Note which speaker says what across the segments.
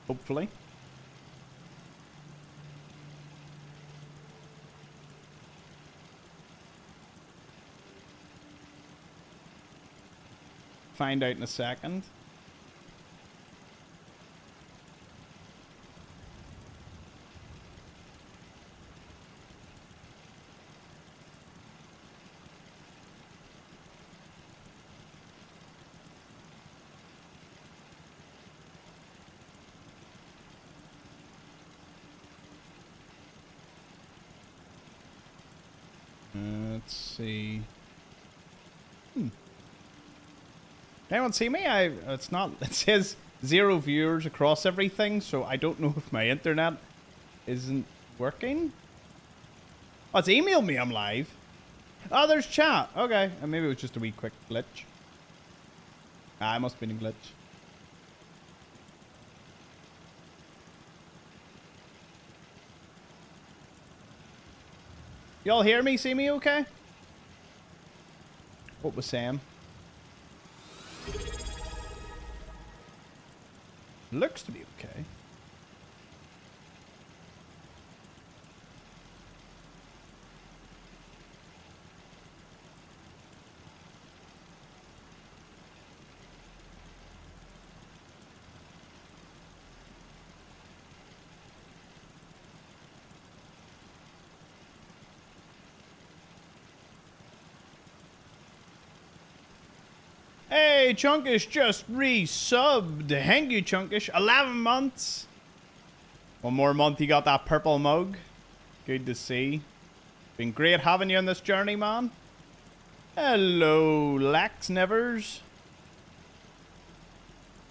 Speaker 1: Hopefully. Find out in a second. Let's see. Anyone see me? It's not. It says 0 viewers across everything, so I don't know if my internet isn't working. Oh, it's emailed me I'm live. Oh, there's chat. Okay, and maybe it was just a wee quick glitch. Ah, it must have been a glitch. Y'all hear me? See me okay? What was Sam? Looks to be okay. Hey, Chunkish just resubbed. Thank you, Chunkish. 11 months. One more month, you got that purple mug. Good to see. Been great having you on this journey, man. Hello, Lax Nevers.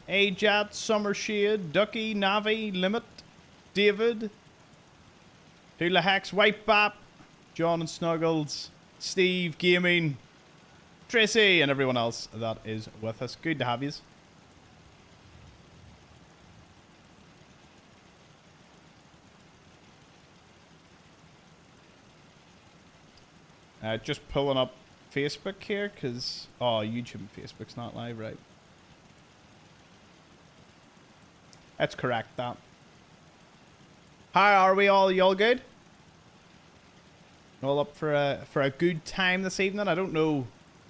Speaker 1: Ajat, Summershade, Ducky, Navi, Limit, David, Hulahax, Whitebap, John and Snuggles, Steve, Gaming, Tracy, and everyone else that is with us. Good to have yous. Just pulling up Facebook here, because... Oh, YouTube and Facebook's not live, right? Let's correct that. How are we all? You all good? All up for a good time this evening? I don't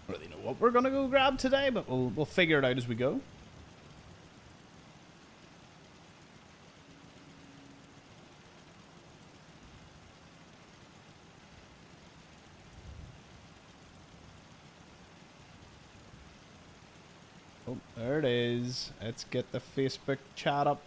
Speaker 1: really know what we're gonna go grab today, but we'll figure it out as we go. Oh, there it is. Let's get the Facebook chat up.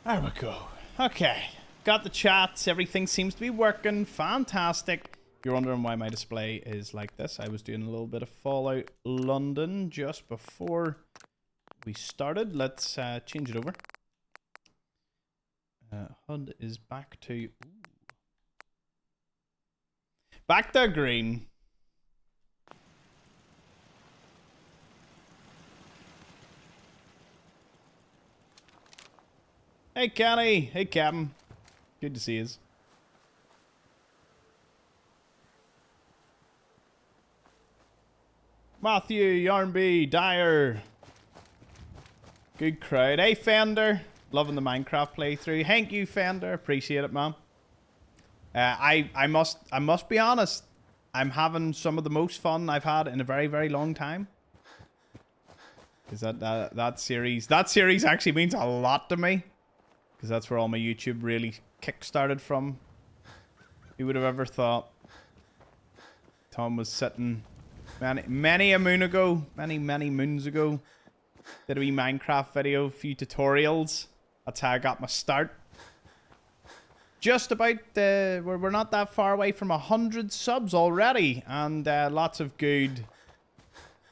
Speaker 1: There we go. Okay. Got the chats. Everything seems to be working. Fantastic. If you're wondering why my display is like this, I was doing a little bit of Fallout London just before we started. Let's change it over. HUD is back to... Ooh. Back to green. Hey, Kenny. Hey, Captain. Good to see you. Matthew, Yarnby, Dyer. Good crowd. Hey, Fender. Loving the Minecraft playthrough. Thank you, Fender. Appreciate it, man. I must be honest. I'm having some of the most fun I've had in a very, very long time. Because that series actually means a lot to me. Because that's where all my YouTube really kick-started from. Who would have ever thought? Tom was sitting many a moon ago, many moons ago. Did a wee Minecraft video, a few tutorials. That's how I got my start. Just about, we're not that far away from 100 subs already. And lots of good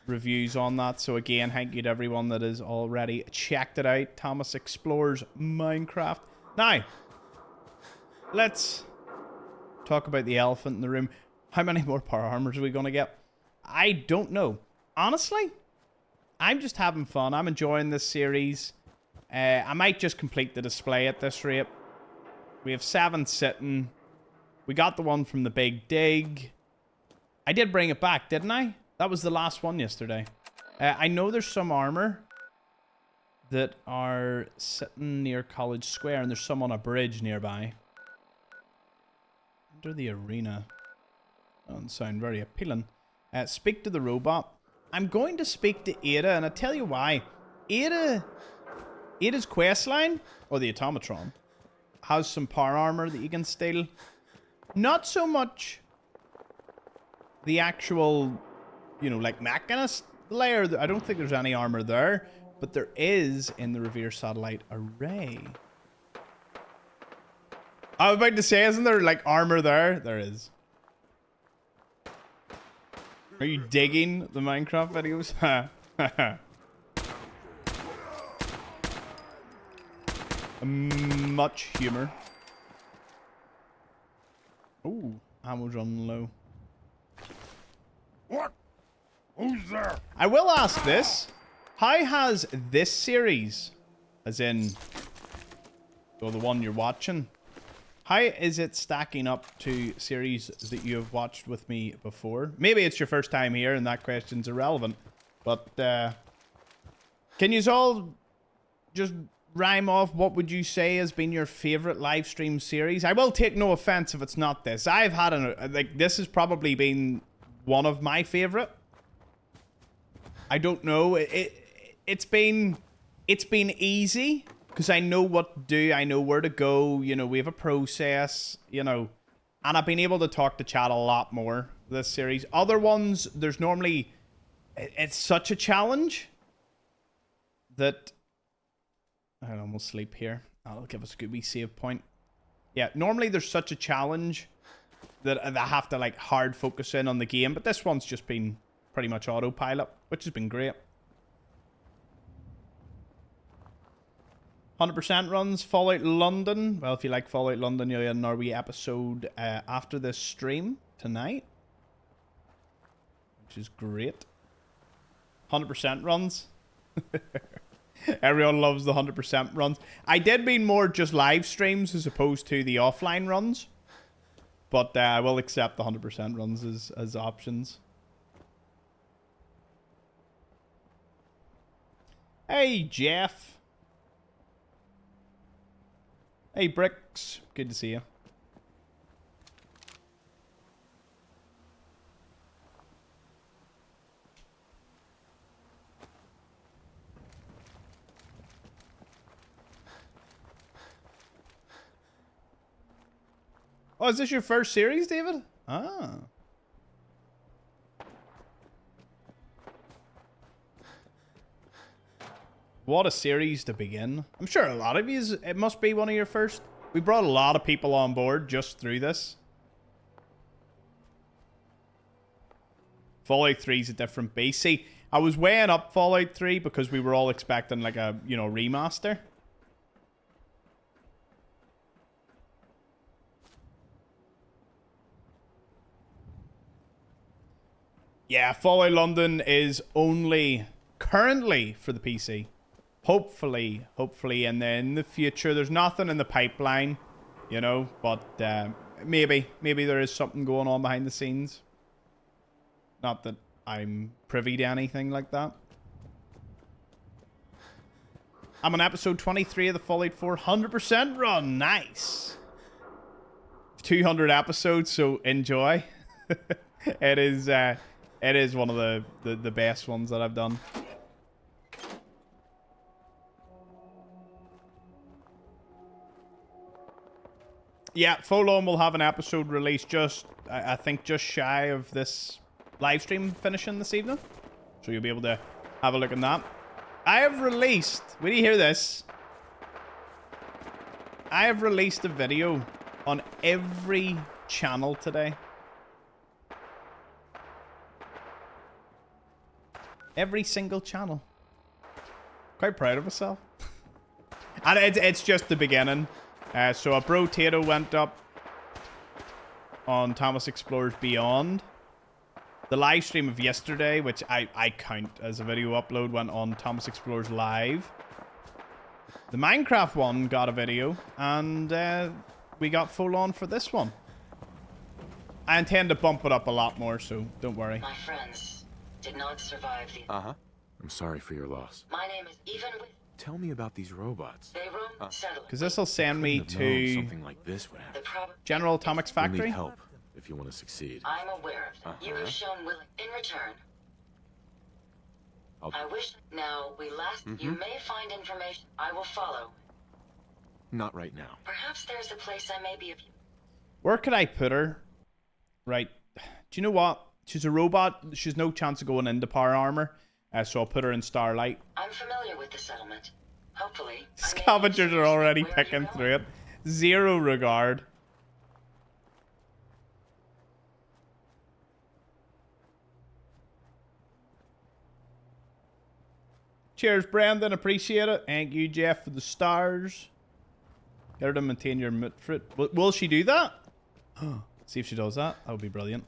Speaker 1: reviews on that. So again, thank you to everyone that has already checked it out. Thomas Explores Minecraft. Now, let's talk about the elephant in the room. How many more power armors are we going to get? I don't know. Honestly, I'm just having fun. I'm enjoying this series. I might just complete the display at this rate. We have 7 sitting. We got the one from the big dig. I did bring it back, didn't I? That was the last one yesterday. I know there's some armor that are sitting near College Square, and there's some on a bridge nearby. Under the arena. Doesn't sound very appealing. Speak to the robot. I'm going to speak to Ada, and I'll tell you why. Ada's questline, or the automatron, has some power armor that you can steal. Not so much the actual, you know, like mechanist layer. I don't think there's any armor there, but there is in the Revere satellite array. I was about to say, isn't there like armor there? There is. Are you digging the Minecraft videos? Much humor. Ooh, ammo's running low.
Speaker 2: What? Who's there?
Speaker 1: I will ask this. How has this series, as in, or the one you're watching, how is it stacking up to series that you have watched with me before? Maybe it's your first time here and that question's irrelevant. But, can you all just rhyme off what would you say has been your favorite live stream series? I will take no offense if it's not this. I've had this has probably been one of my favorite. I don't know. It's been easy because I know what to do. I know where to go. You know, we have a process, you know, and I've been able to talk to chat a lot more this series. Other ones, there's normally, it's such a challenge that I'll almost sleep here. I'll give us a good wee save point. Yeah, normally there's such a challenge that I have to like hard focus in on the game, but this one's just been pretty much autopilot, which has been great. 100% runs Fallout London. Well, if you like Fallout London, you'll get an RW episode after this stream tonight, which is great. 100% runs. Everyone loves the 100% runs. I did mean more just live streams as opposed to the offline runs. But I will accept the 100% runs as options. Hey, Jeff. Hey, Bricks. Good to see you. Oh, is this your first series, David? Ah. What a series to begin. I'm sure a lot of you, it must be one of your first. We brought a lot of people on board just through this. Fallout 3 is a different beast. See, I was weighing up Fallout 3 because we were all expecting like a, you know, remaster. Yeah, Fallout London is only currently for the PC. Hopefully in the future. There's nothing in the pipeline, you know, but maybe there is something going on behind the scenes. Not that I'm privy to anything like that. I'm on episode 23 of the Fallout 4 100% run. Nice. 200 episodes, so enjoy. It is one of the best ones that I've done. Yeah, Folon will have an episode released just, I think, just shy of this live stream finishing this evening. So you'll be able to have a look at that. I have released, when you hear this, I have released a video on every channel today. Every single channel. Quite proud of myself. And it's just the beginning. So a Brotato went up on Thomas Explores Beyond. The live stream of yesterday, which I count as a video upload, went on Thomas Explores Live. The Minecraft one got a video, and we got full on for this one. I intend to bump it up a lot more, so don't worry.
Speaker 3: My friends did not survive the...
Speaker 4: I'm sorry for your loss.
Speaker 3: My name is even with...
Speaker 4: Tell me about these robots.
Speaker 3: They roam settlement.
Speaker 1: Because this will send me
Speaker 4: Couldn't have known
Speaker 1: to
Speaker 4: something like this would happen.
Speaker 1: General Atomics
Speaker 4: You'll
Speaker 1: Factory.
Speaker 4: need help if you want to succeed.
Speaker 3: I'm aware of that. You have shown willing. In return, I wish... Now, we last... You may find information. I will follow.
Speaker 4: Not right now.
Speaker 3: Perhaps there's a place I may be of you.
Speaker 1: Where could I put her? Right. Do you know what? She's a robot. She's no chance of going into power armor. So I'll put her in Starlight.
Speaker 3: I'm familiar with the settlement. Hopefully...
Speaker 1: Scavengers are already picking through it. Zero regard. Cheers, Brandon. Appreciate it. Thank you, Jeff, for the stars. Get her to maintain your mute fruit. Will she do that? See if she does that. That would be brilliant.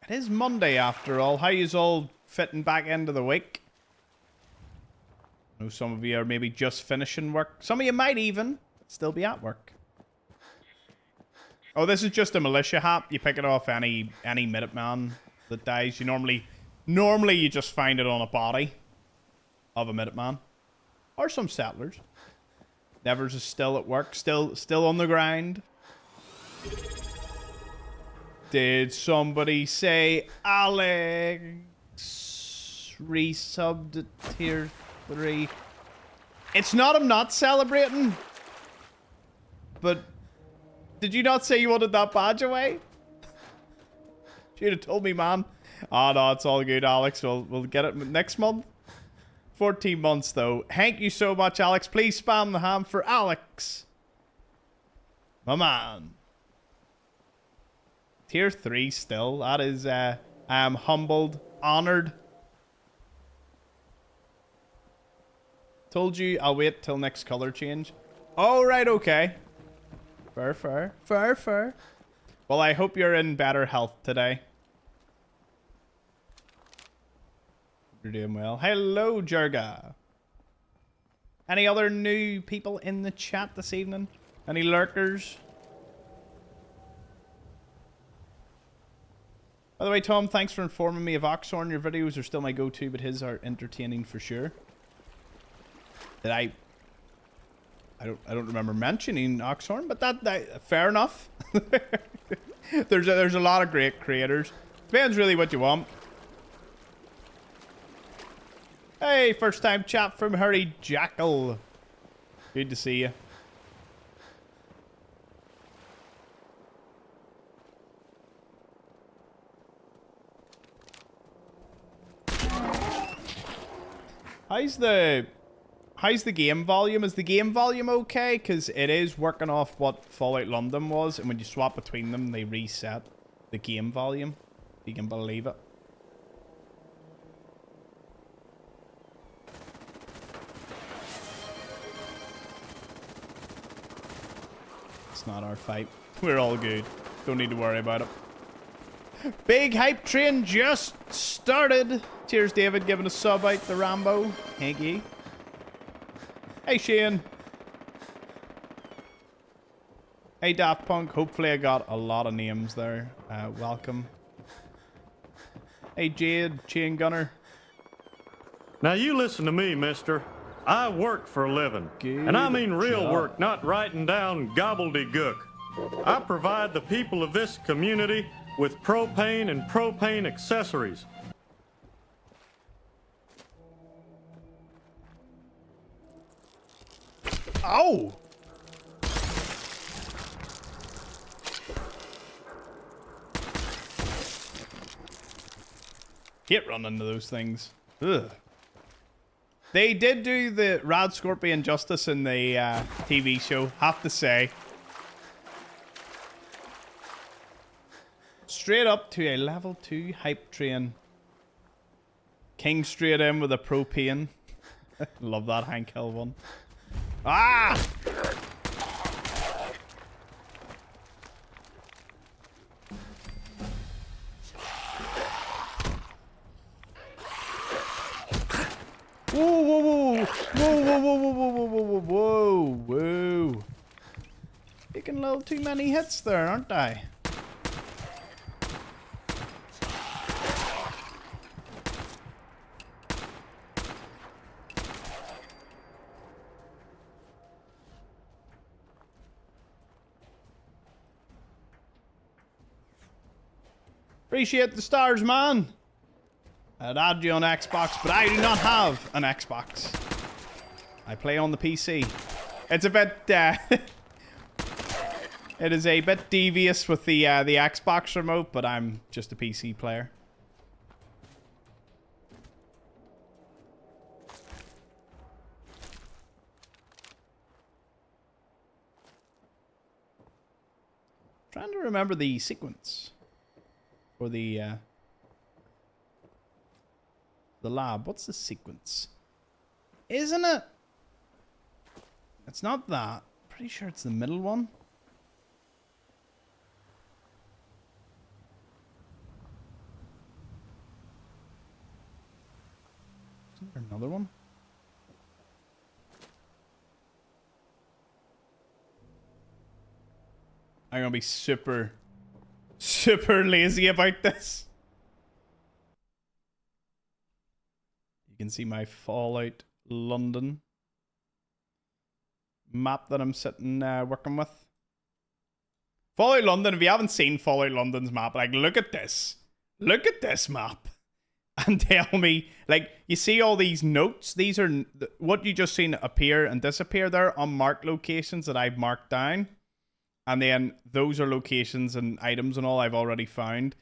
Speaker 1: It is Monday after all. How yous all fitting back into the week? I know some of you are maybe just finishing work. Some of you might even still be at work. Oh, this is just a militia hat. You pick it off any Minuteman that dies. You normally you just find it on a body of a Minuteman. Or some settlers. Nevers is still at work, still on the grind. Did somebody say Alex resubbed to tier 3? It's not I'm not celebrating. But did you not say you wanted that badge away? You'd have told me, man. Oh no, it's all good, Alex. We'll get it next month. 14 months though. Thank you so much, Alex. Please spam the ham for Alex. My man. Tier 3 still. That is, I am humbled, honored. Told you I'll wait till next color change. Oh, right, okay. Fair. Well, I hope you're in better health today. You're doing well. Hello, Jurga. Any other new people in the chat this evening? Any lurkers? By the way, Tom, thanks for informing me of Oxhorn. Your videos are still my go-to, but his are entertaining for sure. Did I don't remember mentioning Oxhorn, but that fair enough. There's a lot of great creators. Depends really what you want. Hey, first time chat from Harry Jackal. Good to see you. How's the game volume? Is the game volume okay? Because it is working off what Fallout London was, and when you swap between them, they reset the game volume. If you can believe it. It's not our fight. We're all good. Don't need to worry about it. Big hype train just started. Cheers, David, giving a sub out the Rambo. Thank you. Hey, Shane. Hey, Daft Punk. Hopefully I got a lot of names there. Welcome. Hey, Jade, Chain Gunner.
Speaker 5: Now you listen to me, mister. I work for a living.
Speaker 1: Good
Speaker 5: And I mean real
Speaker 1: job.
Speaker 5: work, not writing down gobbledygook. I provide the people of this community with propane and propane accessories.
Speaker 1: Oh! Can't run into those things. Ugh. They did do the Rad Scorpion justice in the TV show, have to say. straight up to a level 2 hype train. King straight in with a propane. Love that Hank Hill one. Ah! Whoa, whoa, whoa, whoa, whoa, whoa, whoa, whoa, whoa, whoa, whoa. Taking a little too many hits there, aren't I? Appreciate the stars, man. I'd add you on Xbox, but I do not have an Xbox. I play on the PC. It's a bit, it is a bit devious with the Xbox remote, but I'm just a PC player. Trying to remember the sequence for the lab. What's the sequence? Isn't it? It's not that. Pretty sure it's the middle one. Isn't there another one? I'm gonna be super lazy about this. You can see my Fallout London map that I'm sitting working with. Fallout London, if you haven't seen Fallout London's map, like, look at this. Look at this map. And tell me, like, you see all these notes? These are what you just seen appear and disappear there on marked locations that I've marked down. And then those are locations and items and all I've already found.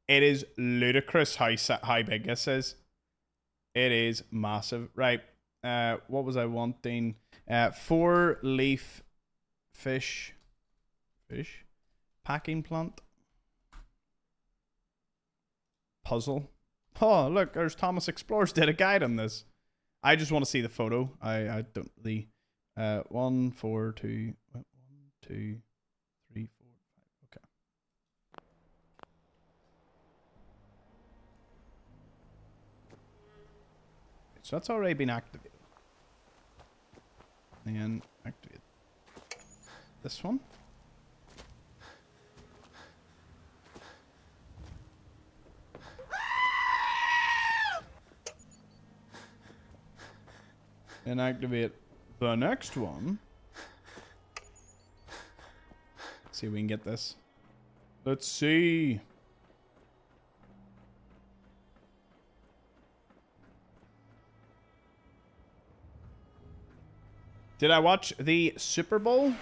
Speaker 1: It is ludicrous how big this is. It is massive. Right. What was I wanting? 4-leaf fish. Packing plant. Puzzle. Oh, look, there's Thomas Xplores did a guide on this. I just want to see the photo. I don't really. 1, 4, 2, 1, 2, 3, 4, 5. Okay. So that's already been activated. And activate this one. And activate the next one. Let's see if we can get this. Let's see. Did I watch the Super Bowl?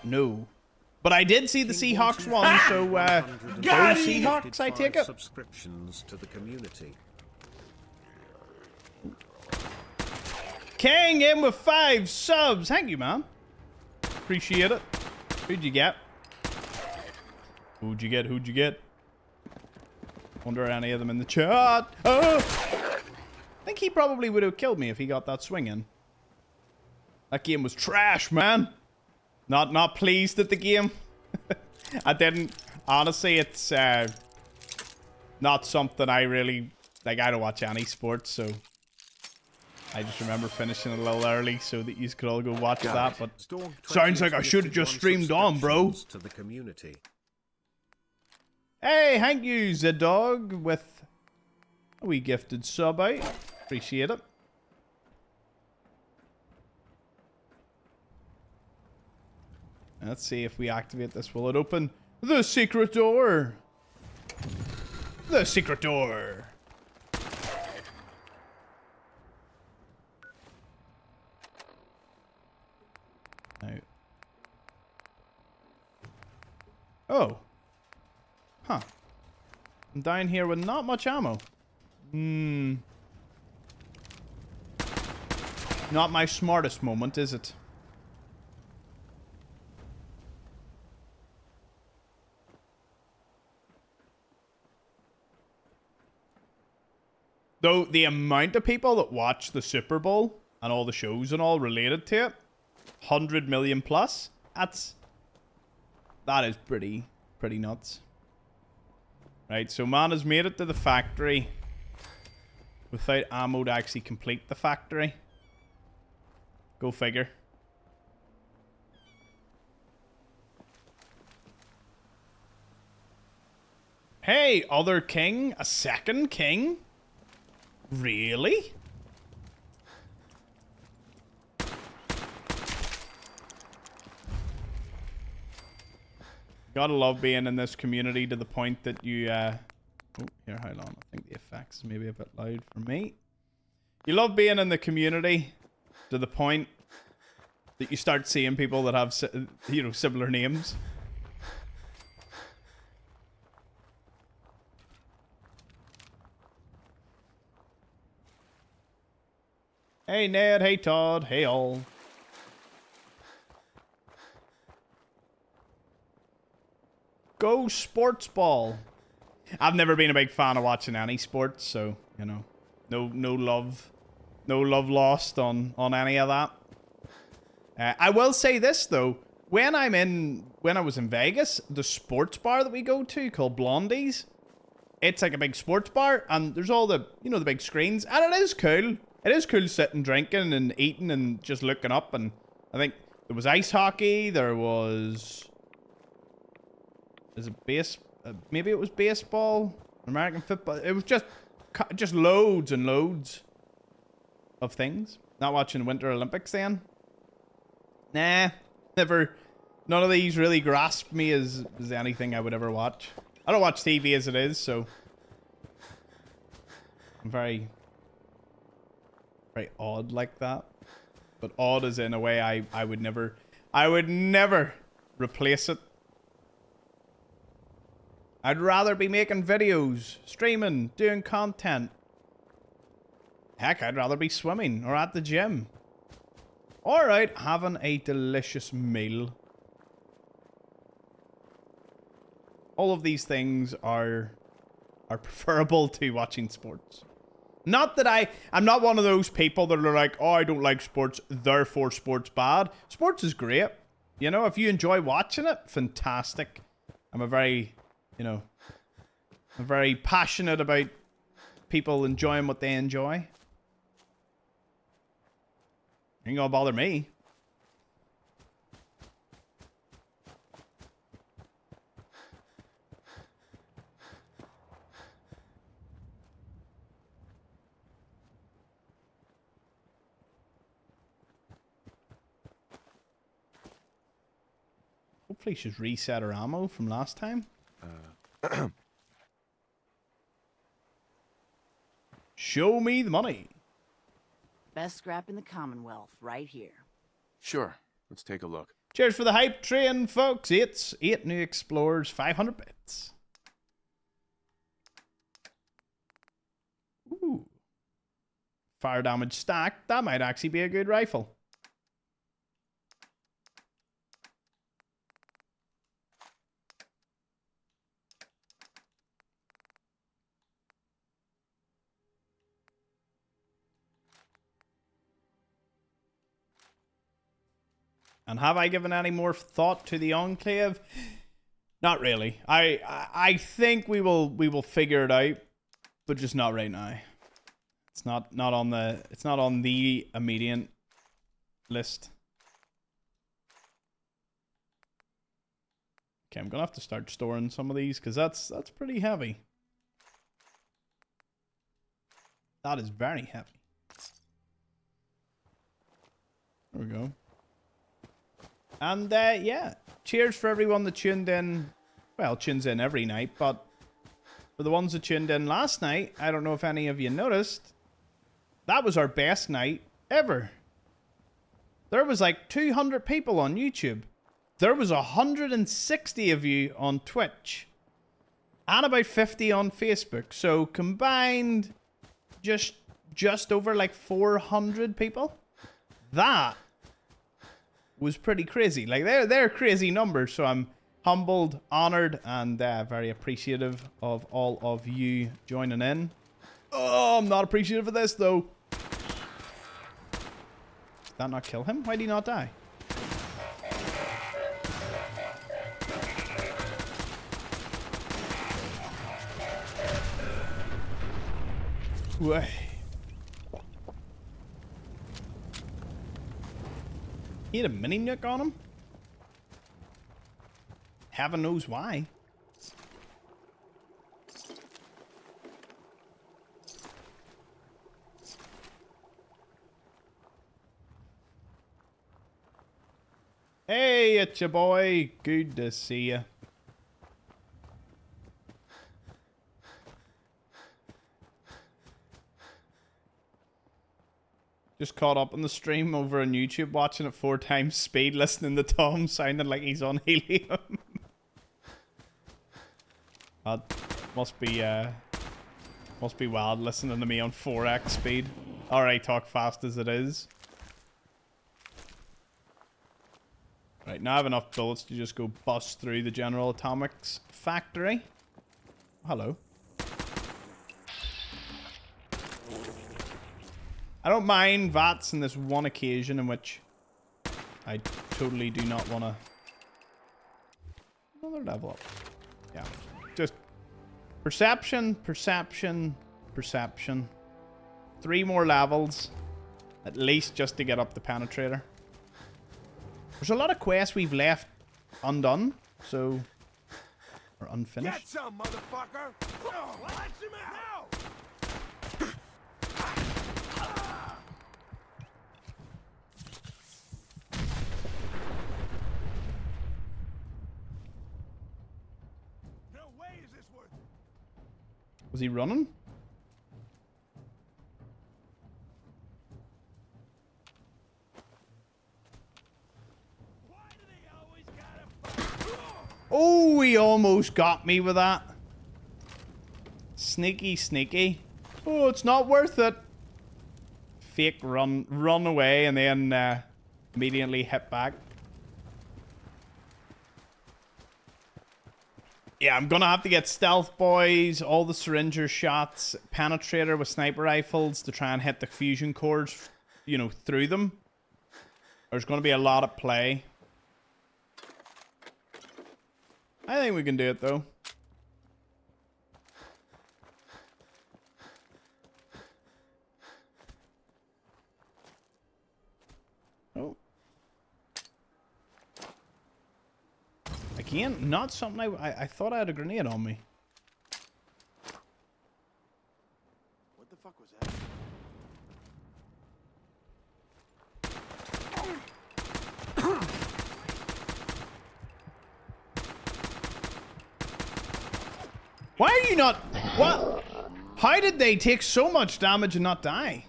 Speaker 1: No. But I did see the Seahawks one, so go Seahawks, I take it.
Speaker 6: Subscriptions to the community.
Speaker 1: Kang in with 5 subs. Thank you, man. Appreciate it. Who'd you get? Who'd you get? Who'd you get? Wonder any of them in the chat. Oh! I think he probably would have killed me if he got that swing in. That game was trash, man. Not pleased at the game. I didn't. Honestly, it's not something I really like. I don't watch any sports, so I just remember finishing a little early so that you could all go watch that. But sounds like I should have just streamed on, bro.
Speaker 6: To the community.
Speaker 1: Hey, thank you, Zedog, with a wee gifted sub out. Appreciate it. Let's see if we activate this. Will it open the secret door? The secret door. Now. Oh. Huh. I'm down here with not much ammo. Not my smartest moment, is it? Though the amount of people that watch the Super Bowl and all the shows and all related to it, 100 million plus, that is pretty nuts. Right, so man has made it to the factory without ammo to actually complete the factory. Go figure. Hey, other king? A second king? Really? Gotta love being in this community to the point that you, oh, here, hold on. I think the effects is maybe a bit loud for me. You love being in the community to the point that you start seeing people that have, you know, similar names. Hey Ned, hey Todd, hey all. Go sports ball. I've never been a big fan of watching any sports, so you know, no love lost on any of that. I will say this though, when I was in Vegas, the sports bar that we go to called Blondie's, it's like a big sports bar, and there's all the, you know, the big screens, and it is cool. It is cool sitting, drinking, and eating, and just looking up. And I think there was ice hockey. There was... maybe it was baseball, American football. It was just loads and loads of things. Not watching Winter Olympics then. Nah, never. None of these really grasped me as anything I would ever watch. I don't watch TV as it is, so I'm very odd like that. But odd as in a way I would never replace it. I'd rather be making videos, streaming, doing content. Heck, I'd rather be swimming or at the gym. Or out having a delicious meal. All of these things are preferable to watching sports. Not that I'm not one of those people that are like, oh, I don't like sports, therefore sports bad. Sports is great. You know, if you enjoy watching it, fantastic. I'm very passionate about people enjoying what they enjoy. Ain't gonna bother me. Hopefully she's reset her ammo from last time. Show me the money.
Speaker 7: Best scrap in the Commonwealth, right here.
Speaker 8: Sure. Let's take a look.
Speaker 1: Cheers for the hype train, folks. It's 8 new Xplores, 500 bits. Ooh. Fire damage stacked. That might actually be a good rifle. And have I given any more thought to the Enclave? Not really. I think we will figure it out, but just not right now. It's not on the immediate list. Okay, I'm gonna have to start storing some of these because that's pretty heavy. That is very heavy. There we go. And, yeah, cheers for everyone that tuned in. Well, tunes in every night, but for the ones that tuned in last night, I don't know if any of you noticed, that was our best night ever. There was like 200 people on YouTube. There was 160 of you on Twitch. And about 50 on Facebook. So combined, just over like 400 people. That was pretty crazy. Like they're crazy numbers, so I'm humbled, honored, and very appreciative of all of you joining in. Oh, I'm not appreciative of this, though. Did that not kill him? Why did he not die? Way. He had a mini nuke on him? Heaven knows why. Hey, it's your boy. Good to see you. Just caught up on the stream over on YouTube, watching it 4 times speed, listening to Tom sounding like he's on helium. That must be wild listening to me on 4x speed. Alright, talk fast as it is. Right, now I have enough bullets to just go bust through the General Atomics factory. Hello. I don't mind VATs in this one occasion in which I totally do not want to... Another level up. Yeah. Just perception, perception, perception. 3 more levels. At least just to get up the penetrator. There's a lot of quests we've left undone, so... Or unfinished.
Speaker 2: Get some, motherfucker! No, let him out! No way is this worth it.
Speaker 1: Was he running? Oh, he almost got me with that. Sneaky, sneaky. Oh, it's not worth it. Fake run away and then immediately hit back. Yeah, I'm gonna have to get stealth boys, all the syringer shots, penetrator with sniper rifles to try and hit the fusion cores, you know, through them. There's gonna be a lot at play. I think we can do it, though. Oh. Again, not something I thought I had a grenade on me.
Speaker 2: What the fuck was that?
Speaker 1: Why are you not... What? How did they take so much damage and not die?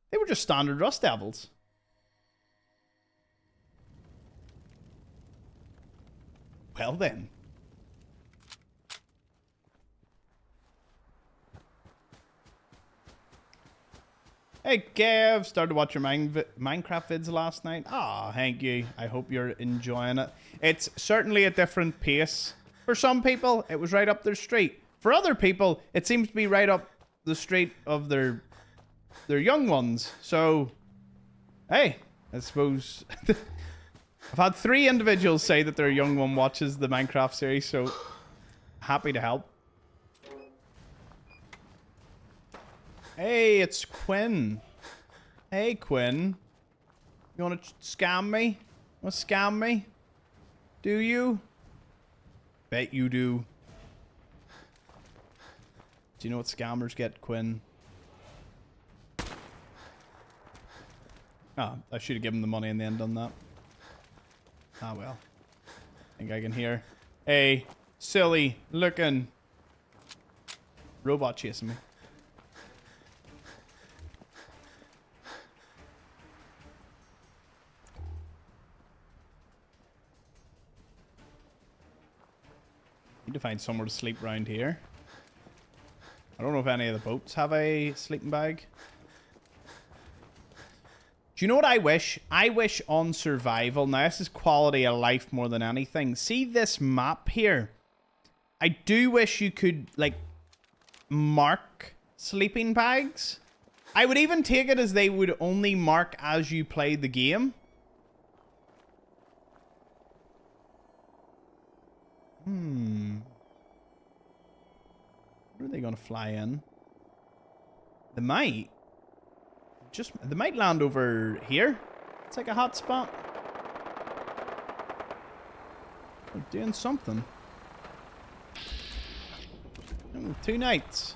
Speaker 1: They were just standard Rust Devils. Well then. Hey Kev, started watching Minecraft vids last night. Ah, thank you. I hope you're enjoying it. It's certainly a different pace. For some people, it was right up their street. For other people, it seems to be right up the street of their young ones. So, hey, I suppose... I've had 3 individuals say that their young one watches the Minecraft series, so happy to help. Hey, it's Quinn. Hey, Quinn. You want to scam me? You want to scam me? Do you? Bet you do. Do you know what scammers get, Quinn? Ah, I should have given the money and then done that. Ah, well. I think I can hear a silly looking robot chasing me. Need to find somewhere to sleep around here. I don't know if any of the boats have a sleeping bag. Do you know what I wish? I wish on survival, now this is quality of life more than anything. See this map here? I do wish you could, like, mark sleeping bags. I would even take it as they would only mark as you play the game. Where are they going to fly in? They might. They might land over here. It's like a hot spot. They're doing something. Oh, 2 knights.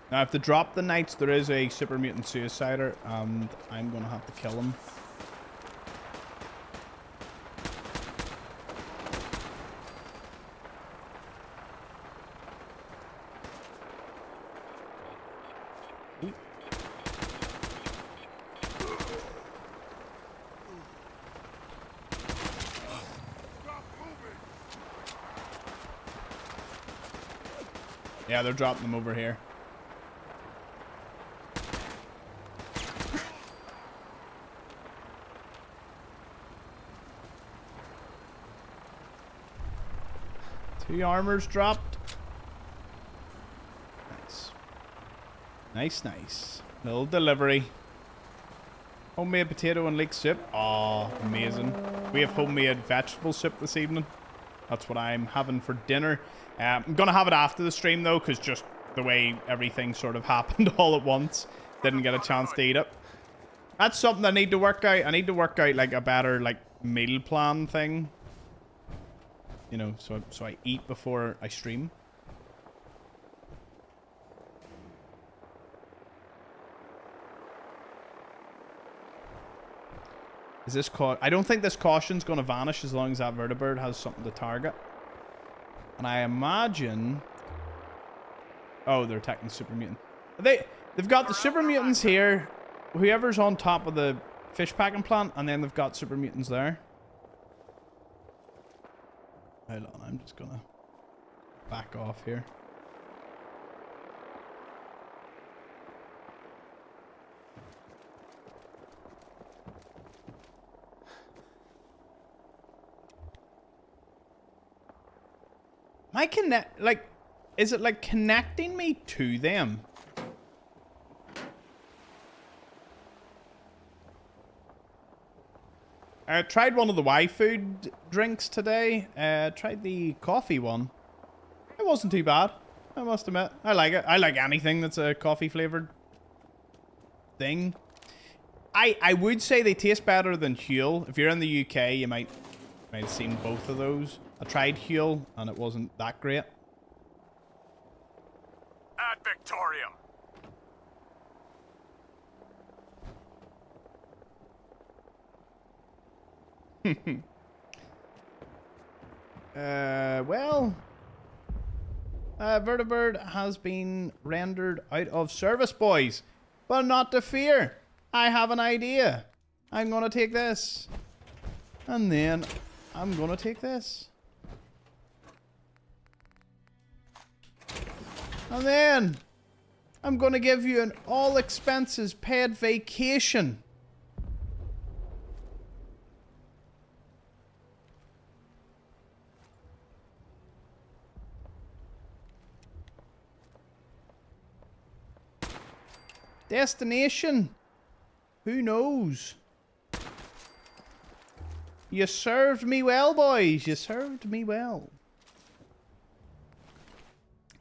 Speaker 1: Now, if they drop the knights, there is a super mutant suicider, and I'm going to have to kill him. Yeah, they're dropping them over here. Two armors dropped. Nice. Nice, nice. Little delivery. Homemade potato and leek soup. Oh, amazing. We have homemade vegetable soup this evening. That's what I'm having for dinner. I'm going to have it after the stream, though, because just the way everything sort of happened all at once. Didn't get a chance to eat it. That's something I need to work out. I need to work out, like, a better, like, meal plan thing. You know, so I eat before I stream. Is this I don't think this caution's going to vanish as long as that vertibird has something to target. And I imagine... Oh, they're attacking the super mutant. They've got the super mutants here. Whoever's on top of the fish packing plant, and then they've got super mutants there. Hold on, I'm just gonna back off here. Am I like, is it like connecting me to them? I tried one of the Y-food drinks today. Tried the coffee one. It wasn't too bad, I must admit. I like it. I like anything that's a coffee flavored thing. I would say they taste better than Huel. If you're in the UK, you might have seen both of those. I tried Huel, and it wasn't that great.
Speaker 2: Ad Victorium.
Speaker 1: Well, Vertibird has been rendered out of service, boys. But not to fear. I have an idea. I'm going to take this. And then I'm going to take this. And then I'm going to give you an all expenses paid vacation. Destination? Who knows? You served me well, boys. You served me well.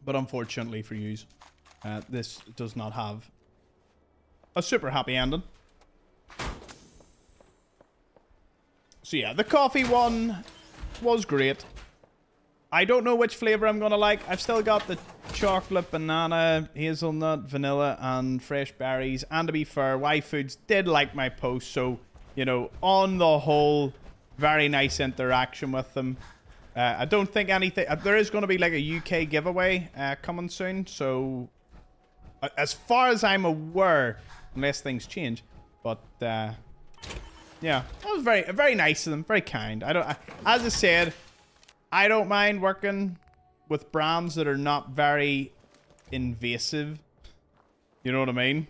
Speaker 1: But unfortunately for you, this does not have a super happy ending. So yeah, the coffee one was great. I don't know which flavor I'm going to like. I've still got the chocolate, banana, hazelnut, vanilla, and fresh berries. And to be fair, Y-Foods did like my post. So, you know, on the whole, very nice interaction with them. I don't think anything... there is going to be like a UK giveaway coming soon. So, as far as I'm aware, unless things change. But, yeah, that was very nice of them. Very kind. As I said... I don't mind working with brands that are not very invasive. You know what I mean?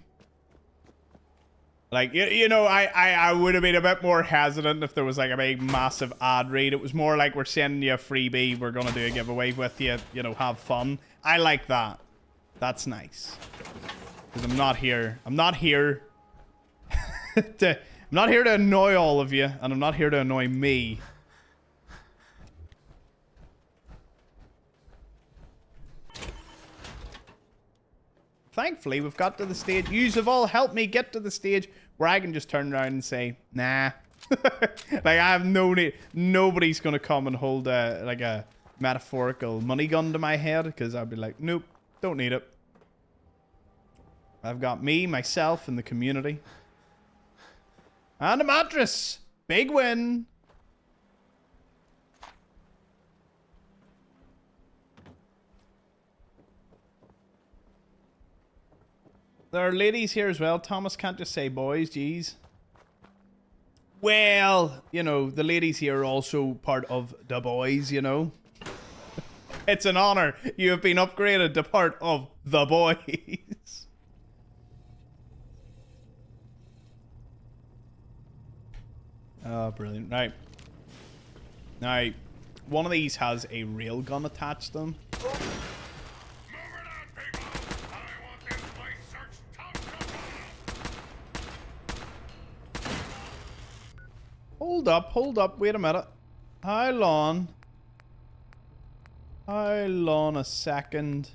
Speaker 1: Like, you know, I would have been a bit more hesitant if there was like a big massive ad read. It was more like, we're sending you a freebie, we're going to do a giveaway with you, you know, have fun. I like that. That's nice. Because I'm not here to, I'm not here to annoy all of you, and I'm not here to annoy me. Thankfully, we've got to the stage. Yous have all helped me get to the stage where I can just turn around and say, nah. Like, I have no need. Nobody's going to come and hold like a metaphorical money gun to my head, because I'd be like, nope, don't need it. I've got me, myself, and the community. And a mattress. Big win. There are ladies here as well. Thomas can't just say boys, jeez. Well, you know, the ladies here are also part of the boys, you know. It's an honor. You have been upgraded to part of the boys. Oh, brilliant. Right. Now, one of these has a railgun attached to them. Hold up, wait a minute. Hold on. Hold on a second.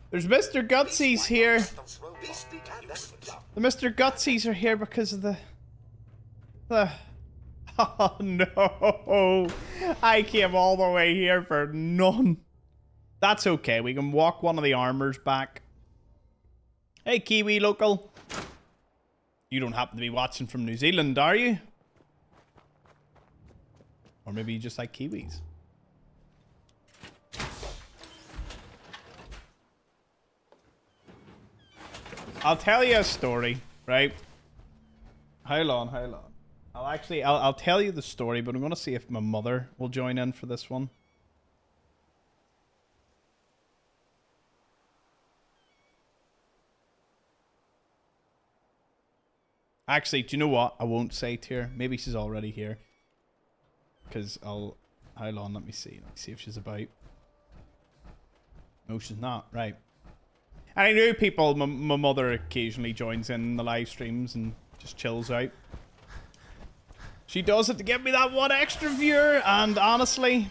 Speaker 1: There's Mr. Gutsy's here. The Mr. Gutsy's are here because of the... Oh no, I came all the way here for none. That's okay, we can walk one of the armors back. Hey Kiwi local. You don't happen to be watching from New Zealand, are you? Or maybe you just like Kiwis. I'll tell you a story, right? Hold on. I'll tell you the story, but I'm going to see if my mother will join in for this one. Actually, do you know what? I won't say to her. Maybe she's already here. Because hold on, let me see. Let me see if she's about. No, she's not. Right. And I know people, my mother occasionally joins in the live streams and just chills out. She does it to give me that one extra viewer, and honestly,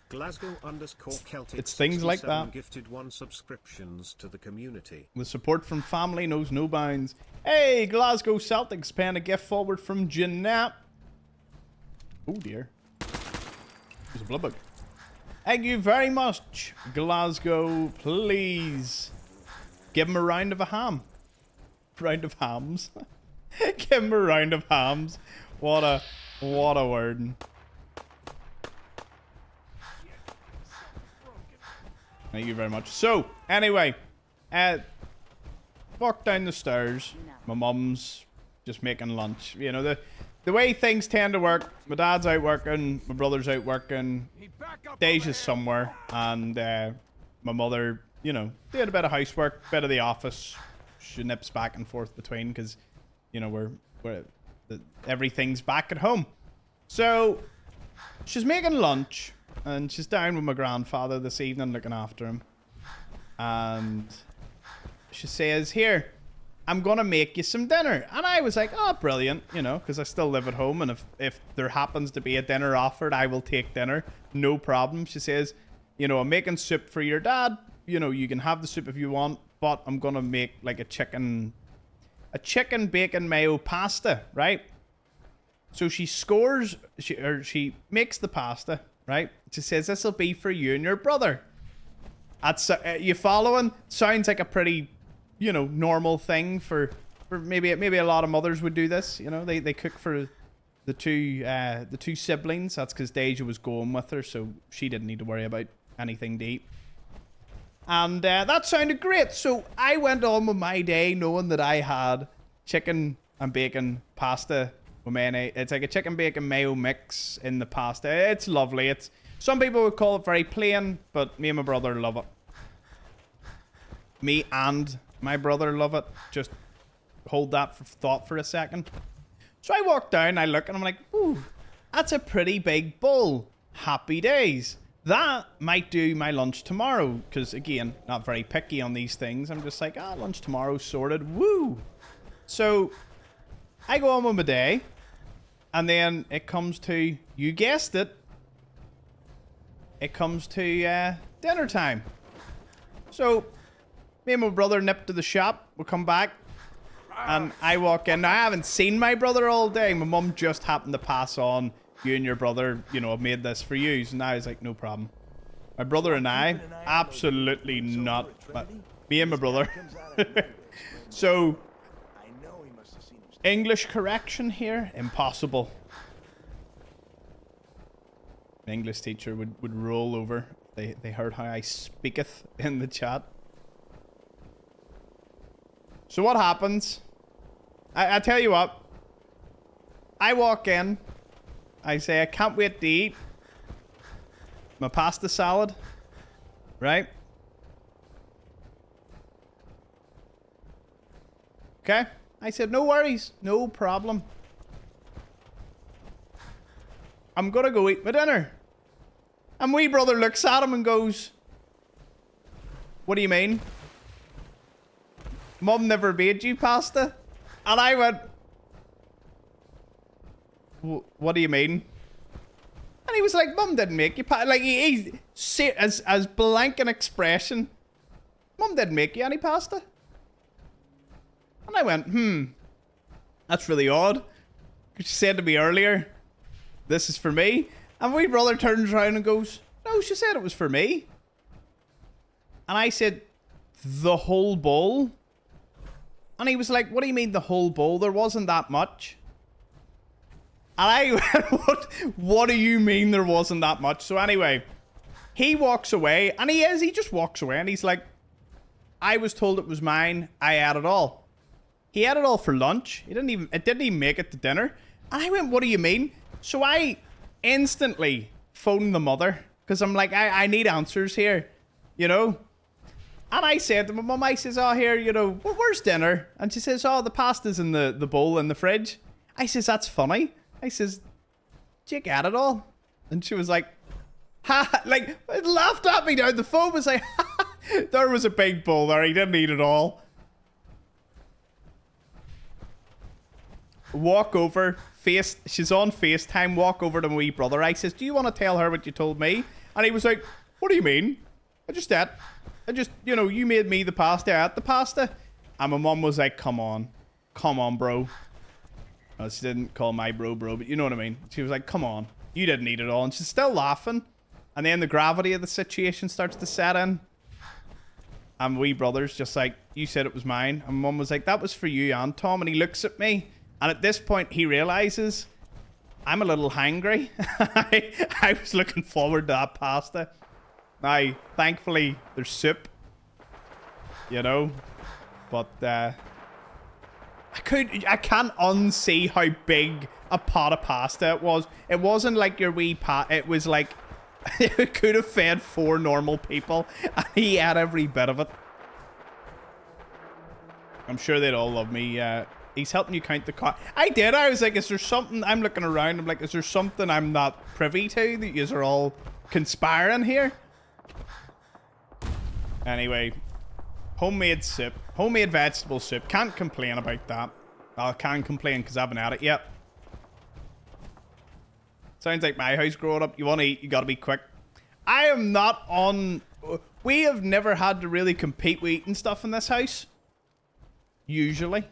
Speaker 6: Glasgow_Celtic
Speaker 1: it's things like that.
Speaker 6: Gifted 1 subscriptions to the community.
Speaker 1: The support from family knows no bounds. Hey, Glasgow Celtics paying a gift forward from Jeanette. Oh dear. There's a blood bug. Thank you very much, Glasgow. Please give him a round of a ham. Round of hams. Give him a round of hams. What a word. Thank you very much. So, anyway, walk down the stairs. My mum's just making lunch. You know, the way things tend to work. My dad's out working. My brother's out working. Deja's somewhere. And my mother, you know, did a bit of housework, bit of the office. She nips back and forth between because, you know, everything's back at home. So she's making lunch and she's down with my grandfather this evening looking after him. And she says, here, I'm going to make you some dinner. And I was like, oh, brilliant, you know, because I still live at home. And if there happens to be a dinner offered, I will take dinner. No problem. She says, you know, I'm making soup for your dad. You know, you can have the soup if you want, but I'm going to make like a chicken bacon mayo pasta, right? So she she makes the pasta, right? She says, this will be for you and your brother. That's, you following? Sounds like a pretty, you know, normal thing for maybe a lot of mothers would do this. You know, they cook for the two siblings. That's because Deja was going with her, so she didn't need to worry about anything to eat. And that sounded great. So I went on with my day knowing that I had chicken and bacon pasta with mayonnaise. It's like a chicken bacon mayo mix in the pasta. It's lovely. It's some people would call it very plain, but me and my brother love it. Me and my brother love it. Just hold that for thought for a second. So I walk down, I look, and I'm like, ooh, that's a pretty big bowl. Happy days. That might do my lunch tomorrow. Because, again, not very picky on these things. I'm just like, lunch tomorrow sorted. Woo! So, I go on with my day. And then it comes to, you guessed it, it comes to dinner time. So, me and my brother nip to the shop. We come back. And I walk in. Now, I haven't seen my brother all day. My mum just happened to pass on, you and your brother, you know, made this for you. So now he's like, no problem. My brother and I, absolutely not. But me and my brother. So, English correction here, impossible. The English teacher would roll over. They heard how I speaketh in the chat. So what happens? I tell you what. I walk in. I say, I can't wait to eat my pasta salad. Right? Okay? I said, no worries. No problem. I'm gonna go eat my dinner. And wee brother looks at him and goes, what do you mean? Mum never made you pasta? And I went, what do you mean? And he was like, Mum didn't make you pasta. Like, he as blank an expression. Mum didn't make you any pasta. And I went, that's really odd. She said to me earlier, this is for me. And my brother turns around and goes, no, she said it was for me. And I said, the whole bowl? And he was like, what do you mean the whole bowl? There wasn't that much. And I went, what do you mean there wasn't that much? So anyway, he walks away, and he just walks away, and he's like, I was told it was mine. I ate it all. He had it all for lunch. It didn't even make it to dinner. And I went, what do you mean? So I instantly phoned the mother, because I'm like, I need answers here, you know? And I said to my mum, I says, oh, here, you know, well, where's dinner? And she says, oh, the pasta's in the bowl in the fridge. I says, that's funny. I says, did you get it all? And she was like, ha, like, it laughed at me down the phone. Was like, ha, there was a big bowl there. He didn't eat it all. Walk over, she's on FaceTime, walk over to my wee brother. I says, do you want to tell her what you told me? And he was like, what do you mean? I just ate. You know, you made me the pasta. I ate the pasta. And my mum was like, come on, bro. Well, she didn't call my bro, but you know what I mean. She was like, come on, you didn't eat it all. And she's still laughing. And then the gravity of the situation starts to set in. And my wee brother's just like, you said it was mine. And my mum was like, that was for you and Tom. And he looks at me. And at this point, he realizes I'm a little hangry. I was looking forward to that pasta. Now, thankfully, there's soup. You know? But, I can't unsee how big a pot of pasta it was. It wasn't like your wee pot. It was like, it could have fed 4 normal people. And he ate every bit of it. I'm sure they'd all love me, he's helping you count the cost. I did. I was like, is there something? I'm looking around. I'm like, is there something I'm not privy to that you are all conspiring here? Anyway, homemade soup. Homemade vegetable soup. Can't complain about that. I can't complain because I haven't had it yet. Sounds like my house growing up. You want to eat, you got to be quick. I am not on... We have never had to really compete with eating stuff in this house. Usually.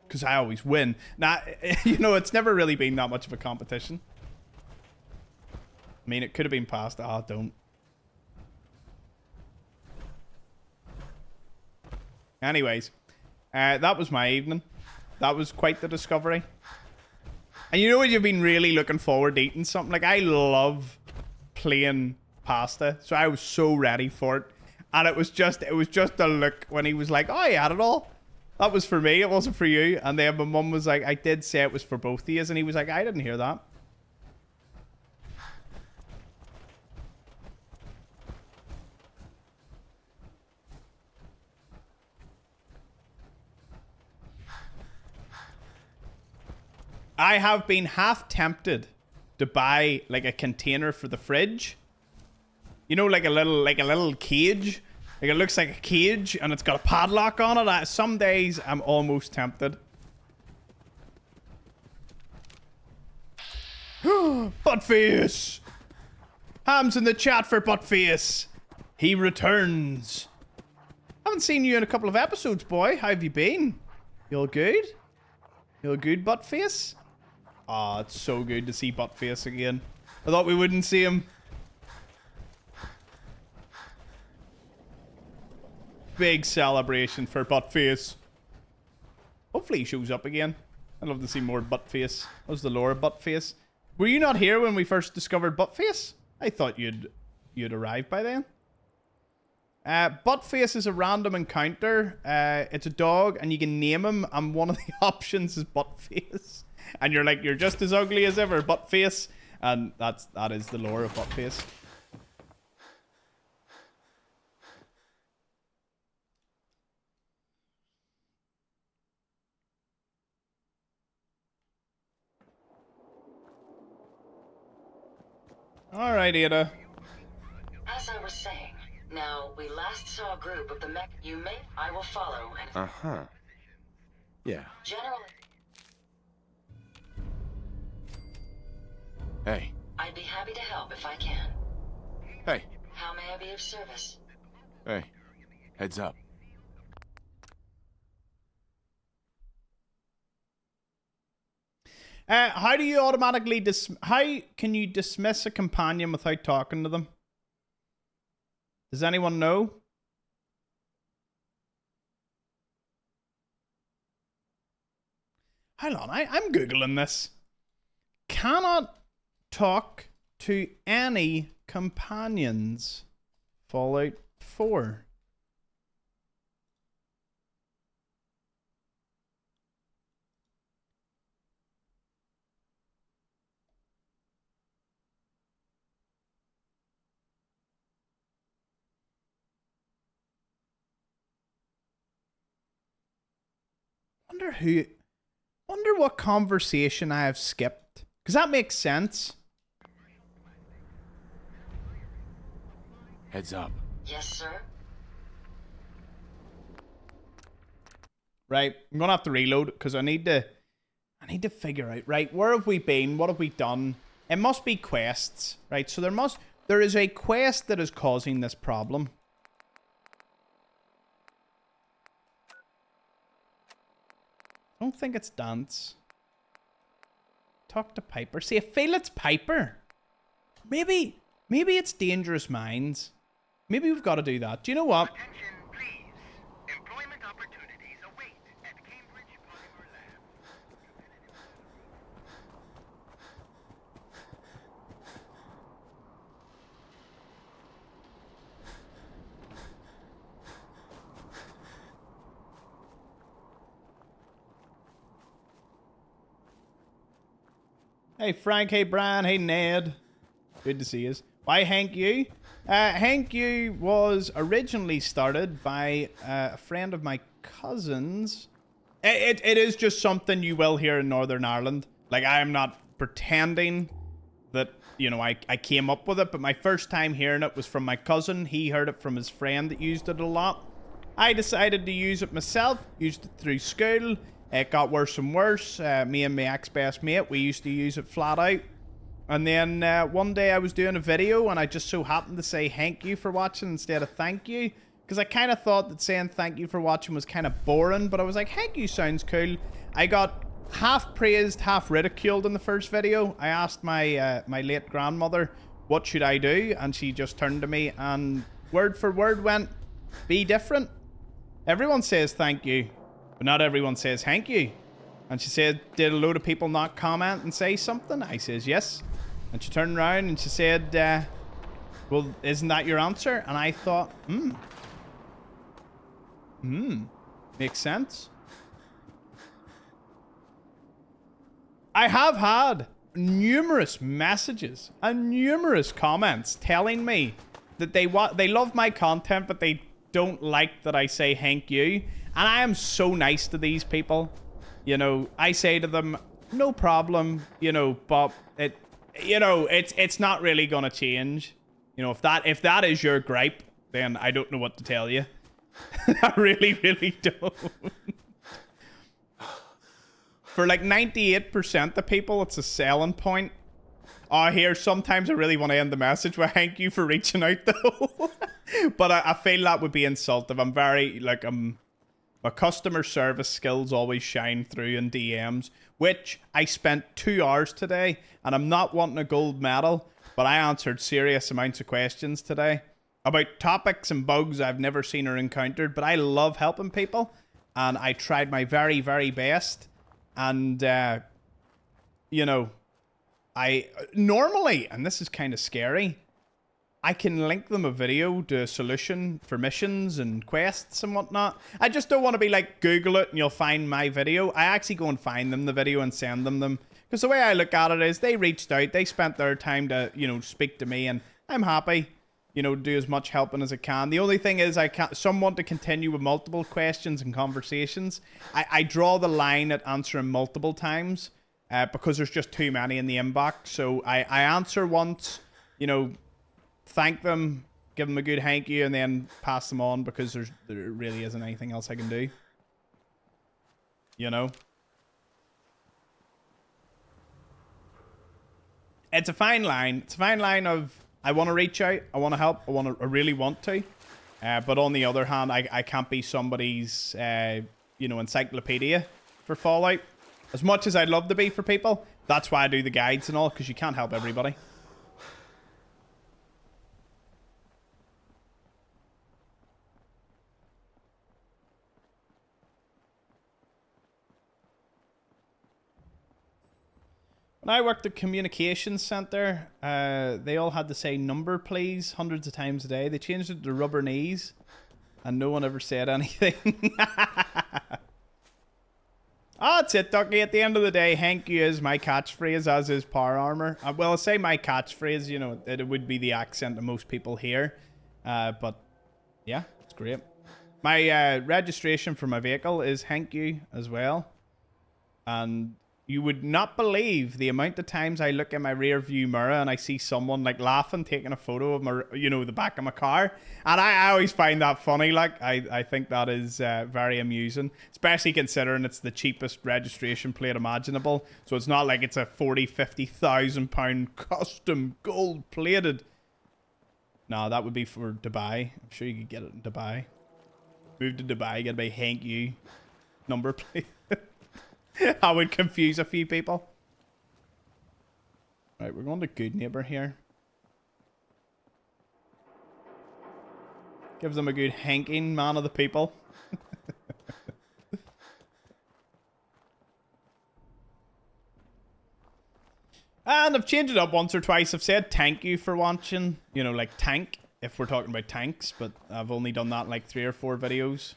Speaker 1: Because I always win. Now, you know, it's never really been that much of a competition. I mean, it could have been pasta. Oh, don't. Anyways, that was my evening. That was quite the discovery. And you know what you've been really looking forward to eating something? Like, I love plain pasta. So I was so ready for it. And it was just a look when he was like, oh, he had it all. That was for me. It wasn't for you. And then my mum was like, I did say it was for both of you. And he was like, I didn't hear that. I have been half tempted to buy like a container for the fridge. You know, like a little cage. Like it looks like a cage and it's got a padlock on it. Some days I'm almost tempted. Buttface! Ham's in the chat for Buttface. He returns. Haven't seen you in a couple of episodes, boy. How have you been? You all good? You all good, Buttface? Ah, it's so good to see Buttface again. I thought we wouldn't see him. Big celebration for Buttface. Hopefully he shows up again. I'd love to see more Buttface. How's the lore of Buttface? Were you not here when we first discovered Buttface? I thought you'd arrived by then. Buttface is a random encounter. It's a dog and you can name him, and one of the options is Buttface. And you're like, you're just as ugly as ever, Buttface. And that is the lore of Buttface. Alright, Ada.
Speaker 3: As I was saying, now we last saw a group of the mech. I will follow and
Speaker 4: Uh-huh. Yeah.
Speaker 3: generally,
Speaker 8: Hey.
Speaker 3: I'd be happy to help if I can.
Speaker 8: Hey.
Speaker 3: How may I be of service?
Speaker 8: Hey. Heads up.
Speaker 1: How do you automatically how can you dismiss a companion without talking to them? Does anyone know? Hold on, I'm Googling this. Cannot talk to any companions. Fallout 4. Wonder what conversation I have skipped. Because that makes sense.
Speaker 8: Heads up.
Speaker 3: Yes, sir.
Speaker 1: Right, I'm gonna have to reload because I need to figure out, right, where have we been? What have we done? It must be quests, right? So there is a quest that is causing this problem. I don't think it's dance. Talk to Piper. See, I feel it's Piper. Maybe it's Dangerous Minds. Maybe we've got to do that. Do you know what?
Speaker 2: Attention, please. Employment opportunities await at Cambridge Polymer Lab.
Speaker 1: Hey Frank, hey Brian, hey Ned. Good to see you. Why Hank You? Hank You was originally started by a friend of my cousin's. It is just something you will hear in Northern Ireland. Like, I am not pretending that, you know, I came up with it, but my first time hearing it was from my cousin. He heard it from his friend that used it a lot. I decided to use it myself, used it through school. It got worse and worse. Me and my ex-best mate, we used to use it flat out. And then one day I was doing a video and I just so happened to say thank you for watching instead of thank you. Because I kind of thought that saying thank you for watching was kind of boring. But I was like, thank you sounds cool. I got half praised, half ridiculed in the first video. I asked my my late grandmother, what should I do? And she just turned to me and word for word went, be different. Everyone says thank you, but not everyone says thank you. And she said, did a load of people not comment and say something? I says, yes. And she turned around and she said, well, isn't that your answer? And I thought, Makes sense. I have had numerous messages and numerous comments telling me that they love my content, but they don't like that I say thank you. And I am so nice to these people. You know, I say to them, no problem, you know, but it's not really gonna change. You know, if that is your gripe, then I don't know what to tell you. I really, really don't. For like 98% of people, it's a selling point. Oh, here, sometimes I really want to end the message with thank you for reaching out, though. But I feel that would be insultive. I'm very, like, my customer service skills always shine through in DMs, which I spent 2 hours today, and I'm not wanting a gold medal, but I answered serious amounts of questions today about topics and bugs I've never seen or encountered, but I love helping people, and I tried my very, very best, and, you know, I normally, and this is kind of scary, I can link them a video to a solution for missions and quests and whatnot. I just don't want to be like, Google it and you'll find my video. I actually go and find them the video and send them. Because the way I look at it is they reached out, they spent their time to, you know, speak to me, and I'm happy, you know, do as much helping as I can. The only thing is some want to continue with multiple questions and conversations. I draw the line at answering multiple times because there's just too many in the inbox. So I answer once, you know, thank them, give them a good thank you, and then pass them on because there really isn't anything else I can do. You know? It's a fine line. It's a fine line of I want to reach out, I want to help, I really want to. But on the other hand, I can't be somebody's, you know, encyclopedia for Fallout. As much as I'd love to be for people, that's why I do the guides and all, because you can't help everybody. When I worked at communications center, they all had to say number please hundreds of times a day. They changed it to rubber knees, and no one ever said anything. Oh, that's it, Ducky. At the end of the day, thank you is my catchphrase, as is power armor. Well, I say my catchphrase, you know, it would be the accent that most people hear. But yeah, it's great. My registration for my vehicle is thank you as well. And you would not believe the amount of times I look in my rear view mirror and I see someone like laughing, taking a photo of my, you know, the back of my car. And I always find that funny. Like, I think that is very amusing, especially considering it's the cheapest registration plate imaginable. So it's not like it's a 40, 50,000 pound custom gold plated. No, that would be for Dubai. I'm sure you could get it in Dubai. Move to Dubai, get a big thank you number plate. I would confuse a few people. Right, we're going to Good Neighbor here. Gives them a good hanking, man of the people. And I've changed it up once or twice. I've said thank you for watching. You know, like tank, if we're talking about tanks. But I've only done that in like 3 or 4 videos.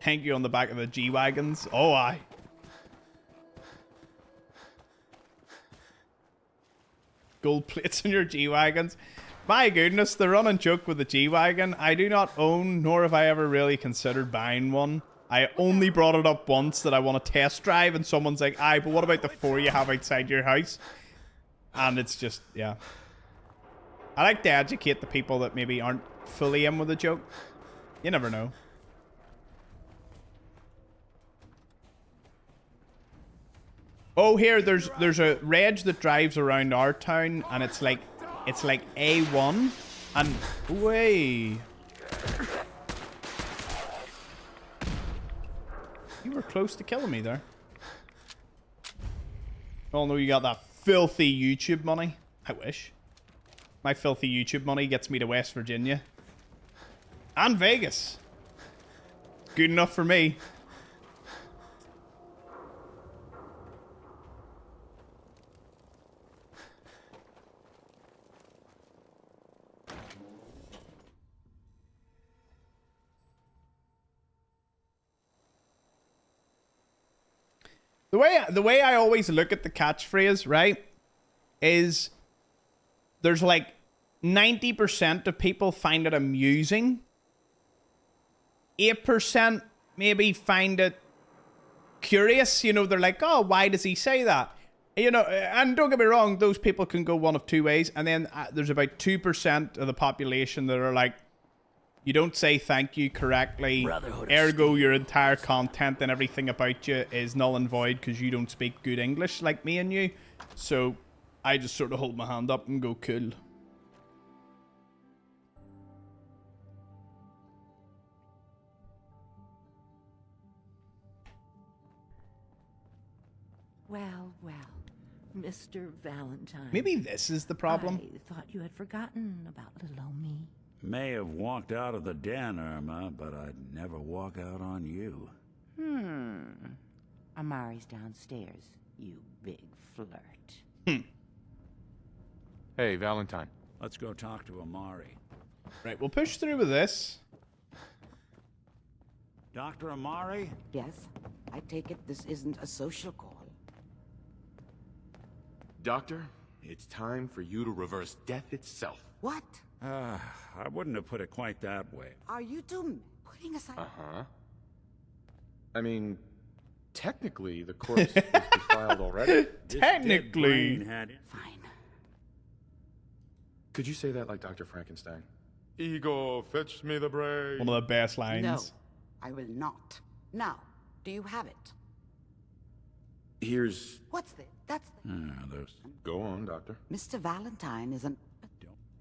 Speaker 1: Thank you on the back of the G-Wagons. Oh, aye. Gold plates on your G-Wagons. My goodness, the running joke with the G-Wagon. I do not own, nor have I ever really considered buying one. I only brought it up once that I want to test drive, and someone's like, aye, but what about the 4 you have outside your house? And it's just, yeah. I like to educate the people that maybe aren't fully in with the joke. You never know. Oh, here, there's a reg that drives around our town, and it's like A1, and way. You were close to killing me there. Oh no, you got that filthy YouTube money. I wish. My filthy YouTube money gets me to West Virginia. And Vegas. Good enough for me. The way I always look at the catchphrase, right, is there's like 90% of people find it amusing. 8% maybe find it curious. You know, they're like, oh, why does he say that? You know, and don't get me wrong, those people can go one of two ways. And then there's about 2% of the population that are like, you don't say thank you correctly, ergo your entire content and everything about you is null and void because you don't speak good English like me and you. So I just sort of hold my hand up and go, cool.
Speaker 7: Well, Mr. Valentine.
Speaker 1: Maybe this is the problem.
Speaker 7: I thought you had forgotten about little old me.
Speaker 9: May have walked out of the den, Irma, but I'd never walk out on you.
Speaker 7: Amari's downstairs, you big flirt.
Speaker 8: Hey, Valentine.
Speaker 9: Let's go talk to Amari.
Speaker 1: Right, we'll push through with this.
Speaker 9: Dr. Amari?
Speaker 7: Yes, I take it this isn't a social call.
Speaker 8: Doctor, it's time for you to reverse death itself.
Speaker 7: What?
Speaker 9: I wouldn't have put it quite that way.
Speaker 7: Are you two putting aside?
Speaker 8: Uh-huh. I mean, technically, the corpse was defiled already.
Speaker 1: Technically.
Speaker 7: Fine.
Speaker 8: Could you say that like Dr. Frankenstein? Ego, fetch me the brain.
Speaker 1: One of the best lines.
Speaker 7: No, I will not. Now, do you have it?
Speaker 8: Here's...
Speaker 7: What's this? That's the...
Speaker 8: Go on, Doctor.
Speaker 7: Mr. Valentine is an...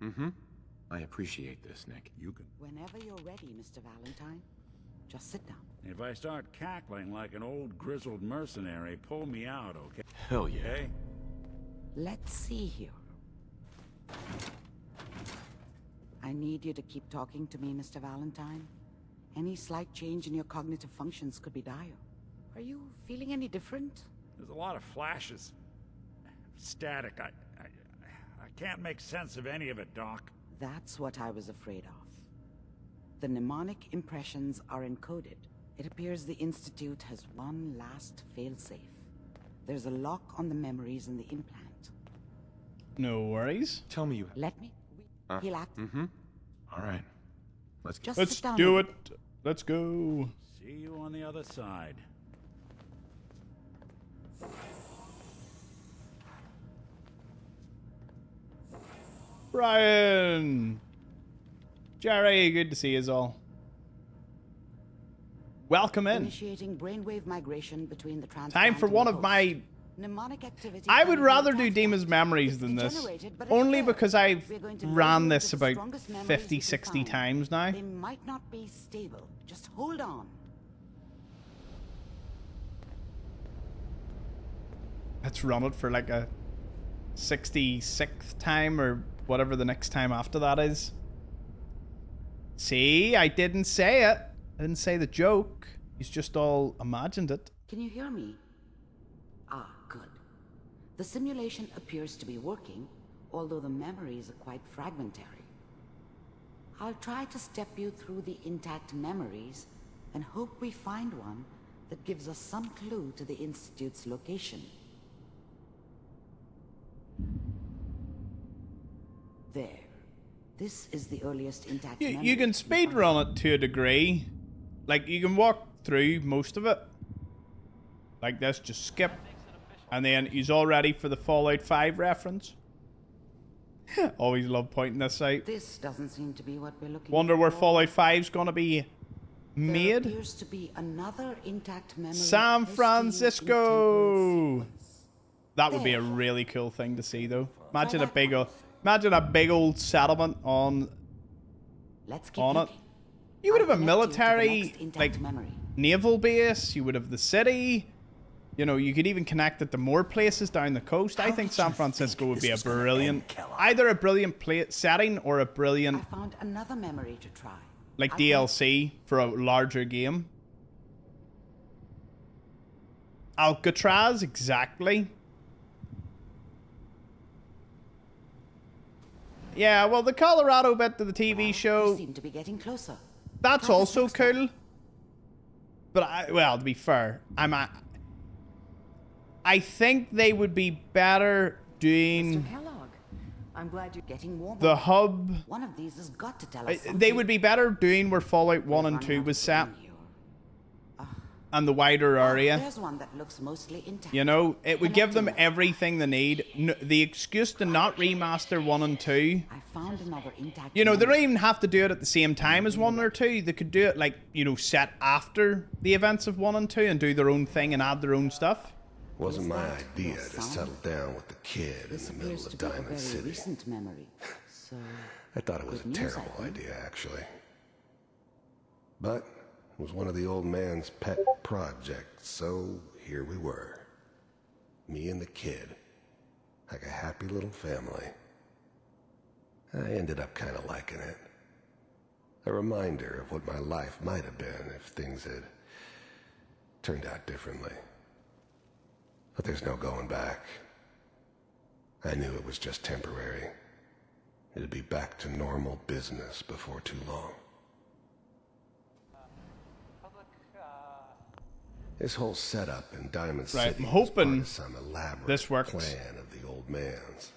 Speaker 8: Mm-hmm. I appreciate this, Nick.
Speaker 9: You can.
Speaker 7: Whenever you're ready, Mr. Valentine, just sit down.
Speaker 9: If I start cackling like an old grizzled mercenary, pull me out, okay?
Speaker 8: Hell yeah.
Speaker 9: Okay?
Speaker 7: Let's see here. I need you to keep talking to me, Mr. Valentine. Any slight change in your cognitive functions could be dire. Are you feeling any different?
Speaker 9: There's a lot of flashes. Static. I can't make sense of any of it, Doc.
Speaker 7: That's what I was afraid of. The mnemonic impressions are encoded. It appears the Institute has one last failsafe. There's a lock on the memories in the implant.
Speaker 1: No worries.
Speaker 8: Tell me you...
Speaker 7: Let me... He'll act...
Speaker 8: Mm-hmm. All right. Let's
Speaker 7: Just
Speaker 1: Let's
Speaker 7: sit down
Speaker 1: do
Speaker 7: and-
Speaker 1: it. Let's go.
Speaker 9: See you on the other side.
Speaker 1: Brian! Jerry, good to see you all. Welcome in.
Speaker 7: Initiating brainwave migration between the
Speaker 1: Time for one of my...
Speaker 7: mnemonic activity.
Speaker 1: I would
Speaker 7: can be
Speaker 1: rather do
Speaker 7: transformed.
Speaker 1: Demon's Memories
Speaker 7: It's
Speaker 1: than this.
Speaker 7: degenerated, but it's
Speaker 1: Only
Speaker 7: there.
Speaker 1: because I've
Speaker 7: We're going to
Speaker 1: ran
Speaker 7: load
Speaker 1: this
Speaker 7: into the
Speaker 1: about
Speaker 7: strongest memories
Speaker 1: 50,
Speaker 7: we can
Speaker 1: 60
Speaker 7: find.
Speaker 1: times now.
Speaker 7: They might not be stable. Just hold on.
Speaker 1: Let's run it for like a 66th time or whatever the next time after that is. See, I didn't say it. I didn't say the joke. He's just all imagined it.
Speaker 7: Can you hear me? Ah, good. The simulation appears to be working, although the memories are quite fragmentary. I'll try to step you through the intact memories and hope we find one that gives us some clue to the Institute's location. There. This is the earliest intact memory.
Speaker 1: You can speed run it to a degree. Like, you can walk through most of it. Like this, just skip. And then he's all ready for the Fallout 5 reference. Always love pointing this out.
Speaker 7: This doesn't seem to be what we're looking
Speaker 1: Wonder where
Speaker 7: for.
Speaker 1: Fallout 5's gonna be
Speaker 7: There
Speaker 1: made.
Speaker 7: appears to be another intact memory
Speaker 1: San
Speaker 7: placed in
Speaker 1: Francisco.
Speaker 7: temporal sequence.
Speaker 1: That would be a really cool thing to see, though. Imagine a big old settlement on
Speaker 7: Let's keep
Speaker 1: on it.
Speaker 7: looking.
Speaker 1: You would
Speaker 7: I'll
Speaker 1: have a
Speaker 7: connect you to the
Speaker 1: military,
Speaker 7: next intact
Speaker 1: like,
Speaker 7: memory.
Speaker 1: naval base. You would have the city. You know, you could even connect it to more places down the coast. I think San Francisco would be a brilliant, either a brilliant setting or a
Speaker 7: I
Speaker 1: brilliant,
Speaker 7: found another memory to try.
Speaker 1: like,
Speaker 7: I
Speaker 1: DLC for a larger game. Alcatraz, exactly. Yeah, well, the Colorado bit to the TV
Speaker 7: We
Speaker 1: show,
Speaker 7: seem to be getting closer.
Speaker 1: that's
Speaker 7: Try this
Speaker 1: also
Speaker 7: next time.
Speaker 1: cool. But, well, to be fair, I think they would be better doing
Speaker 7: Mr. Kellogg, I'm glad you're getting warmer.
Speaker 1: the hub.
Speaker 7: One of these has got to tell us something.
Speaker 1: They would be better doing where Fallout 1 and 2 was set. And the wider area.
Speaker 7: There's one that looks mostly intact.
Speaker 1: You know, it would give them everything they need. The excuse to not remaster 1 and 2.
Speaker 7: I found another intact.
Speaker 1: You know, they don't even have to do it at the same time as 1 or 2. They could do it, like, you know, set after the events of 1 and 2 and do their own thing and add their own stuff.
Speaker 4: Wasn't my idea to settle down with the kid in the middle of Diamond City.
Speaker 7: Recent memory. So
Speaker 4: I thought it was a terrible idea, actually. But it was one of the old man's pet projects, so here we were. Me and the kid. Like a happy little family. I ended up kind of liking it. A reminder of what my life might have been if things had turned out differently. But there's no going back. I knew it was just temporary. It'd be back to normal business before too long. This whole setup in Diamond City
Speaker 1: I'm hoping
Speaker 4: was part of some elaborate
Speaker 1: this works.
Speaker 4: plan of the old man's.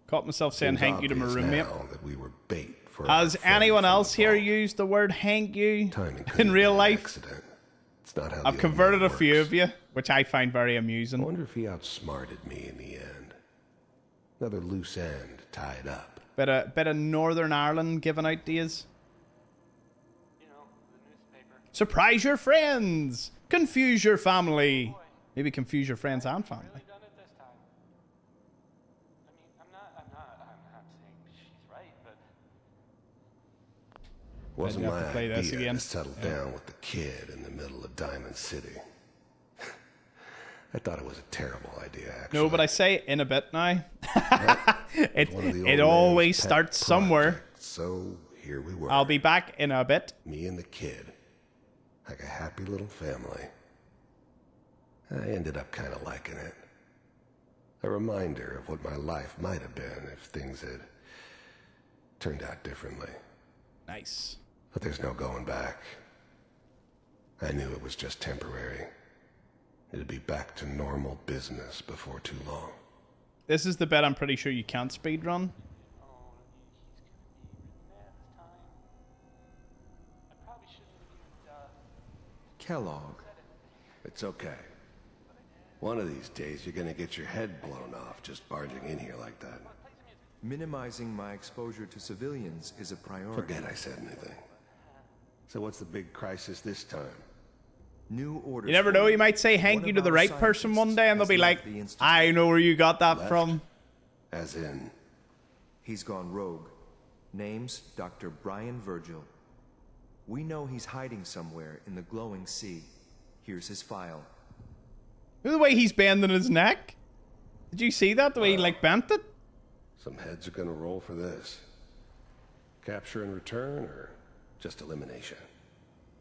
Speaker 1: Caught myself saying thank you to my roommate.
Speaker 4: That we were bait for
Speaker 1: Has anyone else here used the word thank you in real life?
Speaker 4: It's not how
Speaker 1: I've converted a few of you, which I find very amusing.
Speaker 4: I wonder if he outsmarted me in the end. Another loose end tied up.
Speaker 1: Bit of Northern Ireland giving ideas. Surprise your friends! Confuse your family! Maybe confuse your friends and family.
Speaker 4: Wasn't my
Speaker 1: play this
Speaker 4: idea
Speaker 1: again.
Speaker 4: to settle down with the kid in the middle of Diamond City. I thought it was a terrible idea, actually.
Speaker 1: No, but I say in a bit now. It always starts somewhere.
Speaker 4: So here we were.
Speaker 1: I'll be back in a bit.
Speaker 4: Me and the kid. Like a happy little family. I ended up kind of liking it. A reminder of what my life might have been if things had turned out differently.
Speaker 1: Nice.
Speaker 4: But there's no going back. I knew it was just temporary. It'd be back to normal business before too long.
Speaker 1: This is the bit I'm pretty sure you can't speedrun.
Speaker 4: Kellogg. It's okay. One of these days you're gonna get your head blown off just barging in here like that.
Speaker 10: Minimizing my exposure to civilians is a priority.
Speaker 4: Forget I said anything. So what's the big crisis this time?
Speaker 10: New orders.
Speaker 1: You never know, you might say thank you to the right person one day and they'll be like, I know where you got that from.
Speaker 4: As in?
Speaker 10: He's gone rogue. Name's Dr. Brian Virgil. We know he's hiding somewhere in the glowing sea. Here's his file.
Speaker 1: Look at the way he's bending his neck. Did you see that? The way he like bent it?
Speaker 4: Some heads are gonna roll for this. Capture and return, or just elimination?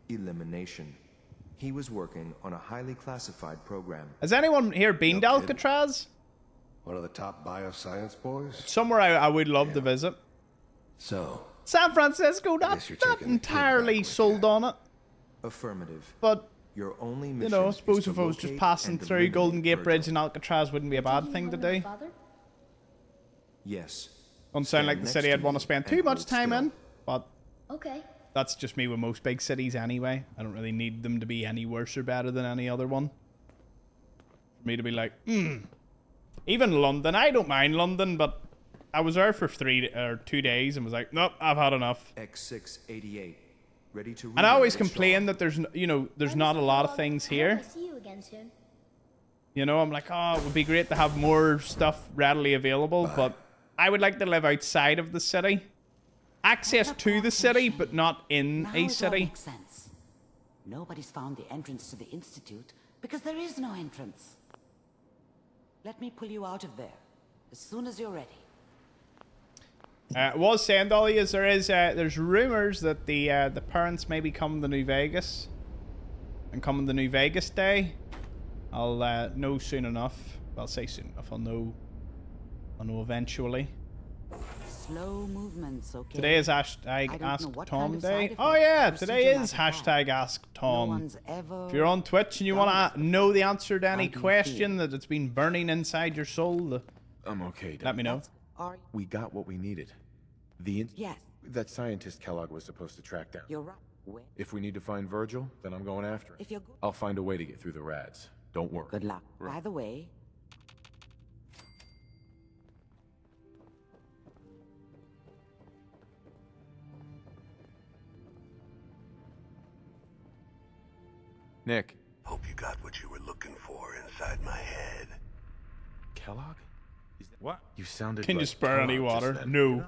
Speaker 10: Elimination. He was working on a highly classified program.
Speaker 1: Has anyone here been to Alcatraz?
Speaker 4: One of the top bioscience boys?
Speaker 1: Somewhere I would love to visit.
Speaker 4: So,
Speaker 1: San Francisco, not entirely sold on it.
Speaker 10: Affirmative.
Speaker 1: But,
Speaker 10: your only
Speaker 1: you know, I suppose if I was just passing through Golden Gate Bridge and Alcatraz wouldn't be a bad thing to do.
Speaker 10: Yes.
Speaker 1: Doesn't sound like the city I'd want to spend too much time in, but
Speaker 11: okay.
Speaker 1: That's just me with most big cities anyway. I don't really need them to be any worse or better than any other one. For me to be like, Even London, I don't mind London, but I was there for 2 days and was like, nope, I've had enough.
Speaker 10: X688. Ready to
Speaker 1: and I always complain that there's, you know, there's not a lot of things here.
Speaker 11: See you again soon.
Speaker 1: You know, I'm like, oh, it would be great to have more stuff readily available, but I would like to live outside of the city. Access to the city, but not in
Speaker 7: Now
Speaker 1: a
Speaker 7: it all
Speaker 1: city.
Speaker 7: makes sense. Nobody's found the entrance to the Institute because there is no entrance. Let me pull you out of there as soon as you're ready.
Speaker 1: Was saying, Dolly, is there's rumors that the parents may be coming to New Vegas, and coming to New Vegas Day. I'll know soon enough. I'll say soon enough. I'll know eventually.
Speaker 7: Slow movements, okay?
Speaker 1: Today is
Speaker 7: I
Speaker 1: hashtag
Speaker 7: don't know
Speaker 1: Ask
Speaker 7: what
Speaker 1: Tom
Speaker 7: kind of
Speaker 1: Day.
Speaker 7: side
Speaker 1: Oh
Speaker 7: effects
Speaker 1: yeah,
Speaker 7: a
Speaker 1: today
Speaker 7: procedure
Speaker 1: is
Speaker 7: might have
Speaker 1: hashtag Ask
Speaker 7: No
Speaker 1: Tom.
Speaker 7: one's ever
Speaker 1: If you're on Twitch and you
Speaker 7: done
Speaker 1: want
Speaker 7: this
Speaker 1: to know the answer to any
Speaker 7: How do you
Speaker 1: question
Speaker 7: feel?
Speaker 1: that it's been burning inside your soul,
Speaker 8: I'm okay,
Speaker 1: let me know.
Speaker 7: Are
Speaker 8: We got what we needed.
Speaker 7: Yes,
Speaker 8: That scientist Kellogg was supposed to track down.
Speaker 7: you're right. Where?
Speaker 8: If we need to find Virgil, then I'm going after him.
Speaker 7: If you're good,
Speaker 8: I'll find a way to get through the rads. Don't worry.
Speaker 7: good luck. By the way,
Speaker 8: Nick.
Speaker 4: Hope you got what you were looking for inside my head.
Speaker 8: Kellogg?
Speaker 9: What?
Speaker 8: You sounded
Speaker 1: Can you
Speaker 8: like
Speaker 1: spare any
Speaker 8: Kellogg just
Speaker 1: water?
Speaker 8: then.
Speaker 1: No.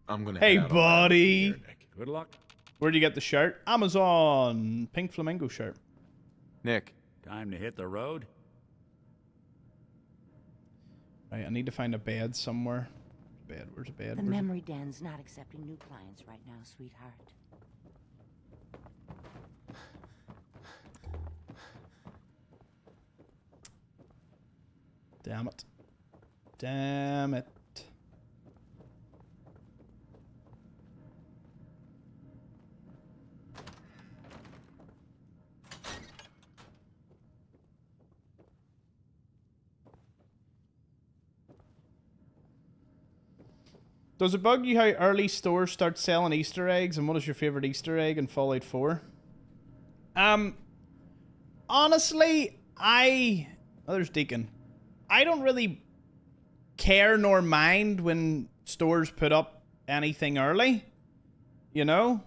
Speaker 8: I'm gonna
Speaker 1: Hey,
Speaker 8: head out on my own from
Speaker 1: buddy.
Speaker 8: here, Nick.
Speaker 9: Good luck.
Speaker 1: Where'd you get the shirt? Amazon. Pink flamingo shirt.
Speaker 8: Nick.
Speaker 9: Time to hit the road.
Speaker 1: Right, I need to find a bed somewhere. Bed, where's a bed?
Speaker 11: The
Speaker 1: Where's a-
Speaker 11: memory den's not accepting new clients right now, sweetheart.
Speaker 1: Damn it. Damn it. Does it bug you how early stores start selling Easter eggs, and what is your favorite Easter egg in Fallout 4? Honestly, oh, there's Deacon. I don't really care nor mind when stores put up anything early. You know?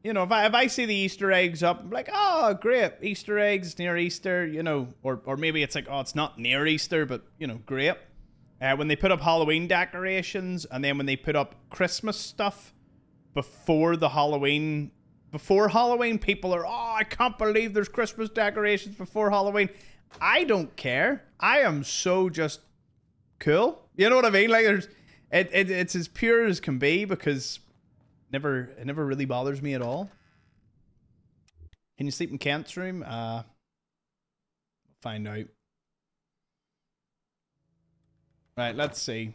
Speaker 1: You know, if I see the Easter eggs up, I'm like, oh, great, Easter eggs near Easter, you know, or maybe it's like, oh, it's not near Easter, but, you know, great. When they put up Halloween decorations, and then when they put up Christmas stuff before Halloween, people are, oh, I can't believe there's Christmas decorations before Halloween. I don't care. I am so just cool. You know what I mean? Like, it's as pure as can be, because it never really bothers me at all. Can you sleep in Kent's room? We'll find out. Right, let's see.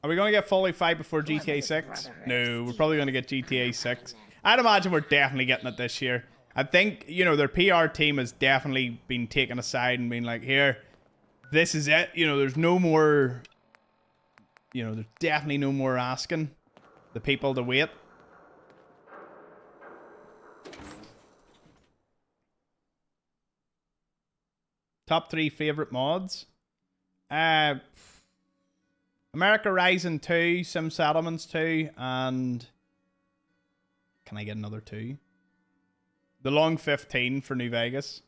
Speaker 1: Are we going to get Fallout 5 before GTA 6? No, we're probably going to get GTA 6. I'd imagine we're definitely getting it this year. I think, you know, their PR team has definitely been taken aside and been like, here, this is it. You know, there's no more, you know, there's definitely no more asking the people to wait. Top 3 favorite mods? America Rising 2, Sim Settlements 2, and can I get another 2? The Long 15 for New Vegas.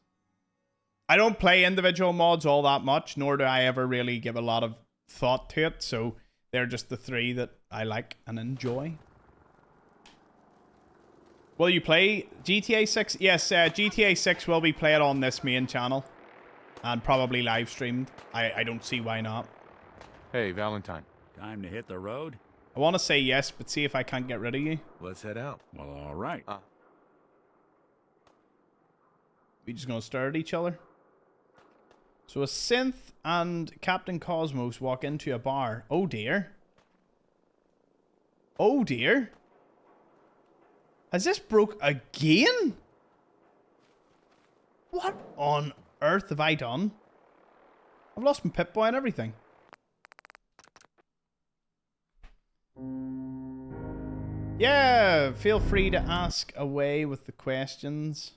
Speaker 1: I don't play individual mods all that much, nor do I ever really give a lot of thought to it, so they're just the 3 that I like and enjoy. Will you play GTA 6? Yes, GTA 6 will be played on this main channel and probably live streamed. I don't see why not.
Speaker 8: Hey, Valentine.
Speaker 9: Time to hit the road.
Speaker 1: I want to say yes, but see if I can't get rid of you.
Speaker 8: Let's head out.
Speaker 9: Well, all right.
Speaker 1: We just gonna stare at each other? So a synth and Captain Cosmos walk into a bar. Oh dear. Oh dear. Has this broke again? What on earth have I done? I've lost my Pip-Boy and everything. Yeah, feel free to ask away with the questions.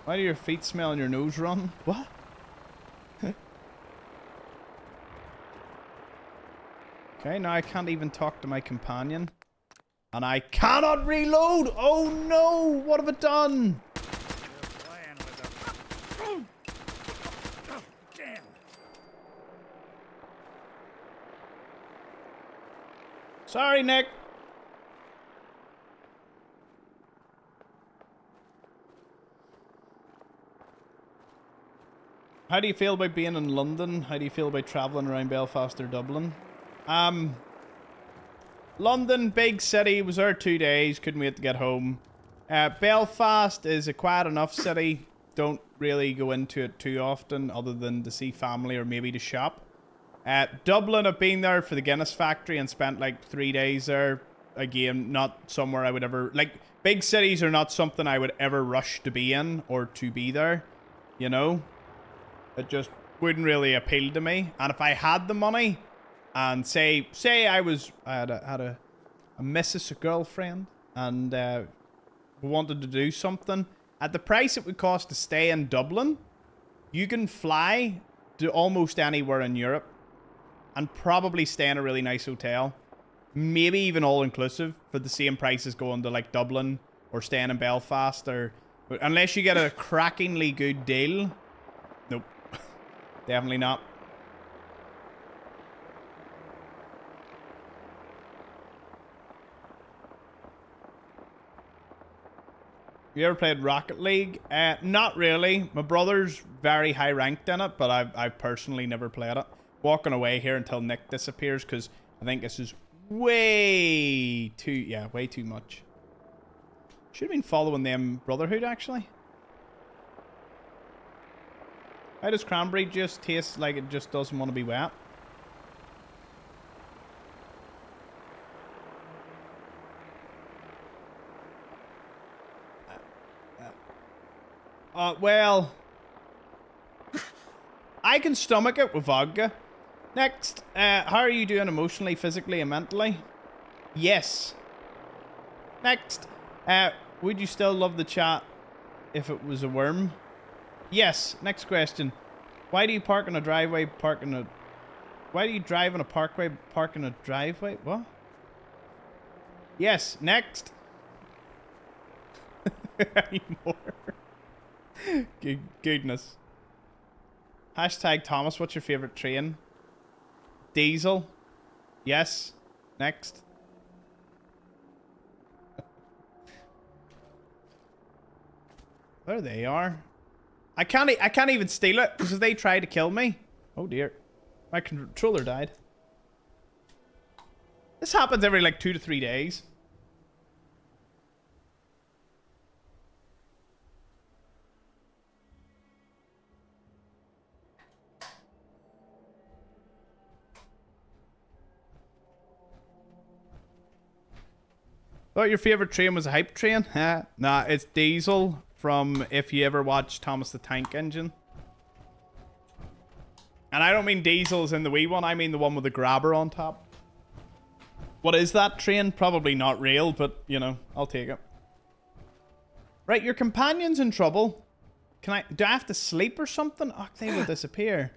Speaker 1: Why do your feet smell and your nose run? What? Okay, now I can't even talk to my companion. And I cannot reload! Oh no! What have I done?
Speaker 9: Playing with them. Oh, damn.
Speaker 1: Sorry, Nick. How do you feel about being in London? How do you feel about travelling around Belfast or Dublin? London, big city, was there 2 days, couldn't wait to get home. Belfast is a quiet enough city. Don't really go into it too often other than to see family or maybe to shop. Dublin, I've been there for the Guinness factory and spent like 3 days there. Again, not somewhere I would ever... Like, big cities are not something I would ever rush to be in or to be there. You know? It just wouldn't really appeal to me. And if I had the money and say I had a missus, a girlfriend, and wanted to do something, at the price it would cost to stay in Dublin, you can fly to almost anywhere in Europe and probably stay in a really nice hotel. Maybe even all-inclusive for the same price as going to, like, Dublin or staying in Belfast. Or unless you get a crackingly good deal. Nope. Definitely not. You ever played Rocket League? Not really. My brother's very high ranked in it, but I've personally never played it. Walking away here until Nick disappears because I think this is way too much. Should have been following them Brotherhood actually. How does cranberry just taste like it just doesn't want to be wet? Well, I can stomach it with vodka. Next, how are you doing emotionally, physically, and mentally? Yes. Next, would you still love the chat if it was a worm? Yes. Next question. Why do you park in a driveway, why do you drive in a parkway, park in a driveway? What? Yes. Next. Any more? Goodness. Hashtag Thomas, what's your favorite train? Diesel. Yes. Next. There they are. I can't even steal it because they try to kill me. Oh dear. My controller died. This happens every like 2 to 3 days. Thought your favorite train was a hype train? Huh? Nah, it's Diesel from if you ever watched Thomas the Tank Engine. And I don't mean Diesel as in the wee one, I mean the one with the grabber on top. What is that train? Probably not real, but you know, I'll take it. Right, your companion's in trouble. Do I have to sleep or something? Oh, they will disappear.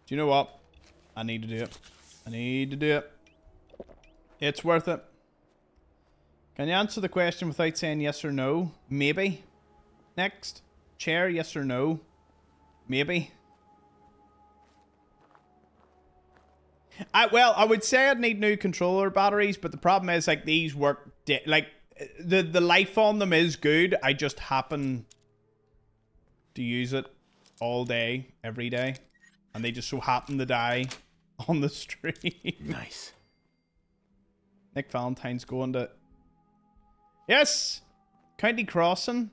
Speaker 1: Do you know what? I need to do it. I need to do it. It's worth it. Can you answer the question without saying yes or no? Maybe. Next. Chair, yes or no? Maybe. Well, I would say I'd need new controller batteries, but the problem is, like, these work... like, the life on them is good. I just happen to use it all day, every day. And they just so happen to die on the stream.
Speaker 12: Nice.
Speaker 1: Nick Valentine's going to... Yes! County Crossing.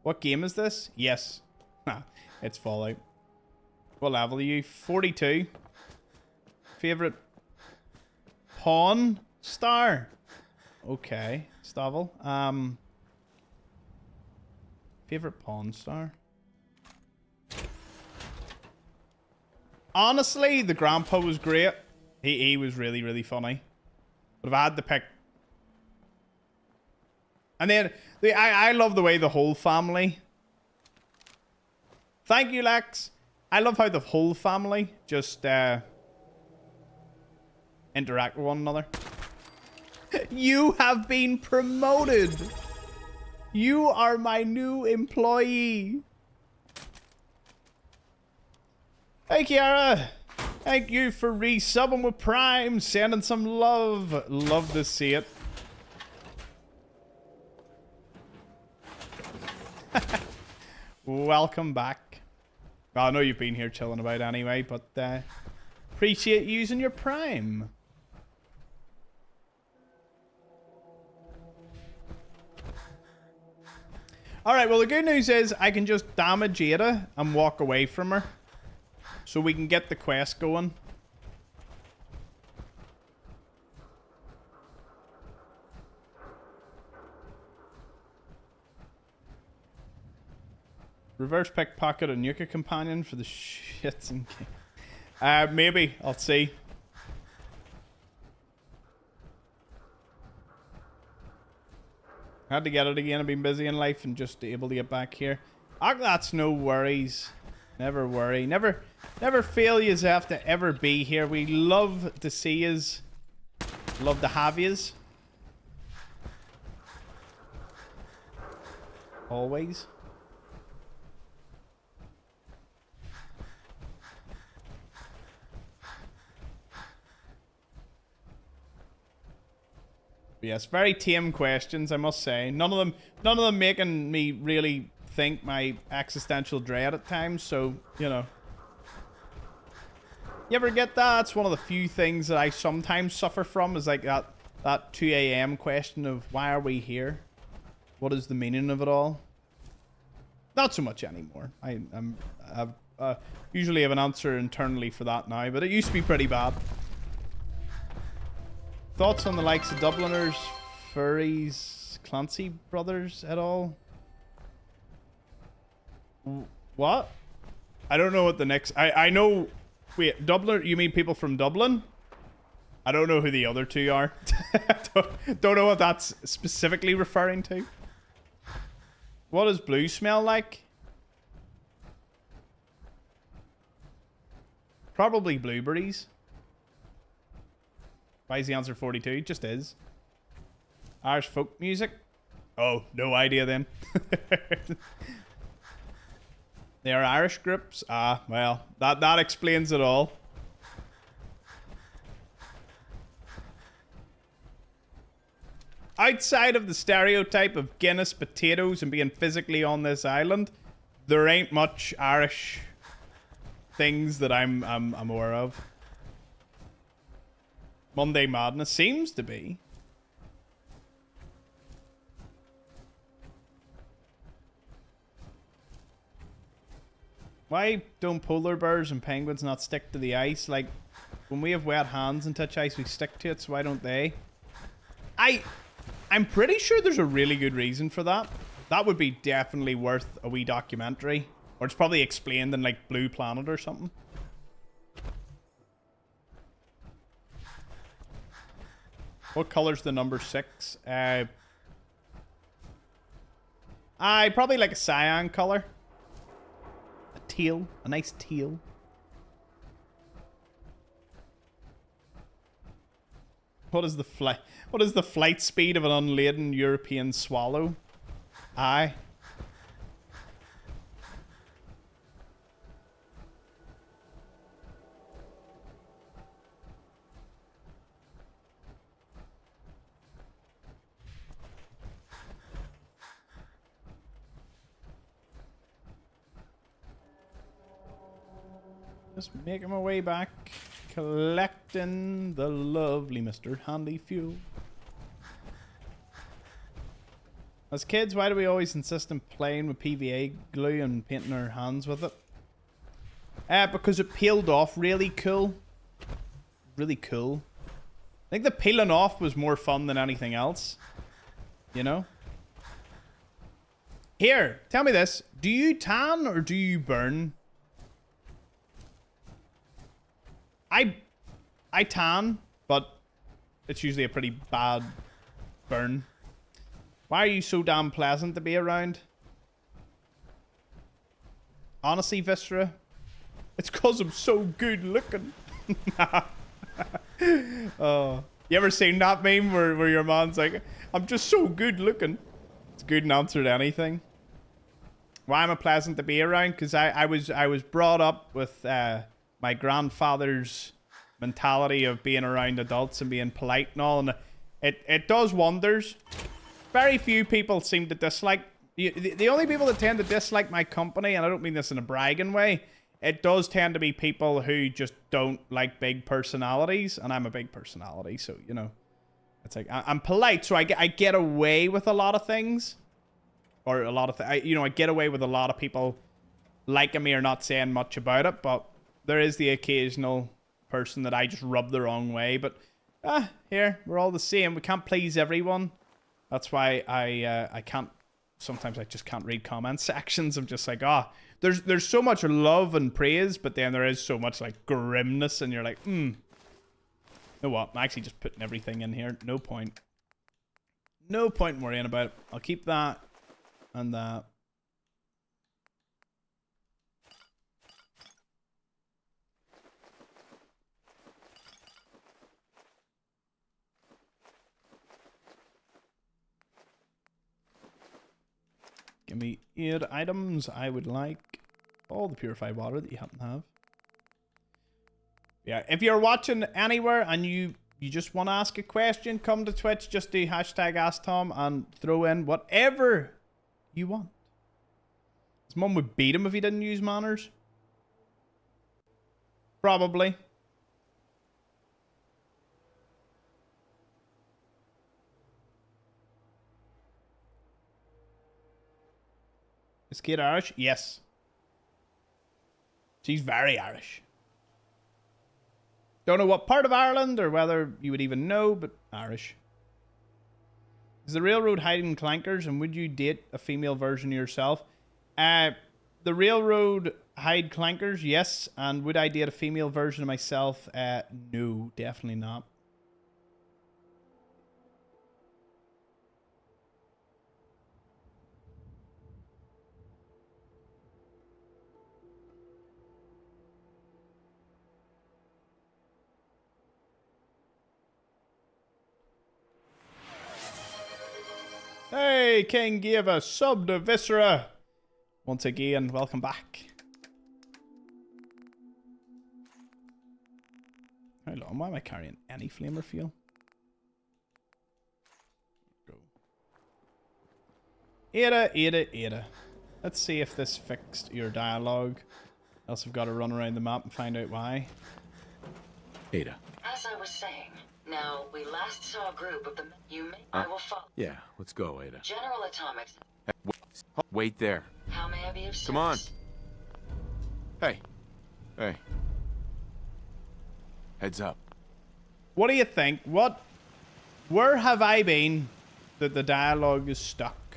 Speaker 1: What game is this? Yes. It's Fallout. What level are you? 42. Favorite pawn star? Okay. Stavel. Favorite pawn star? Honestly, the grandpa was great. He was really, really funny. But if I had to pick... And then, I love the way the whole family... Thank you, Lex. I love how the whole family just interact with one another. You have been promoted. You are my new employee. Hey, Kiara. Thank you for resubbing with Prime. Sending some love. Love to see it. Welcome back. Well, I know you've been here chilling about anyway, but appreciate using your Prime. Alright, well, the good news is I can just damage Ada and walk away from her. So we can get the quest going. Reverse pickpocket and nuke a companion for the shits and maybe. I'll see. Had to get it again. I've been busy in life and just able to get back here. That's no worries. Never worry. Never feel yous have to ever be here. We love to see yous. Love to have yous. Always. Yes, very tame questions, I must say. None of them making me really think my existential dread at times, so, you know. You ever get that? It's one of the few things that I sometimes suffer from, is like that 2 a.m. question of why are we here? What is the meaning of it all? Not so much anymore. I usually have an answer internally for that now, but it used to be pretty bad. Thoughts on the likes of Dubliners, Furries, Clancy brothers at all? What? I don't know what the next... I know... Wait, Dublin? You mean people from Dublin? I don't know who the other two are. don't know what that's specifically referring to. What does blue smell like? Probably blueberries. Why is the answer 42? Just is. Irish folk music? Oh, no idea then. They are Irish groups? Ah, well, that explains it all. Outside of the stereotype of Guinness, potatoes, and being physically on this island, there ain't much Irish things that I'm aware of. Monday Madness seems to be. Why don't polar bears and penguins not stick to the ice? Like, when we have wet hands and touch ice, we stick to it, so why don't they? I'm pretty sure there's a really good reason for that. That would be definitely worth a wee documentary. Or it's probably explained in, like, Blue Planet or something. What color's the number 6? I probably like a cyan color. A teal. A nice teal. What is the flight speed of an unladen European swallow? Aye. Just making my way back, collecting the lovely Mr. Handy Fuel. As kids, why do we always insist on playing with PVA glue and painting our hands with it? Because it peeled off really cool. Really cool. I think the peeling off was more fun than anything else. You know? Here, tell me this. Do you tan or do you burn? I tan, but it's usually a pretty bad burn. Why are you so damn pleasant to be around? Honestly, Viscera, it's cause I'm so good looking. Oh, you ever seen that meme where your man's like, I'm just so good looking? It's a good answer to anything. Why am I pleasant to be around? Because I was brought up with my grandfather's mentality of being around adults and being polite and all, and it does wonders. Very few people seem to dislike... The only people that tend to dislike my company, and I don't mean this in a bragging way, it does tend to be people who just don't like big personalities, and I'm a big personality, so, you know. It's like, I'm polite, so I get away with a lot of things. or a lot of I get away with a lot of people liking me or not saying much about it, but there is the occasional person that I just rub the wrong way. But here we're all the same. We can't please everyone. That's why I can't. Sometimes I just can't read comment sections. I'm just like, there's so much love and praise, but then there is so much like grimness, and you're like, You know what? I'm actually just putting everything in here. No point. No point in worrying about it. I'll keep that and that. Give me 8 items. I would like all the purified water that you happen to have. Yeah, if you're watching anywhere and you just want to ask a question, come to Twitch, just do #AskTom and throw in whatever you want. His mum would beat him if he didn't use manners. Probably. Is Kate Irish? Yes. She's very Irish. Don't know what part of Ireland or whether you would even know, but Irish. Is the railroad hiding clankers, and would you date a female version of yourself? The railroad hide clankers, yes. And would I date a female version of myself? No, definitely not. Hey, King gave a sub to Viscera. Once again, welcome back. How long? Why am I carrying any flamer fuel? Go. Ada. Let's see if this fixed your dialogue. Else I've got to run around the map and find out why.
Speaker 8: Ada.
Speaker 3: As I was saying, now we last saw a group of the I will follow.
Speaker 8: Yeah, let's go, Ada.
Speaker 3: General Atomics.
Speaker 8: Wait there.
Speaker 3: How may I be of service?
Speaker 8: Come on. Hey. Heads up.
Speaker 1: What do you think? Where have I been that the dialogue is stuck?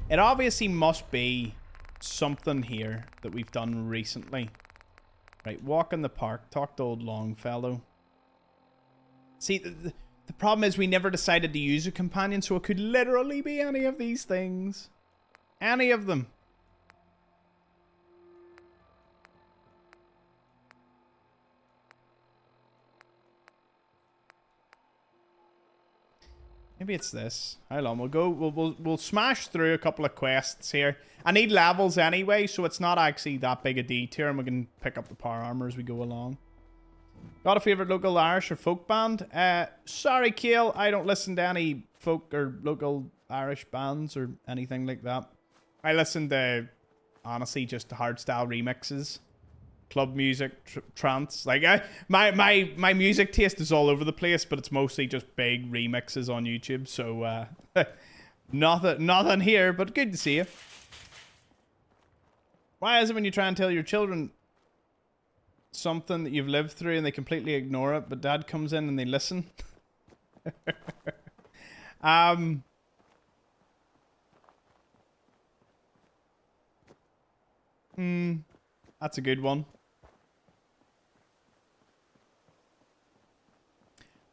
Speaker 1: It obviously must be something here that we've done recently. Right, walk in the park, talk to old Longfellow. See, the problem is we never decided to use a companion, so it could literally be any of these things. Any of them. Maybe it's this. Hold on, we'll smash through a couple of quests here. I need levels anyway, so it's not actually that big a detour, and we can pick up the power armor as we go along. Got a favourite local Irish or folk band? Sorry, Kale, I don't listen to any folk or local Irish bands or anything like that. I listen to, honestly, just the hardstyle remixes. Club music, trance. Like, my music taste is all over the place, but it's mostly just big remixes on YouTube, so, nothing here, but good to see you. Why is it when you try and tell your children something that you've lived through and they completely ignore it, but dad comes in and they listen? That's a good one.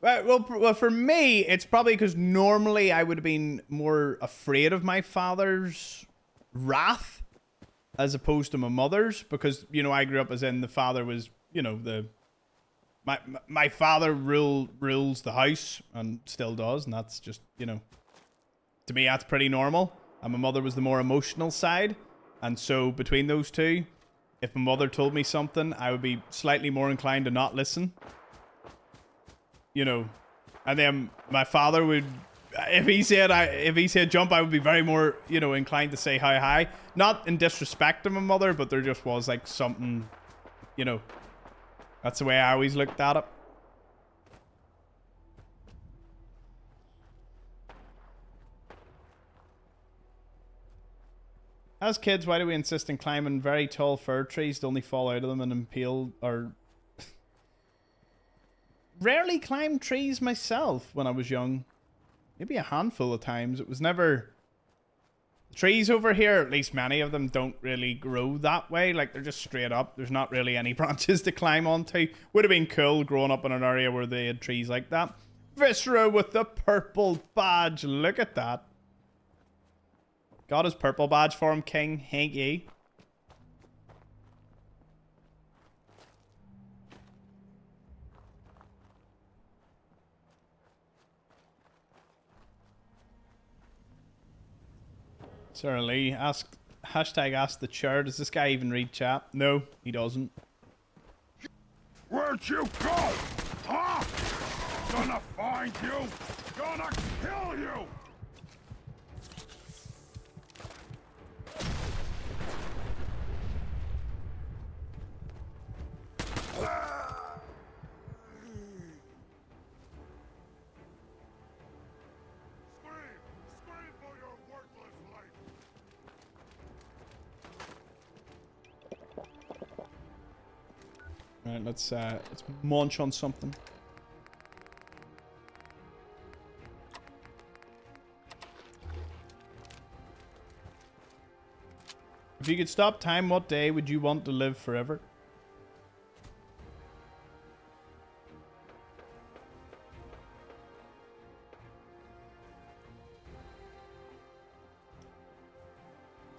Speaker 1: Well, for me, it's probably because normally I would have been more afraid of my father's wrath as opposed to my mother's, because, you know, I grew up as in the father was, you know, my father rules the house and still does, and that's just, you know, to me that's pretty normal. And my mother was the more emotional side, and so between those two, if my mother told me something, I would be slightly more inclined to not listen. You know, and then my father would, if he said jump, I would be very more, you know, inclined to say hi. Not in disrespect to my mother, but there just was like something, you know, that's the way I always looked at it. As kids, why do we insist on climbing very tall fir trees to only fall out of them and impale or... Rarely climbed trees myself when I was young. Maybe a handful of times. It was never... Trees over here, at least many of them, don't really grow that way. Like, they're just straight up. There's not really any branches to climb onto. Would have been cool growing up in an area where they had trees like that. Viscera with the purple badge. Look at that. Got his purple badge for him, King. Thank you. Sarah Lee asked, hashtag ask the chair. Does this guy even read chat? No, he doesn't.
Speaker 9: Where'd you go? Huh? Gonna find you. Gonna kill you.
Speaker 1: Alright, let's munch on something. If you could stop time, what day would you want to live forever?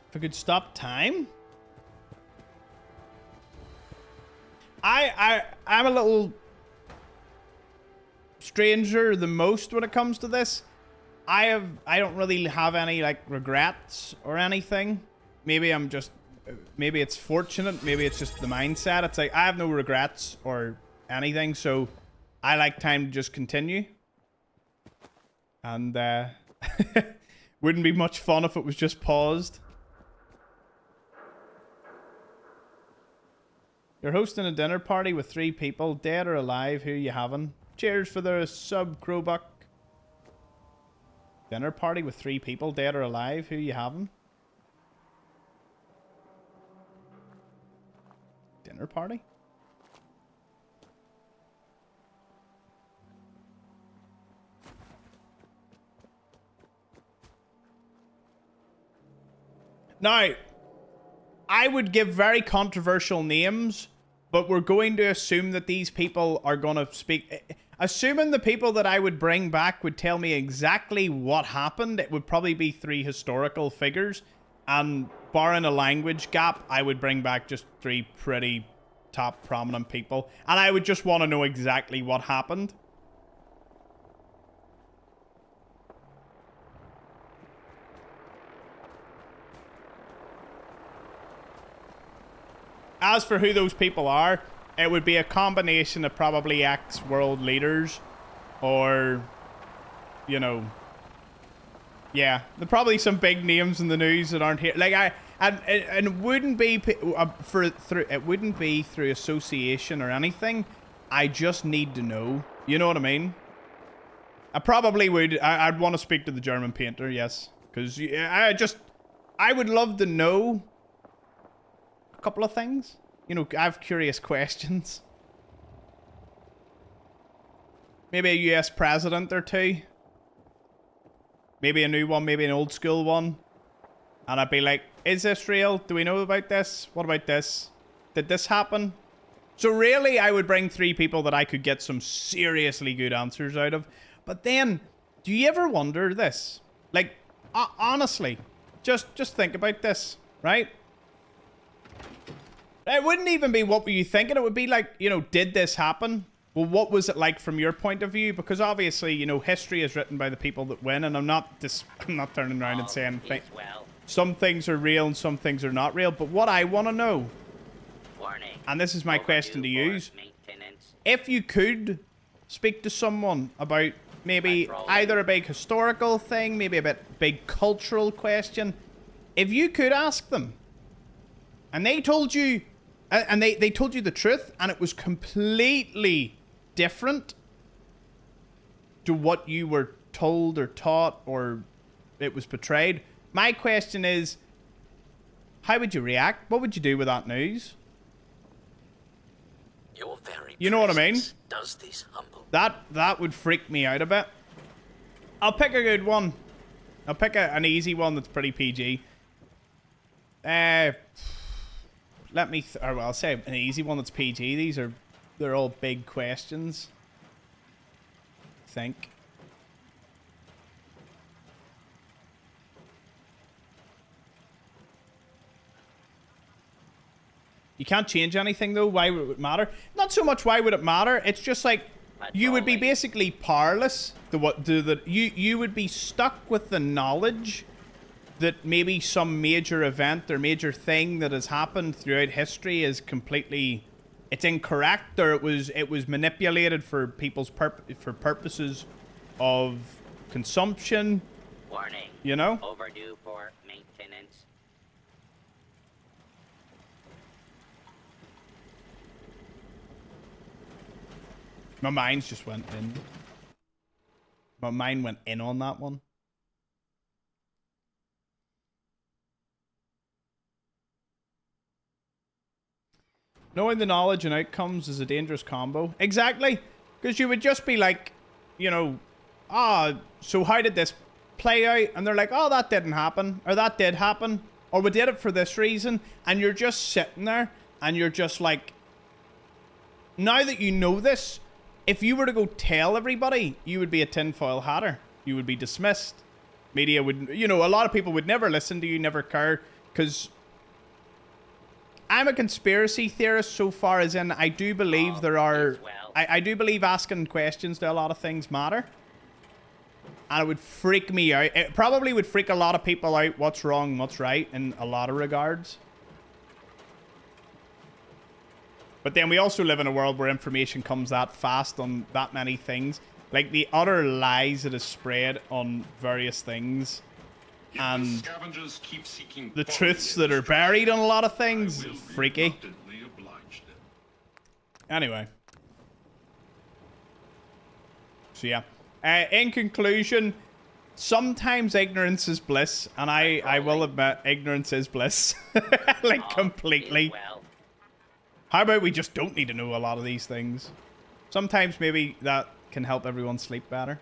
Speaker 1: If I could stop time? I'm a little stranger than most when it comes to this. I don't really have any like regrets or anything. Maybe it's fortunate, maybe it's just the mindset. It's like I have no regrets or anything, so I like time to just continue. And wouldn't be much fun if it was just paused. You're hosting a dinner party with 3 people, dead or alive. Who you having? Cheers for the sub, Crowbuck. Dinner party with 3 people, dead or alive. Who you having? Dinner party? Now, I would give very controversial names, but we're going to assume that these people are going to speak... Assuming the people that I would bring back would tell me exactly what happened, it would probably be 3 historical figures. And barring a language gap, I would bring back just 3 pretty top prominent people. And I would just want to know exactly what happened. As for who those people are, it would be a combination of probably ex-world leaders or, you know, yeah, there are probably some big names in the news that aren't here. Like and it wouldn't be it wouldn't be through association or anything. I just need to know. You know what I mean? I probably would. I'd want to speak to the German painter, yes, because I would love to know a couple of things. You know, I have curious questions. Maybe a US president or 2. Maybe a new one, maybe an old school one. And I'd be like, is this real? Do we know about this? What about this? Did this happen? So really, I would bring 3 people that I could get some seriously good answers out of. But then, do you ever wonder this? Like, honestly, just think about this, right? It wouldn't even be what were you thinking. It would be like, you know, did this happen? Well, what was it like from your point of view? Because obviously, you know, history is written by the people that win, and I'm not turning around and saying some things are real and some things are not real. But what I want to know, and this is my question to you, if you could speak to someone about maybe either a big historical thing, maybe a big cultural question, if you could ask them, and they told you, and they told you the truth, and it was completely different to what you were told or taught or it was portrayed. My question is, How would you react? What would you do with that news?
Speaker 12: Your very
Speaker 1: You know what I mean?
Speaker 12: Does this humble?
Speaker 1: That would freak me out a bit. I'll pick a good one. I'll pick an easy one that's pretty PG. Let me, or well, I'll say an easy one that's PG. They're all big questions. I think. You can't change anything though. Why would it matter? Not so much why would it matter. It's just like you would be basically powerless. You would be stuck with the knowledge that maybe some major event or major thing that has happened throughout history is completely, it's incorrect, or it was manipulated for people's purposes of consumption.
Speaker 12: Warning.
Speaker 1: You know?
Speaker 12: Overdue for maintenance.
Speaker 1: My mind just went in. My mind went in on that one. Knowing the knowledge and outcomes is a dangerous combo. Exactly. Because you would just be like, you know, so how did this play out? And they're like, oh, that didn't happen. Or that did happen. Or we did it for this reason. And you're just sitting there and you're just like, now that you know this, if you were to go tell everybody, you would be a tinfoil hatter. You would be dismissed. Media would, you know, a lot of people would never listen to you, never care. Because I'm a conspiracy theorist so far as in I do believe there are... I do believe asking questions to a lot of things matter. And it would freak me out. It probably would freak a lot of people out what's wrong, what's right in a lot of regards. But then we also live in a world where information comes that fast on that many things. Like the utter lies that is spread on various things. And the truths that are buried on a lot of things. Freaky. Anyway. So yeah. In conclusion, sometimes ignorance is bliss. And I will admit, ignorance is bliss. Like completely. How about we just don't need to know a lot of these things? Sometimes maybe that can help everyone sleep better.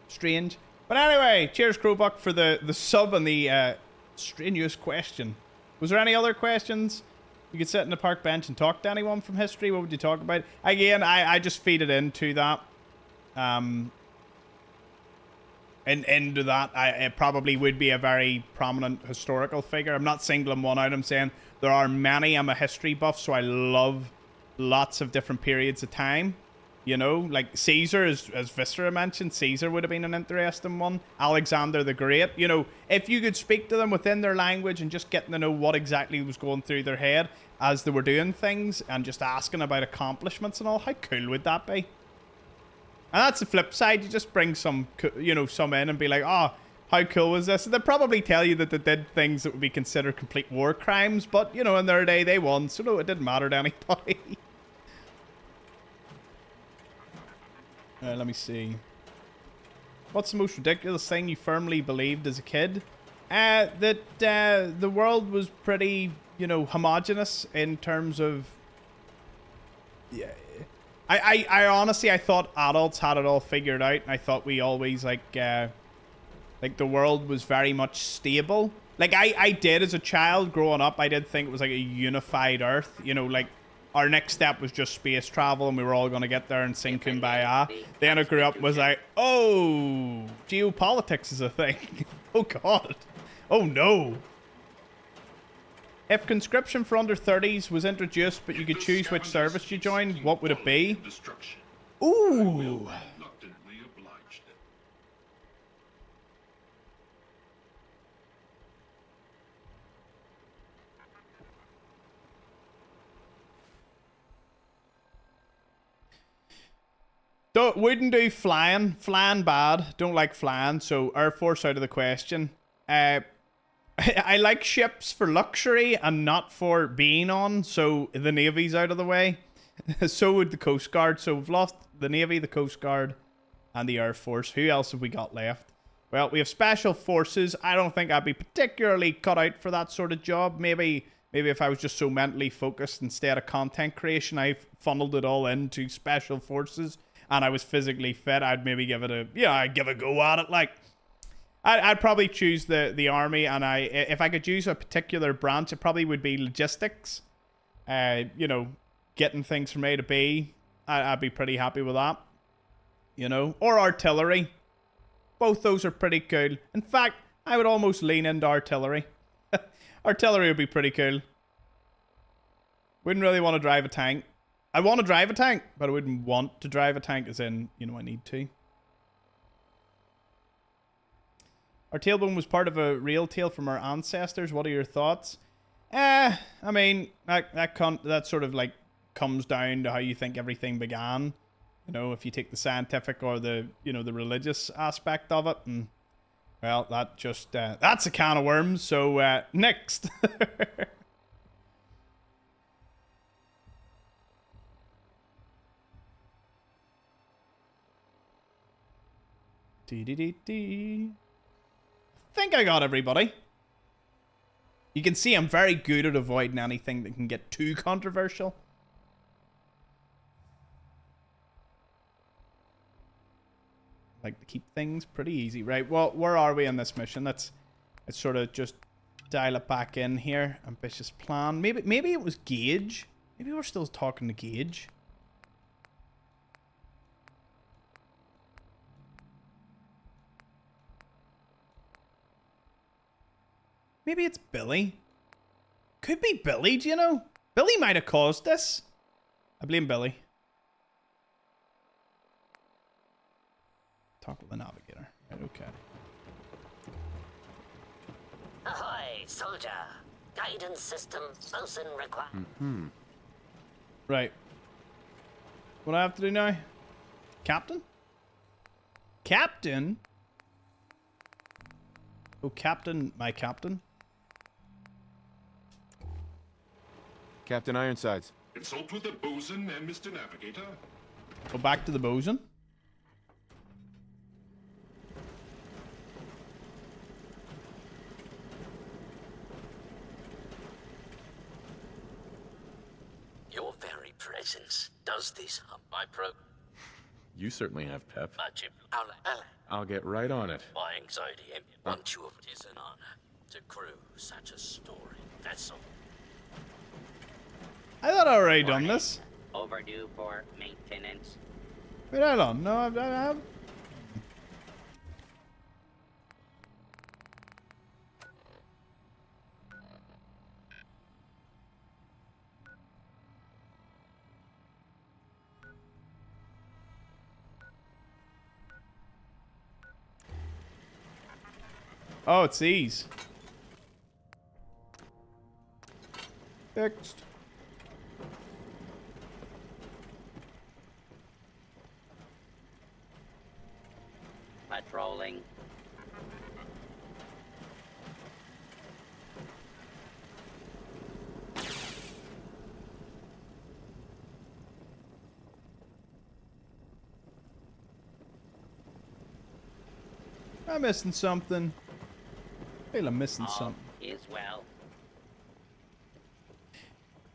Speaker 1: Strange. But anyway, cheers Crowbuck for the sub and the strenuous question. Was there any other questions? You could sit in the park bench and talk to anyone from history. What would you talk about? Again, I just feed it into that. And into that, it probably would be a very prominent historical figure. I'm not singling one out. I'm saying there are many. I'm a history buff, so I love lots of different periods of time. You know, like Caesar, as Viscera mentioned, Caesar would have been an interesting one. Alexander the Great. You know, if you could speak to them within their language and just getting to know what exactly was going through their head as they were doing things and just asking about accomplishments and all, how cool would that be? And that's the flip side. You just bring some, you know, some in and be like, oh, how cool was this? And they'd probably tell you that they did things that would be considered complete war crimes. But, you know, in their day, they won. So, no, it didn't matter to anybody. Let me see. What's the most ridiculous thing you firmly believed as a kid? That the world was pretty, you know, homogenous in terms of... Yeah. I honestly, I thought adults had it all figured out. I thought we always, like the world was very much stable. Like, I did as a child growing up, I did think it was like a unified Earth. You know, like, our next step was just space travel and we were all going to get there and sing Kumbaya. Then I grew up was like, oh, geopolitics is a thing. Oh, God. Oh, no. If conscription for under 30s was introduced, but you could choose which service you joined, what would it be? Ooh. Wouldn't do flying. Flying bad. Don't like flying, so Air Force out of the question. I like ships for luxury and not for being on, so the Navy's out of the way. So would the Coast Guard. So we've lost the Navy, the Coast Guard, and the Air Force. Who else have we got left? Well, we have special forces. I don't think I'd be particularly cut out for that sort of job. Maybe if I was just so mentally focused instead of content creation, I funneled it all into special forces, and I was physically fit, I'd maybe give it I'd give a go at it. Like, I'd probably choose the army, and if I could use a particular branch, it probably would be logistics. You know, getting things from A to B. I'd be pretty happy with that. You know, or artillery. Both those are pretty cool. In fact, I would almost lean into artillery. Artillery would be pretty cool. Wouldn't really want to drive a tank. I want to drive a tank, but I wouldn't want to drive a tank as in, you know, I need to. Our tailbone was part of a real tale from our ancestors. What are your thoughts? I mean, that sort of like comes down to how you think everything began. You know, if you take the scientific or the, you know, the religious aspect of it, and well, that just that's a can of worms. So next. I think I got everybody. You can see I'm very good at avoiding anything that can get too controversial. Like to keep things pretty easy, right? Well, where are we on this mission? Let's sort of just dial it back in here. Ambitious plan. Maybe it was Gage. Maybe we're still talking to Gage. Maybe it's Billy. Could be Billy, do you know? Billy might have caused this. I blame Billy. Talk with the navigator. Right, okay.
Speaker 13: Ahoy, soldier. Guidance system bosun required.
Speaker 8: Mm-hmm.
Speaker 1: Right. What do I have to do now? Captain? Captain? Oh, Captain, my captain.
Speaker 8: Captain Ironsides.
Speaker 14: Consult with the bosun and Mr. Navigator.
Speaker 1: Go back to the bosun.
Speaker 12: Your very presence does this hump my pro.
Speaker 8: You certainly have pep.
Speaker 12: I'll
Speaker 8: I'll get right on it.
Speaker 12: my anxiety and once you have it is an honor to crew such a storied vessel.
Speaker 1: I thought I already done this.
Speaker 12: Overdue for maintenance.
Speaker 1: Wait, hold on. No, I haven't. Oh, it's these. Fixed.
Speaker 12: Patrolling.
Speaker 1: I'm missing something. I feel I'm missing something.
Speaker 12: Is well.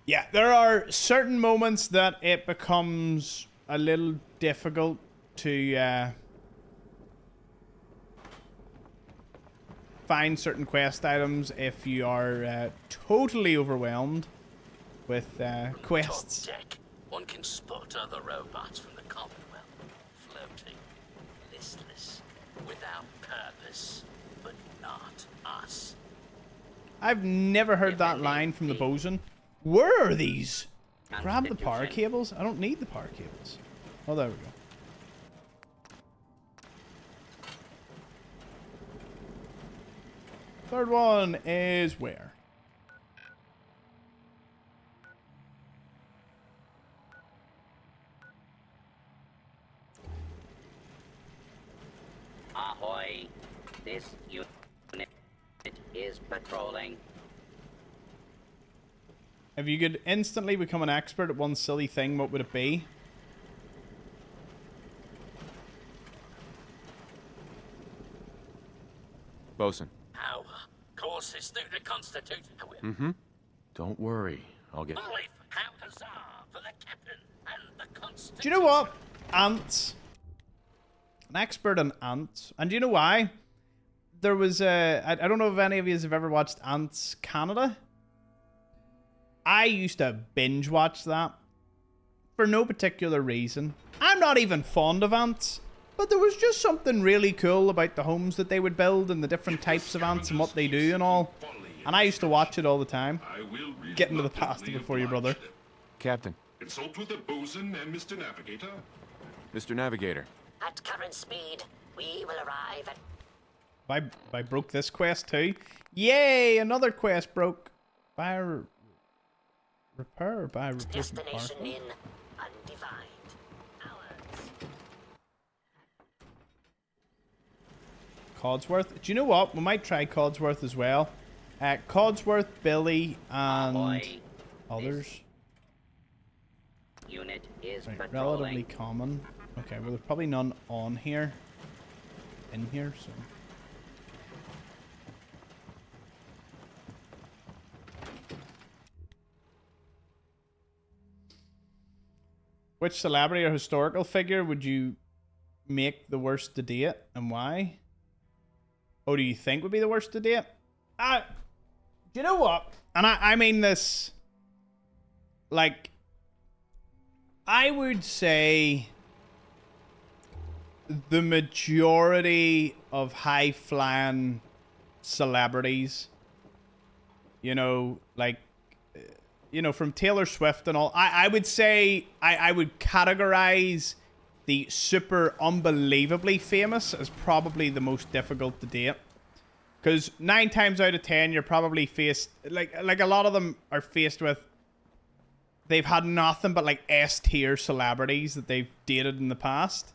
Speaker 1: Yeah, there are certain moments that it becomes a little difficult to find certain quest items if you are totally overwhelmed with quests.
Speaker 12: Top deck, one can spot other robots from the Commonwealth, floating, listless, without purpose, but not us.
Speaker 1: I've never heard that line from the bosun. Where are these? Grab the power cables? I don't need the power cables. Oh, there we go. Third one is where?
Speaker 12: Ahoy. This unit is patrolling.
Speaker 1: If you could instantly become an expert at one silly thing, what would it be?
Speaker 8: Bosun.
Speaker 12: How? Courses through the Constitution.
Speaker 8: Mm-hmm. Don't worry. I'll get...
Speaker 12: Bully how huzzah for the captain and the Constitution.
Speaker 1: Do you know what? Ants. An expert on ants. And do you know why? There was I don't know if any of you have ever watched Ants Canada. I used to binge watch that for no particular reason. I'm not even fond of ants, but there was just something really cool about the homes that they would build and the different types of ants and what they do and all. And I used to watch it all the time. Get into the pasta before you, brother.
Speaker 8: Captain.
Speaker 14: Consult with the bosun and Mr. Navigator.
Speaker 8: Mr. Navigator.
Speaker 13: At current speed, we will arrive at...
Speaker 1: I broke this quest too. Yay! Another quest broke. By repair or by
Speaker 13: destination in undefined hours.
Speaker 1: Codsworth. Do you know what? We might try Codsworth as well. Codsworth, Billy, and others.
Speaker 15: Unit is
Speaker 1: right,
Speaker 15: patrolling.
Speaker 1: relatively common. Okay, well there's probably none on here. In here, so. Which celebrity or historical figure would you make the worst to date and why? Oh, do you think would be the worst to date? Do you know what? And I mean this, like, I would say the majority of high-flying celebrities, you know, like, you know, from Taylor Swift and all, I would say I would categorize the super unbelievably famous as probably the most difficult to date. Because 9 times out of 10, you're probably faced, like a lot of them are faced with, they've had nothing but like S-tier celebrities that they've dated in the past.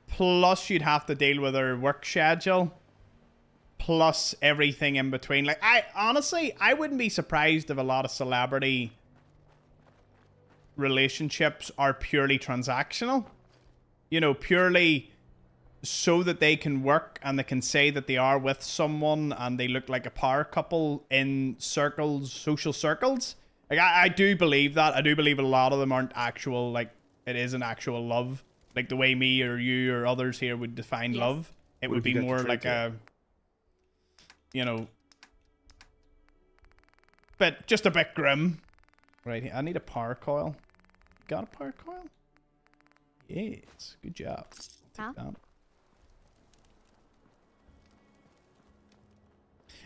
Speaker 1: Plus, you'd have to deal with their work schedule. Plus everything in between. Like, I wouldn't be surprised if a lot of celebrity relationships are purely transactional. You know, purely so that they can work and they can say that they are with someone and they look like a power couple in circles, social circles. Like, I do believe that. I do believe a lot of them aren't actual, like, it isn't actual love. Like the way me or you or others here would define love. It would be more like a, you know, but just a bit grim. Right here. I need a power coil. Got a power coil? Yes. Good job. I'll take that.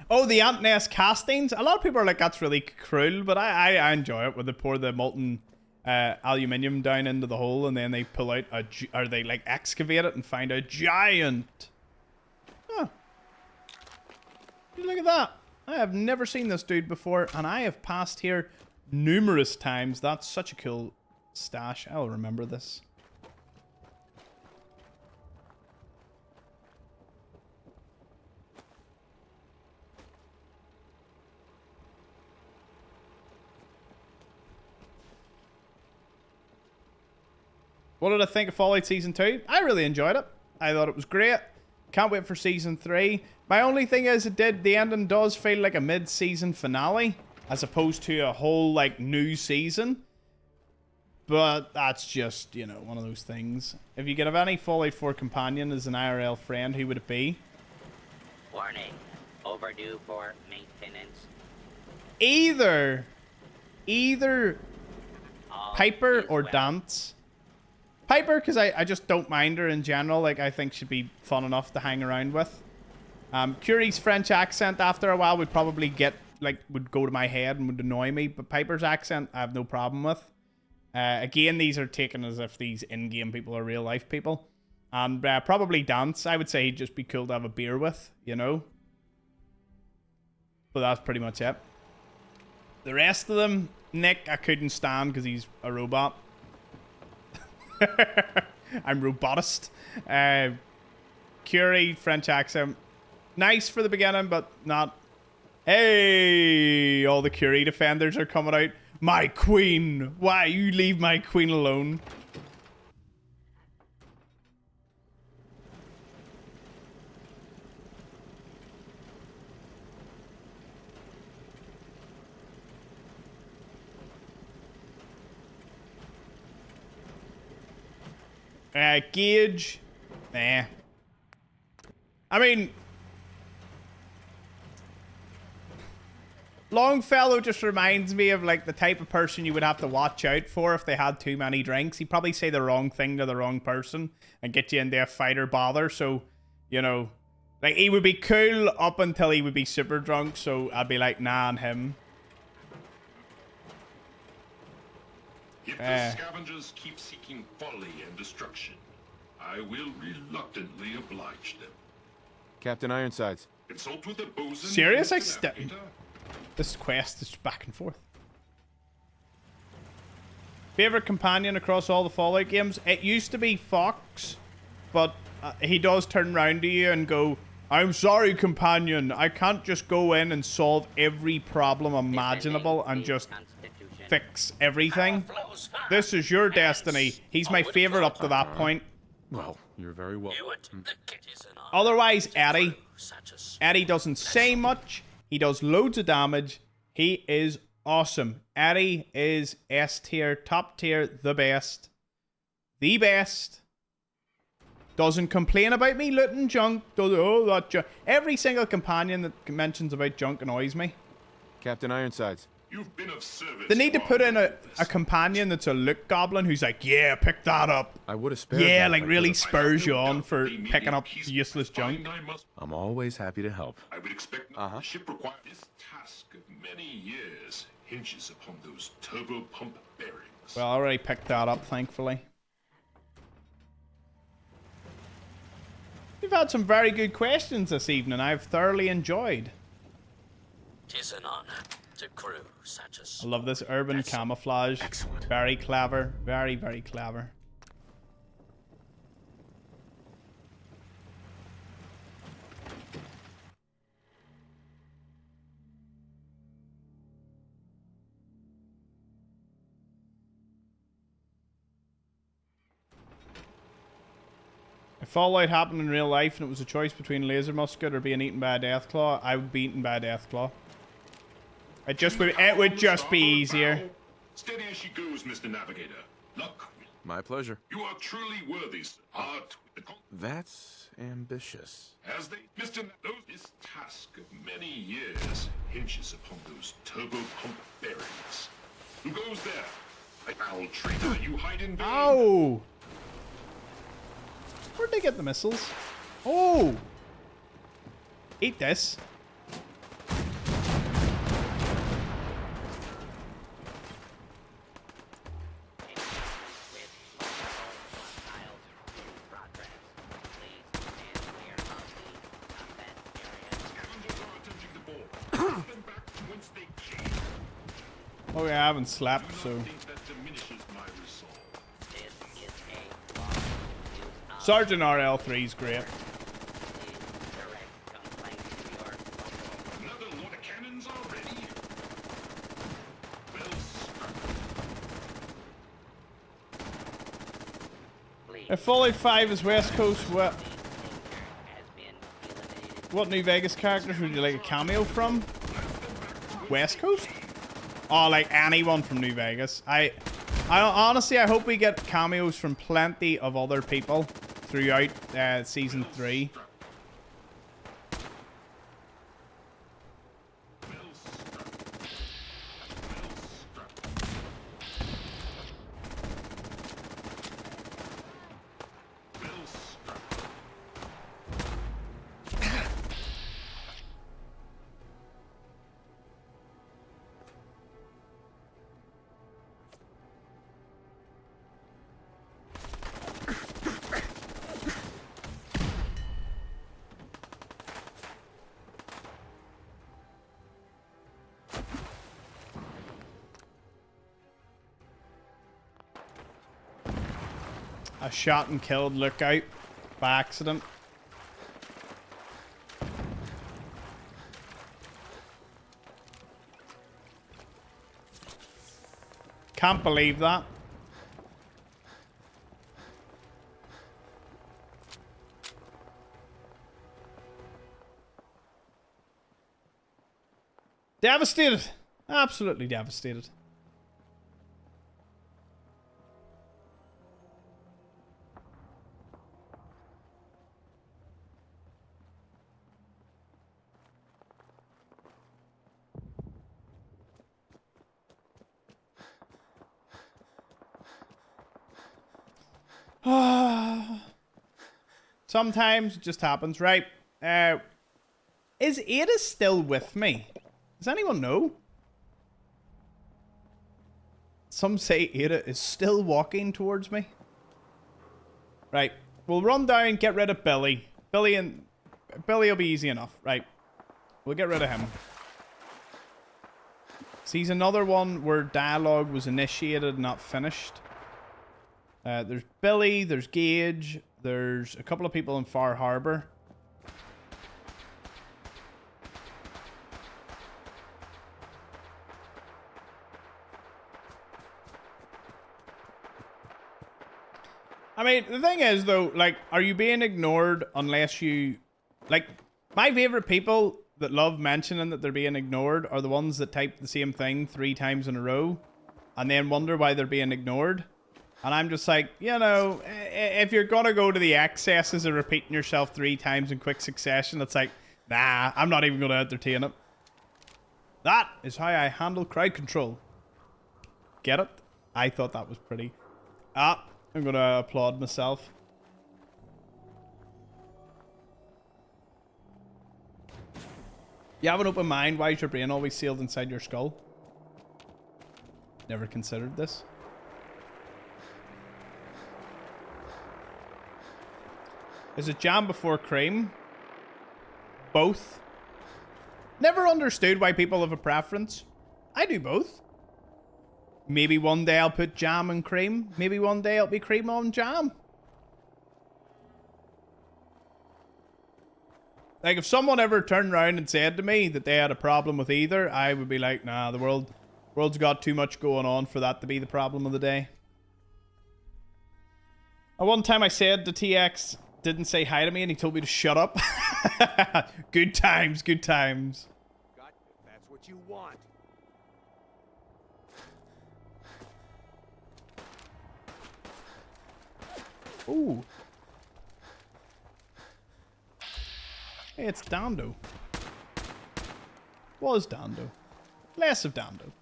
Speaker 1: Oh, the ant nest castings. A lot of people are like, that's really cruel, but I enjoy it when they pour the molten aluminium down into the hole and then they pull out or they like excavate it and find a giant. Oh. Look at that. I have never seen this dude before and I have passed here numerous times. That's such a cool stash. I'll remember this. What did I think of Fallout Season 2? I really enjoyed it. I thought it was great. Can't wait for Season 3. My only thing is the ending does feel like a mid-season finale as opposed to a whole, like, new season. But that's just, you know, one of those things. If you could have any Fallout 4 companion as an IRL friend, who would it be?
Speaker 15: Warning. Overdue for maintenance.
Speaker 1: Either Piper or Dance. Piper, because I just don't mind her in general. Like, I think she'd be fun enough to hang around with. Curie's French accent after a while would probably would go to my head and would annoy me. But Piper's accent, I have no problem with. Again, these are taken as if these in-game people are real-life people. And probably Dance, I would say he'd just be cool to have a beer with, you know? But that's pretty much it. The rest of them, Nick, I couldn't stand because he's a robot. I'm robotist. Curie, French accent. Nice for the beginning, but not. Hey, all the Curie defenders are coming out. My queen. Why you leave my queen alone? Gauge. Nah. I mean, Longfellow just reminds me of like the type of person you would have to watch out for if they had too many drinks. He'd probably say the wrong thing to the wrong person and get you into a fight or bother. So, you know, like he would be cool up until he would be super drunk. So I'd be like, nah on him.
Speaker 14: If the scavengers keep seeking folly and destruction, I will reluctantly oblige them.
Speaker 8: Captain Ironsides.
Speaker 14: Consult with the bosun.
Speaker 1: Serious?
Speaker 14: Navigator.
Speaker 1: This quest is back and forth. Favorite companion across all the Fallout games? It used to be Fox, but he does turn around to you and go, I'm sorry, companion. I can't just go in and solve every problem imaginable and just fix everything. This is your destiny. He's my favorite up to that point.
Speaker 8: Well, you're very welcome.
Speaker 1: Otherwise, Eddie. Eddie doesn't say much. He does loads of damage. He is awesome. Eddie is S tier, top tier, the best. The best. Doesn't complain about me looting junk. Does, oh, that junk. Every single companion that mentions about junk annoys me.
Speaker 8: Captain Ironsides.
Speaker 14: You've been of service.
Speaker 1: They need to put in a companion that's a loot goblin who's like, yeah, pick that up.
Speaker 8: I would have spared
Speaker 1: Yeah,
Speaker 8: that
Speaker 1: like
Speaker 8: if I
Speaker 1: really
Speaker 8: could've.
Speaker 1: spurs you on for picking up useless junk.
Speaker 8: I'm always happy to help.
Speaker 14: I would expect the ship requires this task of many years hinges upon those turbo pump bearings.
Speaker 1: Well, I already picked that up, thankfully. We've had some very good questions this evening. I've thoroughly enjoyed.
Speaker 12: 'Tis an honor to crew such a
Speaker 1: I love this urban camouflage.
Speaker 8: Excellent.
Speaker 1: Very clever. Very, very clever. If Fallout happened in real life and it was a choice between laser musket or being eaten by a deathclaw, I would be eaten by a deathclaw. It would just be easier.
Speaker 14: Steady as she goes, Mr. Navigator. Luck.
Speaker 8: My pleasure.
Speaker 14: You are truly worthy, sir. Art with the
Speaker 8: That's ambitious.
Speaker 14: As they, Mr. This task of many years hinges upon those turbo pump bearings. Who goes there? A foul traitor, you hide in vain.
Speaker 1: Ow! Where'd they get the missiles? Oh! Eat this. Oh yeah, I haven't slept, so... Sergeant RL3's great. If Fallout 5 is West Coast, what New Vegas characters would you like a cameo from? West Coast? Oh, like anyone from New Vegas. I honestly, I hope we get cameos from plenty of other people throughout season 3. I shot and killed Lookout by accident. Can't believe that. Devastated. Absolutely devastated. Sometimes it just happens. Right. Is Ada still with me? Does anyone know? Some say Ada is still walking towards me. Right. We'll run down, get rid of Billy. Billy will be easy enough. Right. We'll get rid of him. See, he's another one where dialogue was initiated, not finished. There's Billy, there's Gage, there's a couple of people in Far Harbor. I mean, the thing is, though, like, are you being ignored unless you... Like, my favorite people that love mentioning that they're being ignored are the ones that type the same thing 3 times in a row and then wonder why they're being ignored. And I'm just like, you know, if you're going to go to the excesses of repeating yourself 3 times in quick succession, it's like, nah, I'm not even going to entertain it. That is how I handle crowd control. Get it? I thought that was pretty... I'm going to applaud myself. You have an open mind. Why is your brain always sealed inside your skull? Never considered this. Is it jam before cream? Both. Never understood why people have a preference. I do both. Maybe one day I'll put jam and cream. Maybe one day it'll be cream on jam. Like, if someone ever turned around and said to me that they had a problem with either, I would be like, nah, the world's got too much going on for that to be the problem of the day. One time I said to TX, didn't say hi to me, and he told me to shut up. Good times, good times.
Speaker 16: That's what you want.
Speaker 1: Ooh. Hey, it's Dando. Was Dando. Less of Dando.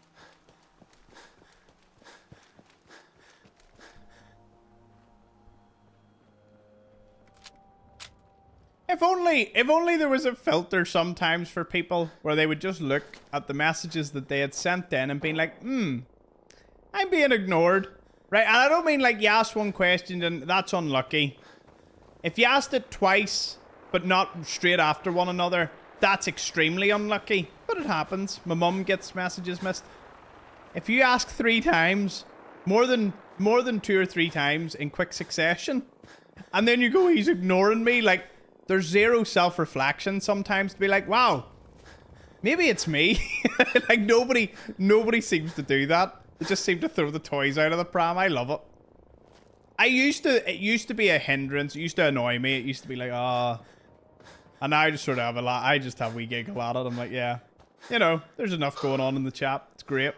Speaker 1: If only there was a filter sometimes for people where they would just look at the messages that they had sent in and being like, I'm being ignored. Right, and I don't mean like you asked one question and that's unlucky. If you asked it twice, but not straight after one another, that's extremely unlucky. But it happens. My mum gets messages missed. If you ask 3 times, more than 2 or 3 times in quick succession, and then you go, he's ignoring me, like, there's zero self-reflection sometimes to be like, wow, maybe it's me. Like, nobody seems to do that. They just seem to throw the toys out of the pram. I love it. It used to be a hindrance. It used to annoy me. It used to be like, and now I just sort of have I just have a wee giggle at it. I'm like, yeah, you know, there's enough going on in the chat. It's great.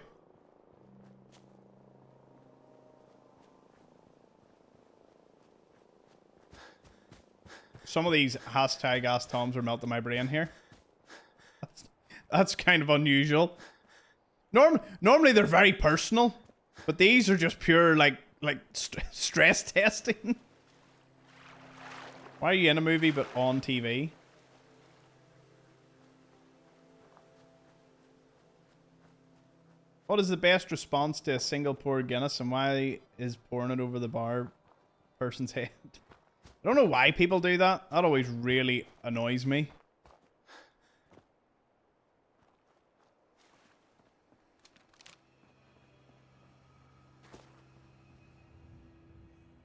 Speaker 1: Some of these hashtag Ask Toms are melting my brain here. That's kind of unusual. Normally they're very personal, but these are just pure like stress testing. Why are you in a movie but on TV? What is the best response to a single pour Guinness, and why is pouring it over the bar person's head? I don't know why people do that. That always really annoys me.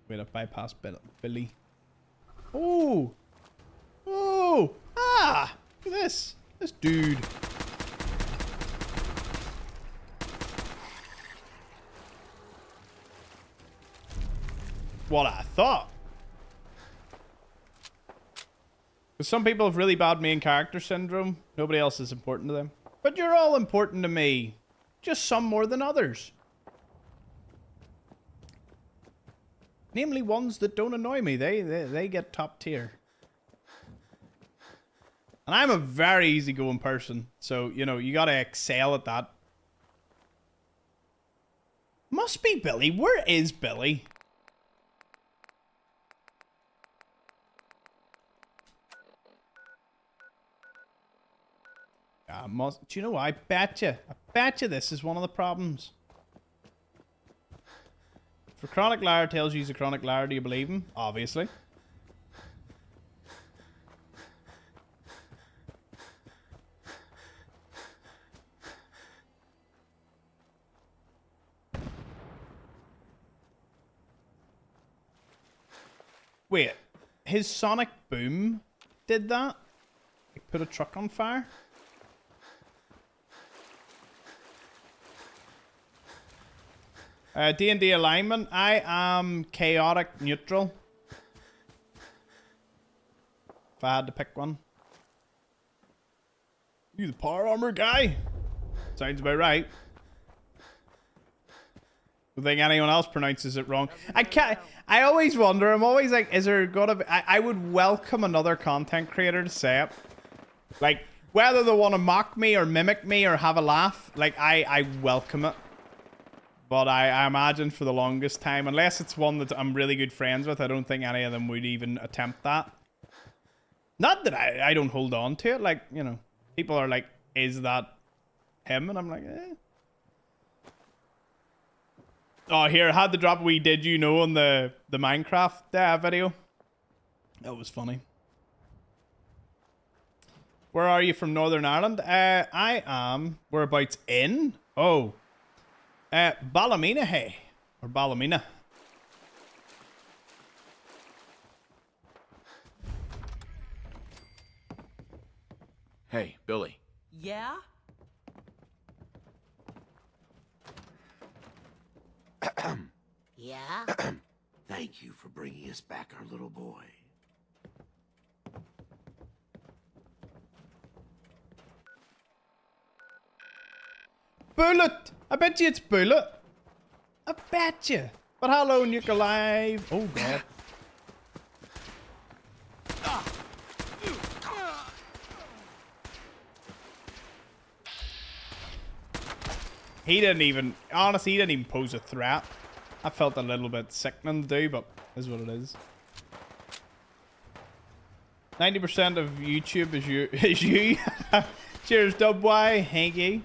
Speaker 1: Wait, I bypassed Billy. Oh! Oh! Ah! Look at this. This dude. What I thought. Because some people have really bad main character syndrome. Nobody else is important to them. But you're all important to me. Just some more than others. Namely ones that don't annoy me. They get top tier. And I'm a very easygoing person. So, you know, you gotta excel at that. Must be Billy. Where is Billy? Do you know what? I bet you this is one of the problems. If a chronic liar tells you he's a chronic liar, do you believe him? Obviously. Wait, his sonic boom did that? Like put a truck on fire? D&D alignment. I am chaotic neutral. If I had to pick one. You the power armor guy? Sounds about right. I think anyone else pronounces it wrong. I always wonder, I'm always like, is there gonna be... I would welcome another content creator to say it. Like, whether they want to mock me or mimic me or have a laugh, like, I welcome it. But I imagine for the longest time, unless it's one that I'm really good friends with, I don't think any of them would even attempt that. Not that I don't hold on to it. Like, you know, people are like, is that him? And I'm like, eh. Oh, here, I had to drop a wee did you know on the Minecraft video. That was funny. Where are you from Northern Ireland? I am. Whereabouts in? Oh. Ballymena, hey. Or Ballymena.
Speaker 8: Hey, Billy.
Speaker 11: Yeah? Yeah?
Speaker 17: Thank you for bringing us back our little boy.
Speaker 1: Bullet! I bet you it's Bullet. I bet you. But hello, Nuke Alive. Oh, God. He didn't even... Honestly, he didn't even pose a threat. I felt a little bit sickening to do, but is what it is. 90% of YouTube is you. Is you. Cheers, Dubwy. Thank you.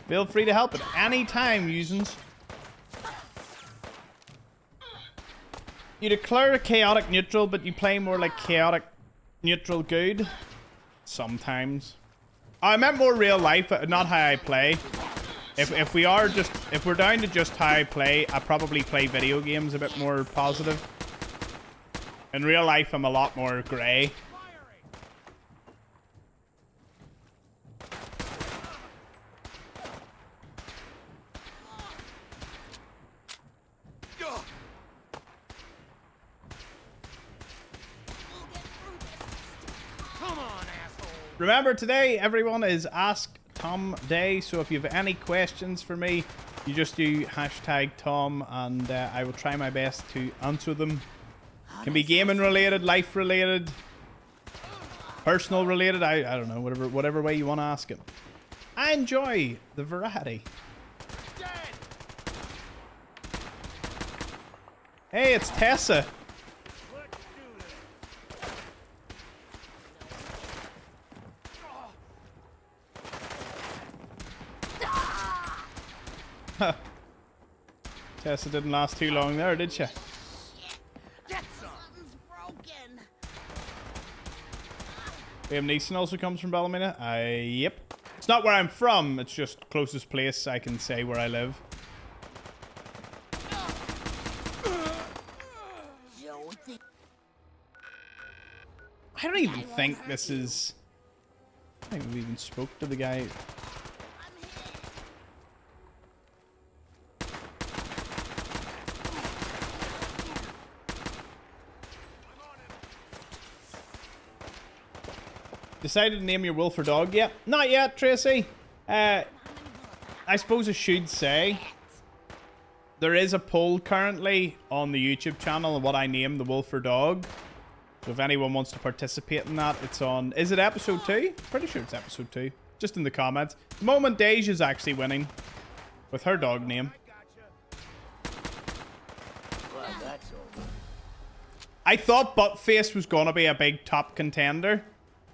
Speaker 1: Feel free to help at any time, using. You declare a chaotic neutral, but you play more like chaotic neutral good. Sometimes. I meant more real life, not how I play. If we're down to just how I play, I probably play video games a bit more positive. In real life, I'm a lot more grey. Remember, today, everyone, is Ask Tom Day. So if you have any questions for me, you just do hashtag Tom, and I will try my best to answer them. Can be gaming related, life related, personal related. I don't know, whatever way you want to ask it. I enjoy the variety. Hey, it's Tessa. Huh. Tessa didn't last too long there, did she? Liam Neeson also comes from Ballymena. Yep. It's not where I'm from. It's just closest place I can say where I live. I don't even think this is... I don't think we even spoke to the guy. Decided to name your wolf or dog yet? Not yet, Tracy. I suppose I should say there is a poll currently on the YouTube channel on what I name the wolf or dog. So if anyone wants to participate in that, it's on... Is it episode 2? Pretty sure it's episode 2. Just in the comments. The moment Deja's actually winning with her dog name. I thought Buttface was gonna be a big top contender.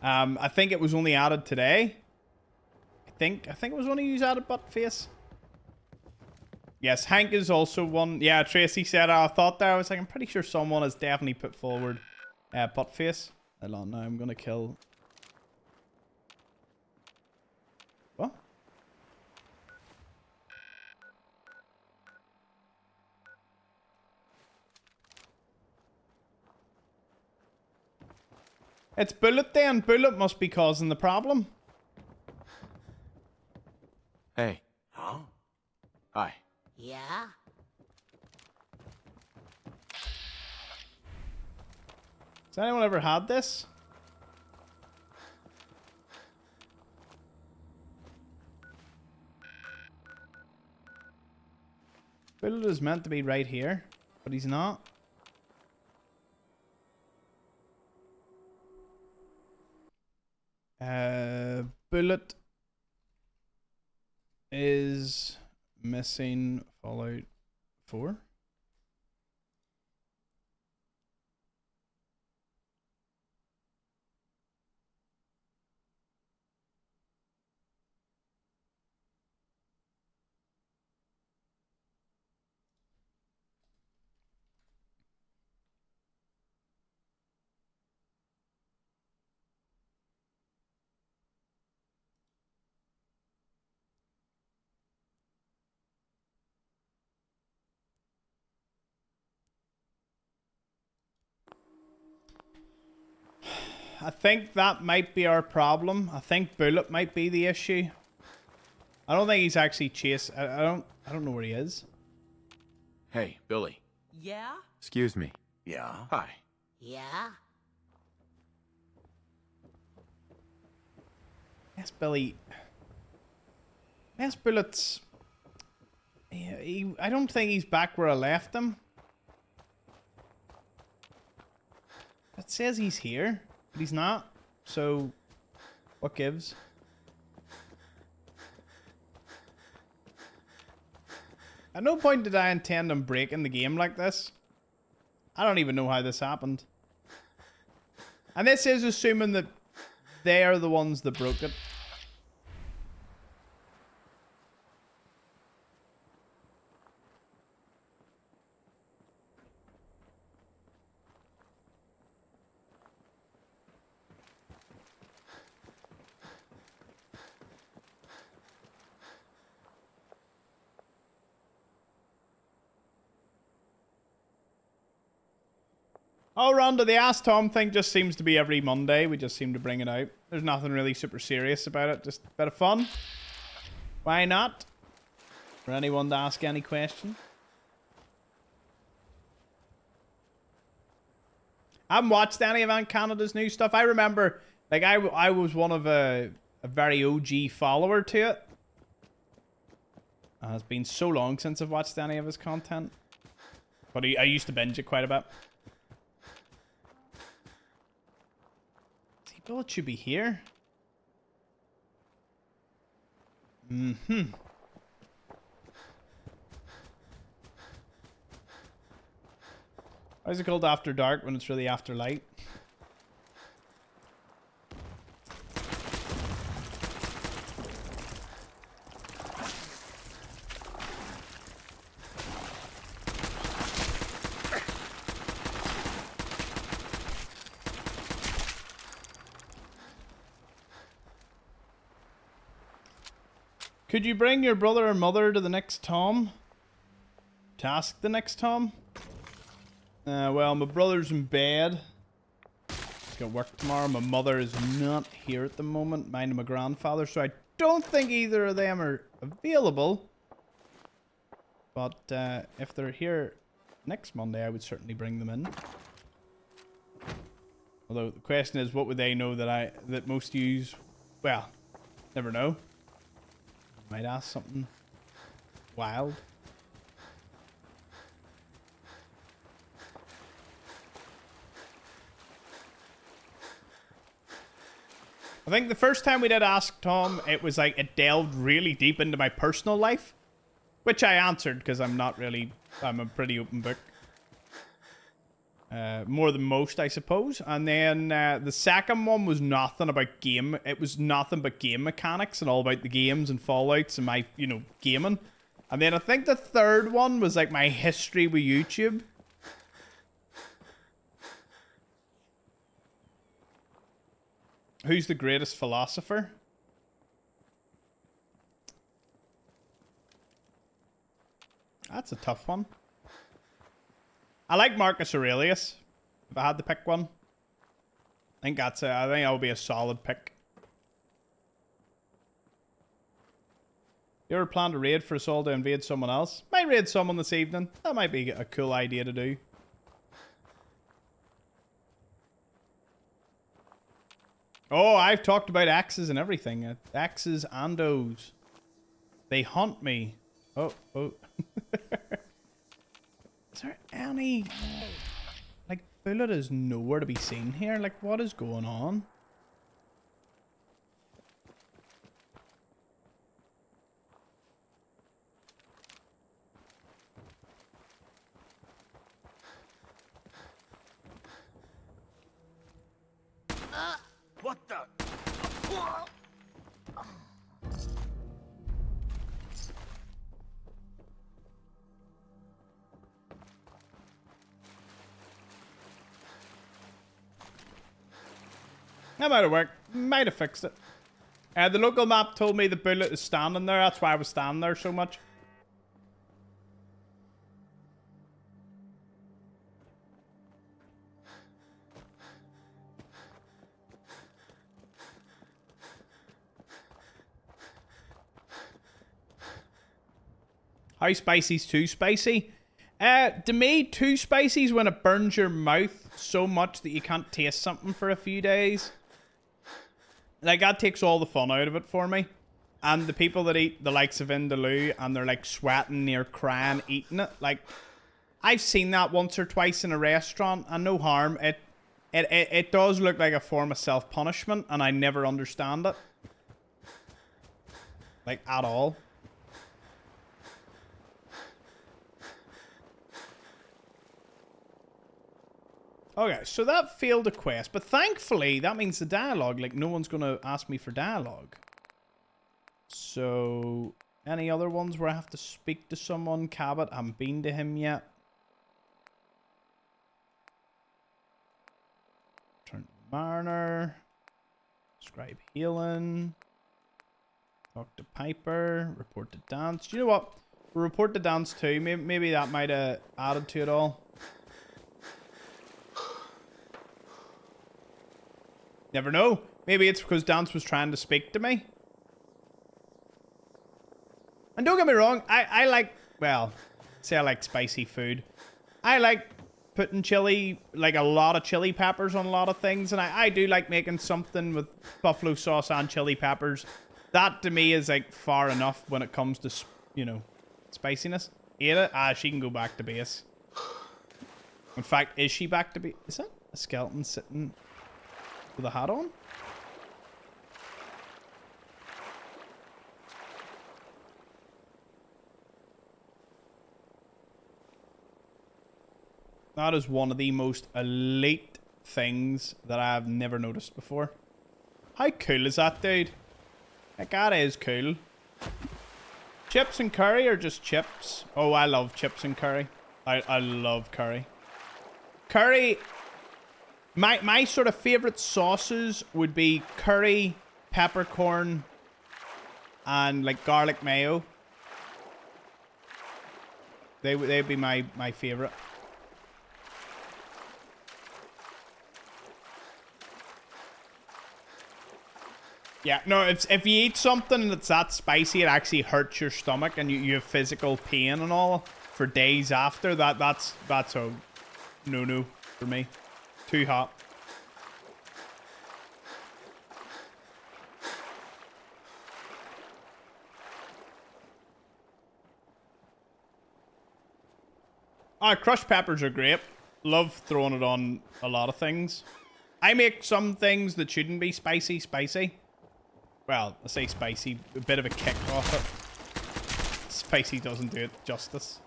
Speaker 1: I think it was only added today. I think it was only used added Buttface. Yes, Hank is also one. Yeah, Tracy said I thought there. I was like, I'm pretty sure someone has definitely put forward Buttface. Hold on, now I'm gonna kill. What? It's Bullet then. Bullet must be causing the problem.
Speaker 8: Hey.
Speaker 17: Huh?
Speaker 8: Hi.
Speaker 11: Yeah?
Speaker 1: Has anyone ever had this? Bullet is meant to be right here, but he's not. Bullet is missing Fallout 4. I think that might be our problem. I think Bullet might be the issue. I don't think he's actually chased. I don't know where he is.
Speaker 8: Hey, Billy.
Speaker 11: Yeah?
Speaker 8: Excuse me.
Speaker 17: Yeah?
Speaker 8: Hi.
Speaker 11: Yeah?
Speaker 1: Yes, Billy. Yes, Bullet's... I don't think he's back where I left him. It says he's here, but he's not. So, what gives? At no point did I intend on breaking the game like this. I don't even know how this happened. And this is assuming that they are the ones that broke it. Oh, Rhonda, the Ask Tom thing just seems to be every Monday. We just seem to bring it out. There's nothing really super serious about it. Just a bit of fun. Why not? For anyone to ask any question. I haven't watched any of Ant Canada's new stuff. I remember, like, I was one of a very OG follower to it. It's been so long since I've watched any of his content. But I used to binge it quite a bit. Bullet should be here. Mm-hmm. Why is it called After Dark when it's really After Light? Could you bring your brother or mother to the next Tom? To ask the next Tom? Well, my brother's in bed. He's got work tomorrow. My mother is not here at the moment. Mine and my grandfather. So I don't think either of them are available. But if they're here next Monday, I would certainly bring them in. Although the question is, what would they know that most use? Well, never know. Might ask something wild. I think the first time we did Ask Tom, it was like it delved really deep into my personal life, which I answered because I'm a pretty open book. More than most, I suppose. And then the second one was nothing about game. It was nothing but game mechanics and all about the games and Fallouts and my, you know, gaming. And then I think the third one was like my history with YouTube. Who's the greatest philosopher? That's a tough one. I like Marcus Aurelius. If I had to pick one, I think that would be a solid pick. You ever planned a raid for us all to invade someone else? Might raid someone this evening. That might be a cool idea to do. Oh, I've talked about axes and everything. Axes and O's. They haunt me. Oh. Is there any... Like, bullet is nowhere to be seen here. Like, what is going on?
Speaker 17: What the?
Speaker 1: That might have worked. Might have fixed it. The local map told me the bullet is standing there. That's why I was standing there so much. How spicy's too spicy? To me, too spicy is when it burns your mouth so much that you can't taste something for a few days. Like, that takes all the fun out of it for me. And the people that eat the likes of Vindaloo and they're like sweating near crying eating it, like, I've seen that once or twice in a restaurant, and no harm. It does look like a form of self-punishment, and I never understand it. Like, at all. Okay, so that failed a quest, but thankfully that means the dialogue, like, no one's gonna ask me for dialogue. So, any other ones where I have to speak to someone? Cabot, I haven't been to him yet. Turn to Mariner. Scribe healing. Talk to Piper. Report to dance. You know what? We'll report to dance too. Maybe that might have added to it all. Never know. Maybe it's because Dance was trying to speak to me. And don't get me wrong, I like, well, say I like spicy food. I like putting chili, like a lot of chili peppers on a lot of things. And I do like making something with buffalo sauce and chili peppers. That to me is like far enough when it comes to, you know, spiciness. Ada, she can go back to base. In fact, is she back to base? Is that a skeleton sitting with a hat on? That is one of the most elite things that I've never noticed before. How cool is that, dude? Like, that is cool. Chips and curry or just chips? Oh, I love chips and curry. I love curry. Curry... My sort of favorite sauces would be curry, peppercorn, and like garlic mayo. They'd be my favorite. Yeah, no, if you eat something that's that spicy, it actually hurts your stomach and you have physical pain and all for days after. That's a no-no for me. Too hot. Crushed peppers are great. Love throwing it on a lot of things. I make some things that shouldn't be spicy. Well, I say spicy, a bit of a kick off it. Spicy doesn't do it justice.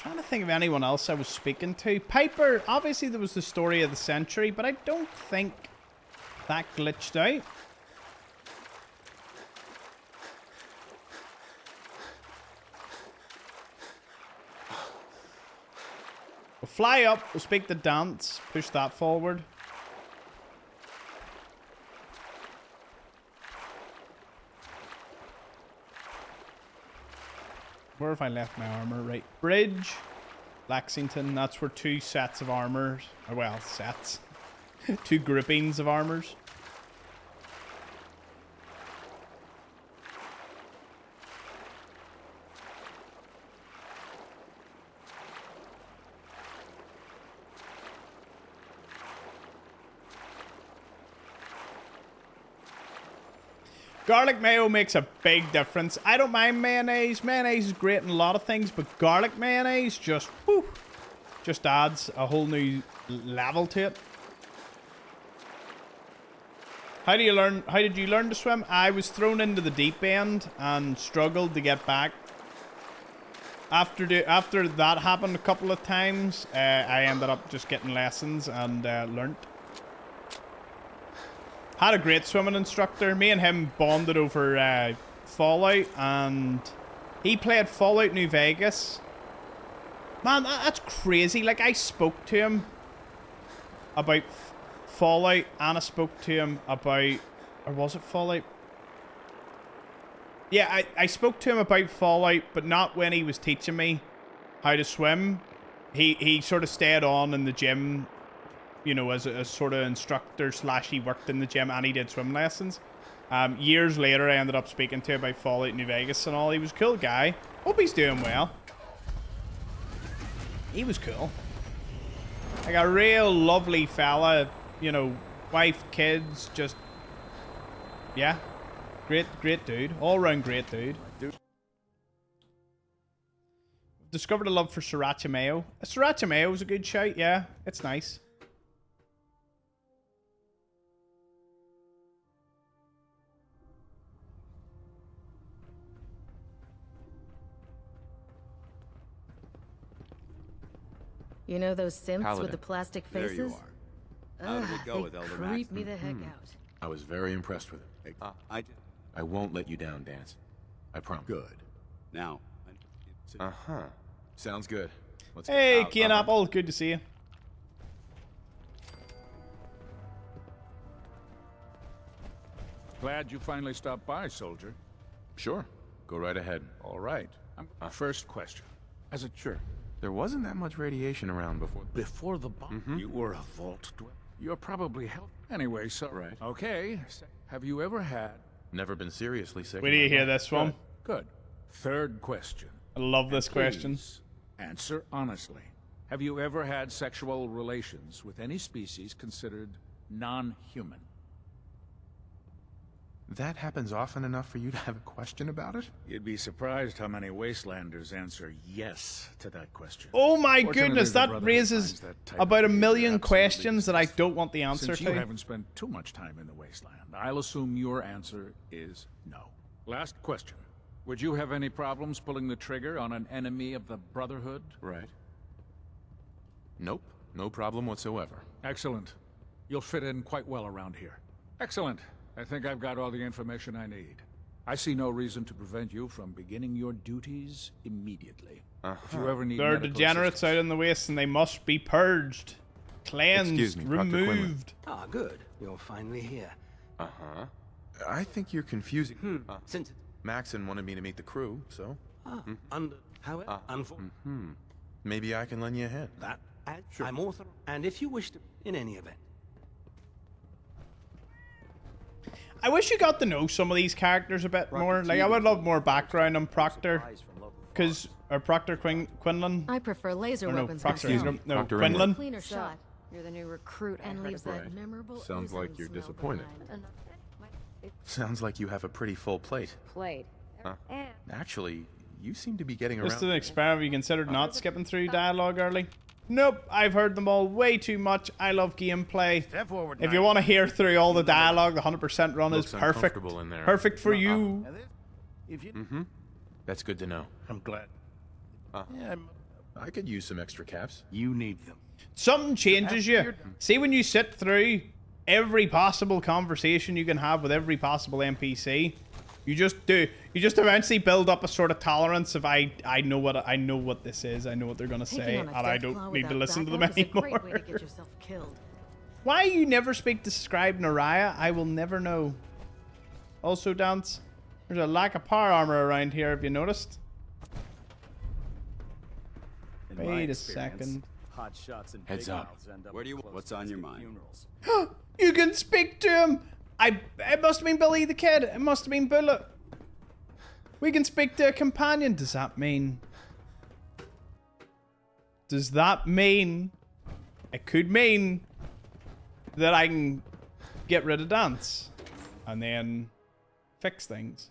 Speaker 1: Trying to think of anyone else I was speaking to. Piper, obviously there was the story of the century, but I don't think that glitched out. We'll fly up, we'll speak the dance, push that forward. Where have I left my armor? Right. Bridge. Lexington. That's where 2 sets of armors. Or, well, sets. 2 groupings of armors. Garlic mayo makes a big difference. I don't mind mayonnaise. Mayonnaise is great in a lot of things, but garlic mayonnaise just, whew, just adds a whole new level to it. How did you learn to swim? I was thrown into the deep end and struggled to get back. After that happened a couple of times, I ended up just getting lessons and learnt. Had a great swimming instructor. Me and him bonded over Fallout, and he played Fallout New Vegas. Man, that's crazy. Like, I spoke to him about Fallout, and I spoke to him about... Or was it Fallout? Yeah, I spoke to him about Fallout, but not when he was teaching me how to swim. He sort of stayed on in the gym, you know, as a sort of instructor / he worked in the gym and he did swim lessons. Years later, I ended up speaking to him about Fallout New Vegas and all. He was a cool guy. Hope he's doing well. He was cool. Like a real lovely fella, you know, wife, kids, just... Yeah. Great dude. All round great dude. Discovered a love for sriracha mayo. Sriracha mayo was a good shout, yeah. It's nice.
Speaker 18: You know those synths
Speaker 19: Paladin.
Speaker 18: with the plastic
Speaker 19: There
Speaker 18: faces?
Speaker 19: you are. How did it go
Speaker 18: they
Speaker 19: with Elder
Speaker 18: creep
Speaker 19: Max?
Speaker 18: me the heck out.
Speaker 19: I was very impressed with him. I won't let you down, Dance. I promise. Good. Now. Uh-huh. Sounds good. Let's
Speaker 1: Hey,
Speaker 19: get out
Speaker 1: Kian
Speaker 19: of
Speaker 1: Apple, good to see you.
Speaker 9: Glad you finally stopped by, soldier.
Speaker 19: Sure. Go right ahead.
Speaker 9: All right. First question. As a
Speaker 19: Sure. There wasn't that much radiation around before.
Speaker 9: Before the bomb, you were a vault dweller. You're probably healthy. Anyway, so...
Speaker 19: Right.
Speaker 9: Okay. Have you ever had...
Speaker 19: Never been seriously sick.
Speaker 1: Where do you hear this from?
Speaker 9: Good. Third question.
Speaker 1: I love this question.
Speaker 9: Answer honestly. Have you ever had sexual relations with any species considered non-human?
Speaker 19: That happens often enough for you to have a question about it?
Speaker 9: You'd be surprised how many Wastelanders answer yes to that question.
Speaker 1: Oh my
Speaker 9: Fortunately,
Speaker 1: goodness,
Speaker 9: the
Speaker 1: that
Speaker 9: Brotherhood
Speaker 1: raises
Speaker 9: finds that type
Speaker 1: about
Speaker 9: of
Speaker 1: a
Speaker 9: behavior
Speaker 1: million
Speaker 9: absolutely
Speaker 1: questions that I don't want the answer
Speaker 9: Since
Speaker 1: to.
Speaker 9: you haven't spent too much time in the Wasteland, I'll assume your answer is no. Last question. Would you have any problems pulling the trigger on an enemy of the Brotherhood?
Speaker 19: Right. Nope. No problem whatsoever.
Speaker 9: Excellent. You'll fit in quite well around here. Excellent. I think I've got all the information I need. I see no reason to prevent you from beginning your duties immediately. If you ever need
Speaker 1: There are
Speaker 9: medical
Speaker 1: degenerates out in the waste and they must be purged, cleansed,
Speaker 19: Excuse me, Dr. Quinlan.
Speaker 1: removed.
Speaker 17: Ah, good. You're finally here.
Speaker 19: Uh-huh. I think you're confusing.
Speaker 17: Since...
Speaker 19: Maxon wanted me to meet the crew, so...
Speaker 17: However,
Speaker 19: Maybe I can lend you a hand.
Speaker 17: that... I'm author... And if you wish to... In any event.
Speaker 1: I wish you got to know some of these characters a bit more. Like, I would love more background on Proctor. Because... Or Proctor Quinlan.
Speaker 18: I prefer laser
Speaker 1: Or no,
Speaker 18: weapons
Speaker 1: Proctor.
Speaker 18: myself.
Speaker 1: No,
Speaker 19: Dr.
Speaker 1: Quinlan.
Speaker 18: Cleaner shot. You're the new recruit and leaves that memorable
Speaker 19: Sounds
Speaker 18: oozing
Speaker 19: like you're
Speaker 18: smell
Speaker 19: disappointed.
Speaker 18: behind.
Speaker 19: Sounds like you have a pretty full plate.
Speaker 18: Plate.
Speaker 19: Actually, you seem to be getting
Speaker 1: Just
Speaker 19: around...
Speaker 1: an experiment. You considered not skipping through dialogue early? Nope, I've heard them all way too much. I love gameplay.
Speaker 9: Step forward,
Speaker 1: If you want to hear through all the dialogue, the 100% run
Speaker 19: Looks
Speaker 1: is perfect.
Speaker 19: uncomfortable in there.
Speaker 1: Perfect for you.
Speaker 9: If you...
Speaker 19: Mm-hmm. That's good to know.
Speaker 9: I'm glad.
Speaker 17: Yeah,
Speaker 19: I could use some extra caps.
Speaker 20: You need them.
Speaker 1: Something changes you. See, when you sit through every possible conversation you can have with every possible NPC, you just eventually build up a sort of tolerance of I know what this is. I know what they're gonna say, and I don't need to listen to them anymore.
Speaker 18: Great way to get yourself killed.
Speaker 1: Why you never speak to Scribe Naraya, I will never know. Also, Dance, there's a lack of power armor around here. Have you noticed? Wait a second.
Speaker 20: Hot shots and
Speaker 19: heads up.
Speaker 20: Where do you? What's on your mind?
Speaker 1: You can speak to him. It must have been Billy the Kid. It must have been Bullet. We can speak to a companion. Does that mean? Does that mean? It could mean that I can get rid of Dance and then fix things.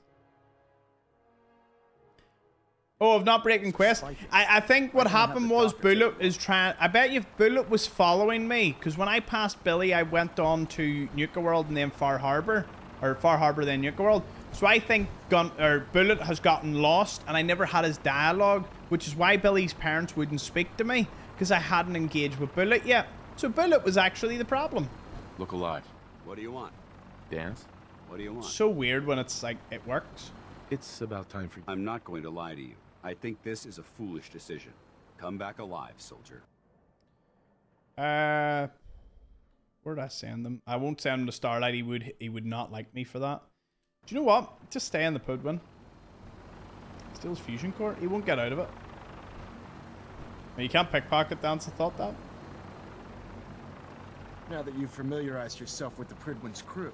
Speaker 1: Oh, of not breaking quest. I think what happened was Bullet is trying. I bet you Bullet was following me, because when I passed Billy, I went on to Nuka World and then Far Harbor, or Far Harbor then Nuka World. So I think Bullet has gotten lost, and I never had his dialogue, which is why Billy's parents wouldn't speak to me, because I hadn't engaged with Bullet yet. So Bullet was actually the problem.
Speaker 19: Look alive.
Speaker 20: What do you want?
Speaker 19: Dance?
Speaker 20: What do you want?
Speaker 1: So weird when it's like it works.
Speaker 19: It's about time for you.
Speaker 20: I'm not going to lie to you. I think this is a foolish decision. Come back alive, soldier.
Speaker 1: Where did I send them? I won't send him to Starlight. He would not like me for that. Do you know what? Just stay in the Pudwin. Steals fusion core. He won't get out of it. You can't pickpocket Dance. I thought that.
Speaker 21: Now that you've familiarized yourself with the Pridwin's crew,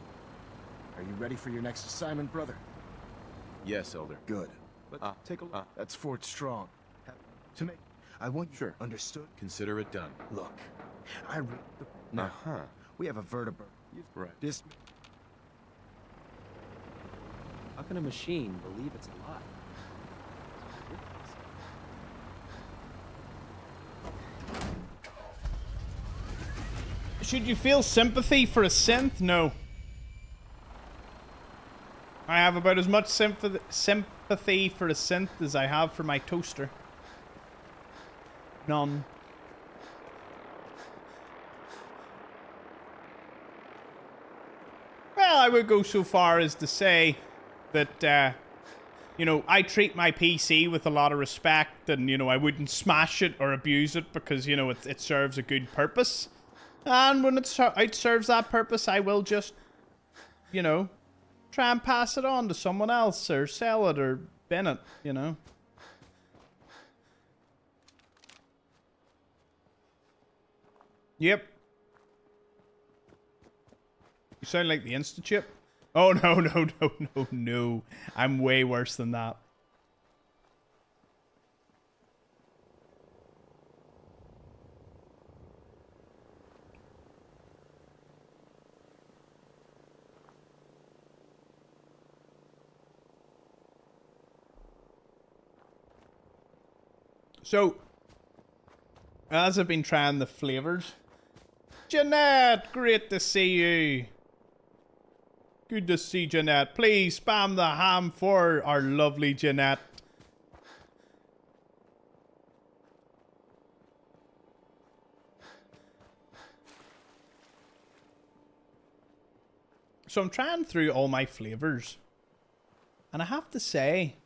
Speaker 21: are you ready for your next assignment, brother?
Speaker 19: Yes, Elder.
Speaker 21: Good. But take a look. That's Fort Strong. To make, I want you
Speaker 19: sure.
Speaker 21: Understood?
Speaker 19: Consider it done.
Speaker 21: Look, I read the. Now, we have a vertebra.
Speaker 19: Right.
Speaker 21: This.
Speaker 22: How can a machine believe it's alive?
Speaker 1: Should you feel sympathy for a synth? No. I have about as much sympathy for a synth as I have for my toaster. None. Well, I would go so far as to say that, you know, I treat my PC with a lot of respect, and, you know, I wouldn't smash it or abuse it because, you know, it serves a good purpose. And when it serves that purpose, I will just, you know, try and pass it on to someone else or sell it or bin it, you know. Yep. You sound like the Institute. Oh, no. I'm way worse than that. So, as I've been trying the flavors, Jeanette, great to see you. Good to see Jeanette. Please spam the ham for our lovely Jeanette. So I'm trying through all my flavors, and I have to say,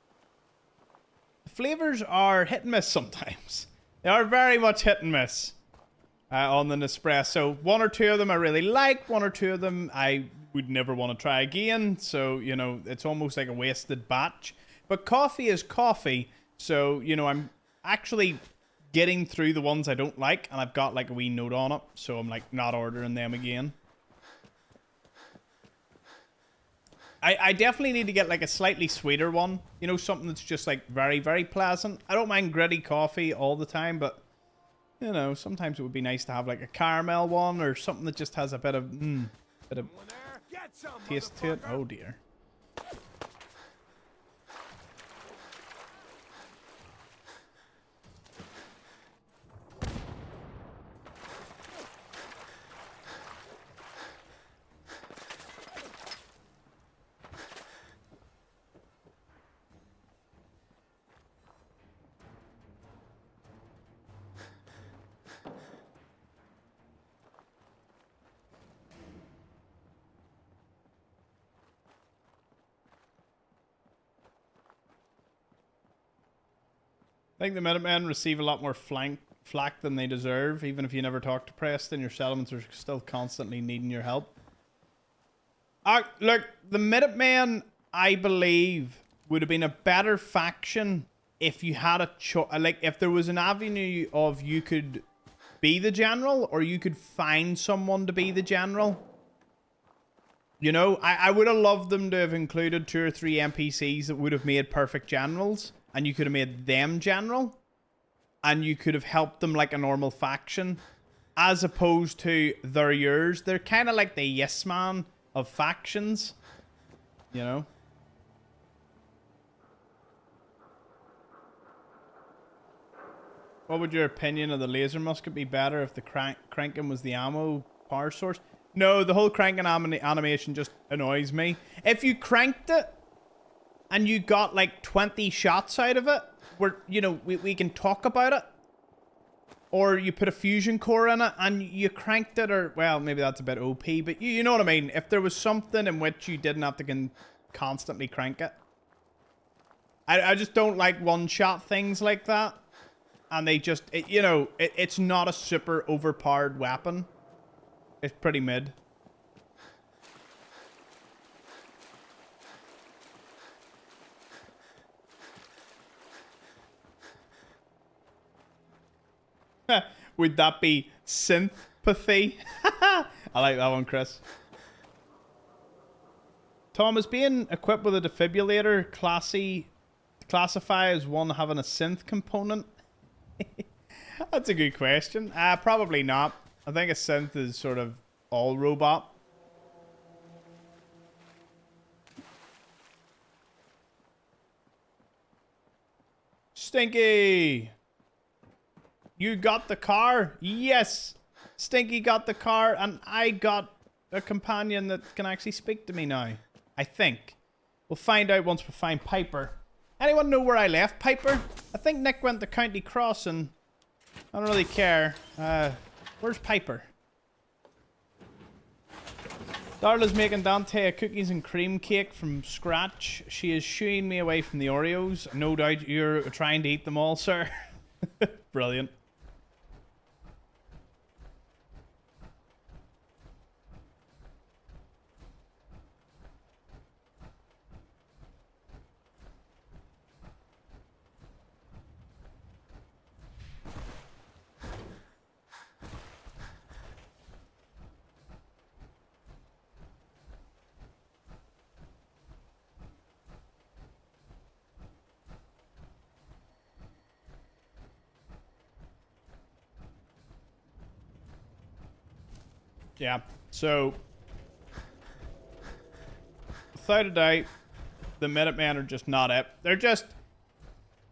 Speaker 1: the flavors are hit and miss sometimes. They are very much hit and miss on the Nespresso. One or two of them I really like. One or two of them I would never want to try again. So, you know, it's almost like a wasted batch. But coffee is coffee. So, you know, I'm actually getting through the ones I don't like. And I've got like a wee note on it. So I'm like not ordering them again. I definitely need to get like a slightly sweeter one. You know, something that's just like very, very pleasant. I don't mind gritty coffee all the time, but you know, sometimes it would be nice to have like a caramel one or something that just has a bit of taste to it. Oh dear. I think the Minutemen receive a lot more flack than they deserve. Even if you never talk to Preston, your settlements are still constantly needing your help. Look, the Minutemen, I believe, would have been a better faction if you had a choice. Like, if there was an avenue of you could be the general or you could find someone to be the general. You know, I would have loved them to have included 2 or 3 NPCs that would have made perfect generals. And you could have made them general. And you could have helped them like a normal faction. As opposed to they're yours. They're kind of like the yes man of factions. You know? What would your opinion of the laser musket be better if the cranking was the ammo power source? No, the whole cranking animation just annoys me. If you cranked it and you got like 20 shots out of it, where, you know, we can talk about it. Or you put a fusion core in it and you cranked it, or, well, maybe that's a bit OP, but you know what I mean? If there was something in which you didn't have to constantly crank it. I just don't like one-shot things like that. And they just, you know, it's not a super overpowered weapon. It's pretty mid. Would that be synthpathy? I like that one, Chris. Tom, is being equipped with a defibrillator classify as one having a synth component? That's a good question. Probably not. I think a synth is sort of all robot. Stinky! You got the car? Yes! Stinky got the car, and I got a companion that can actually speak to me now. I think. We'll find out once we find Piper. Anyone know where I left Piper? I think Nick went to County Cross, and I don't really care. Where's Piper? Darla's making Dante a cookies and cream cake from scratch. She is shooing me away from the Oreos. No doubt you're trying to eat them all, sir. Brilliant. Yeah, so without a doubt, the Minutemen are just not it.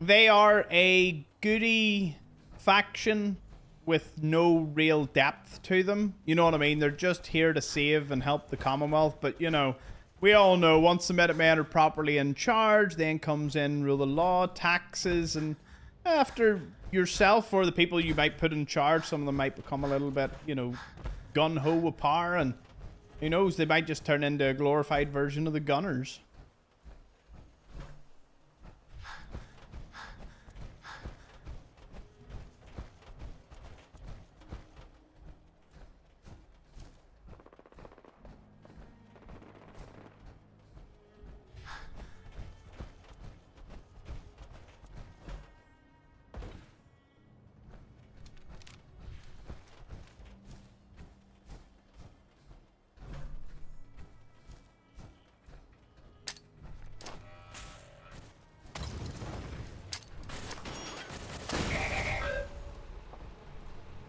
Speaker 1: They are a goody faction with no real depth to them. You know what I mean? They're just here to save and help the Commonwealth. But, you know, we all know once the Minutemen are properly in charge, then comes in rule of law, taxes, and after yourself or the people you might put in charge, some of them might become a little bit, you know, gun-ho with power, and who knows, they might just turn into a glorified version of the Gunners.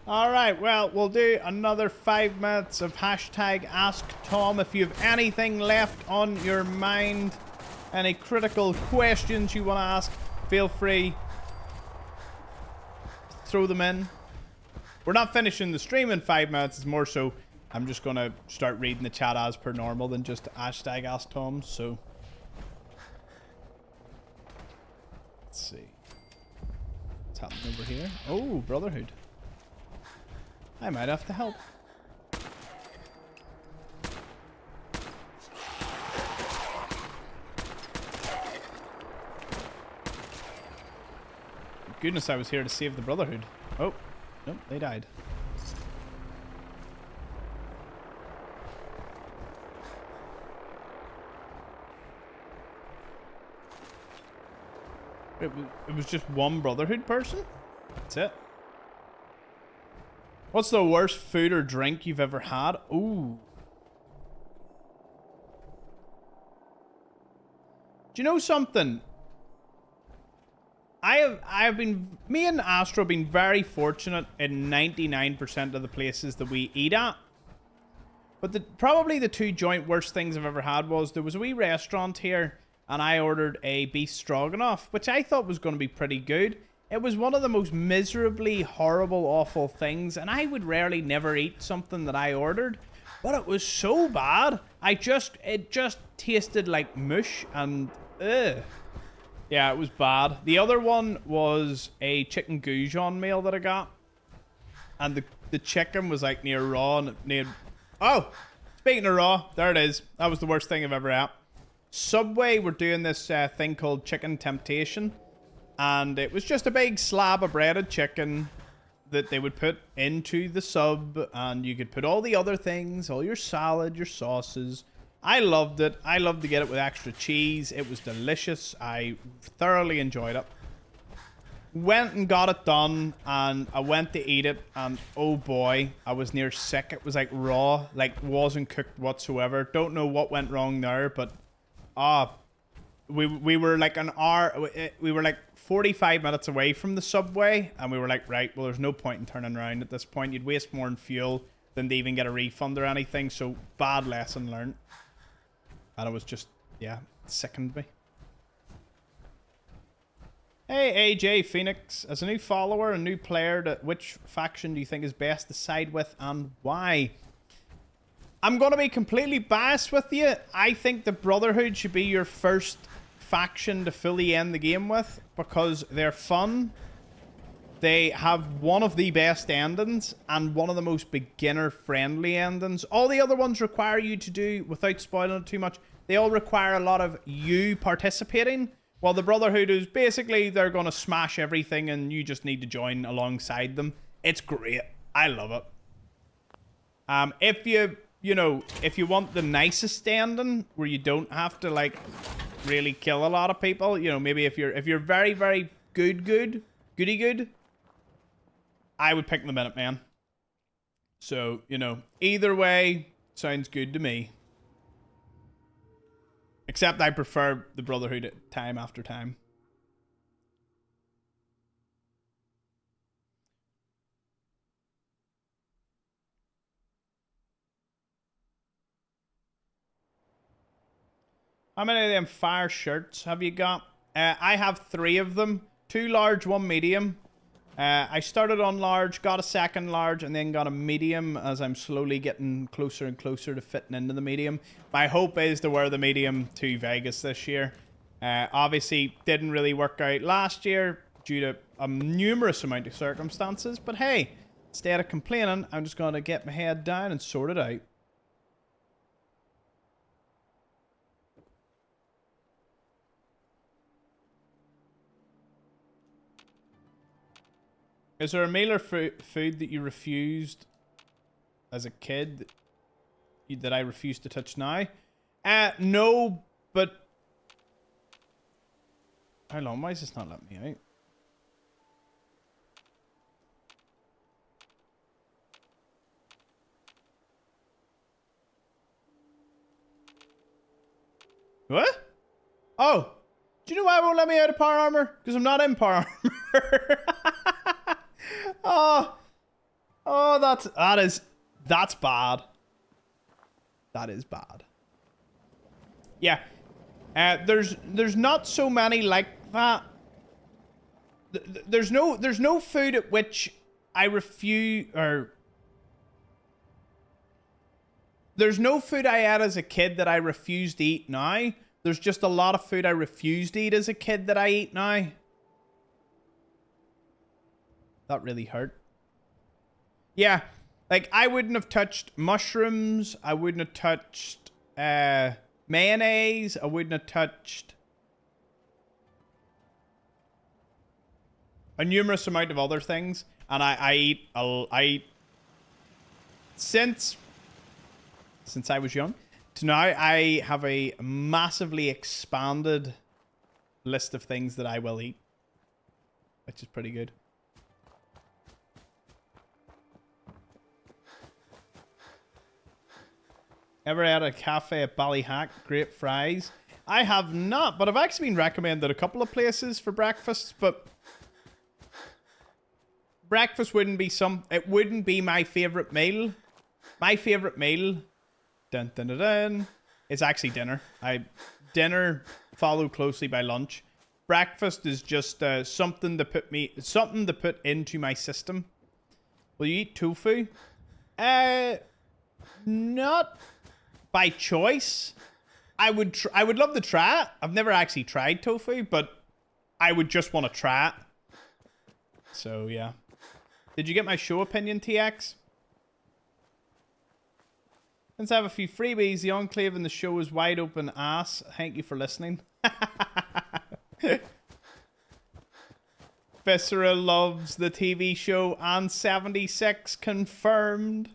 Speaker 1: Alright, well, we'll do another 5 minutes of hashtag Ask Tom. If you have anything left on your mind, any critical questions you want to ask, feel free. Throw them in. We're not finishing the stream in 5 minutes. It's more so I'm just going to start reading the chat as per normal than just hashtag Ask Tom. So, let's see. What's happening over here? Oh, Brotherhood. I might have to help. goodness I was here to save the Brotherhood. Oh, nope, they died. It was just one Brotherhood person? That's it. What's the worst food or drink you've ever had? Ooh. Do you know something? Me and Astro have been very fortunate in 99% of the places that we eat at. But probably the two joint worst things I've ever had was there was a wee restaurant here and I ordered a beef stroganoff, which I thought was going to be pretty good. It was one of the most miserably horrible, awful things, and I would rarely never eat something that I ordered, but it was so bad. It just tasted like mush and ugh. Yeah, it was bad. The other one was a chicken goujon meal that I got, and the chicken was like near raw and near. Oh, speaking of raw, there it is. That was the worst thing I've ever had. Subway were doing this thing called Chicken Temptation, and it was just a big slab of breaded chicken that they would put into the sub, and you could put all the other things, all your salad, your sauces. I loved it. I loved to get it with extra cheese. It was delicious. I thoroughly enjoyed it. Went and got it done, and I went to eat it, and oh boy, I was near sick. It was like raw, like wasn't cooked whatsoever. Don't know what went wrong there, but we were like an hour, we were like 45 minutes away from the Subway, and we were like, right, well, there's no point in turning around at this point. You'd waste more in fuel than to even get a refund or anything, so bad lesson learned. And it was just, yeah, it sickened me. Hey, AJ Phoenix, as a new follower and new player, which faction do you think is best to side with and why? I'm going to be completely biased with you. I think the Brotherhood should be your first faction to fully end the game with, because they're fun. They have one of the best endings and one of the most beginner-friendly endings. All the other ones require you to do, without spoiling it too much, they all require a lot of you participating, while the Brotherhood is basically they're going to smash everything and you just need to join alongside them. It's great. I love it. If you want the nicest ending where you don't have to like really kill a lot of people, maybe if you're very, very goody good, I would pick the Minutemen. So, either way sounds good to me. Except I prefer the Brotherhood time after time. How many of them fire shirts have you got? I have 3 of them. 2 large, 1 medium. I started on large, got a second large, and then got a medium as I'm slowly getting closer and closer to fitting into the medium. My hope is to wear the medium to Vegas this year. Obviously, didn't really work out last year due to a numerous amount of circumstances. But hey, instead of complaining, I'm just going to get my head down and sort it out. Is there a meal or food that you refused as a kid that I refuse to touch now? No, but... How long? Why is this not letting me out? What? Oh! Do you know why it won't let me out of power armor? Because I'm not in power armor. Oh, that's bad. That is bad. Yeah. There's not so many like that. There's no food at which I refuse, or there's no food I had as a kid that I refuse to eat now. There's just a lot of food I refused to eat as a kid that I eat now. That really hurt. Yeah, like I wouldn't have touched mushrooms. I wouldn't have touched mayonnaise. I wouldn't have touched... a numerous amount of other things, and I eat since I was young to now. I have a massively expanded list of things that I will eat, which is pretty good. Ever had a cafe at Ballyhack? Great fries. I have not, but I've actually been recommended a couple of places for breakfast, but breakfast wouldn't be my favorite meal. My favorite meal, dun dun dun dun, is actually dinner. Dinner followed closely by lunch. Breakfast is just something to put into my system. Will you eat tofu? Not by choice. I would love to try it. I've never actually tried tofu, but I would just want to try it. So yeah. Did you get my show opinion, TX? Since I have a few freebies, the Enclave and the show is wide open ass. Thank you for listening. Viscera loves the TV show and 76 confirmed.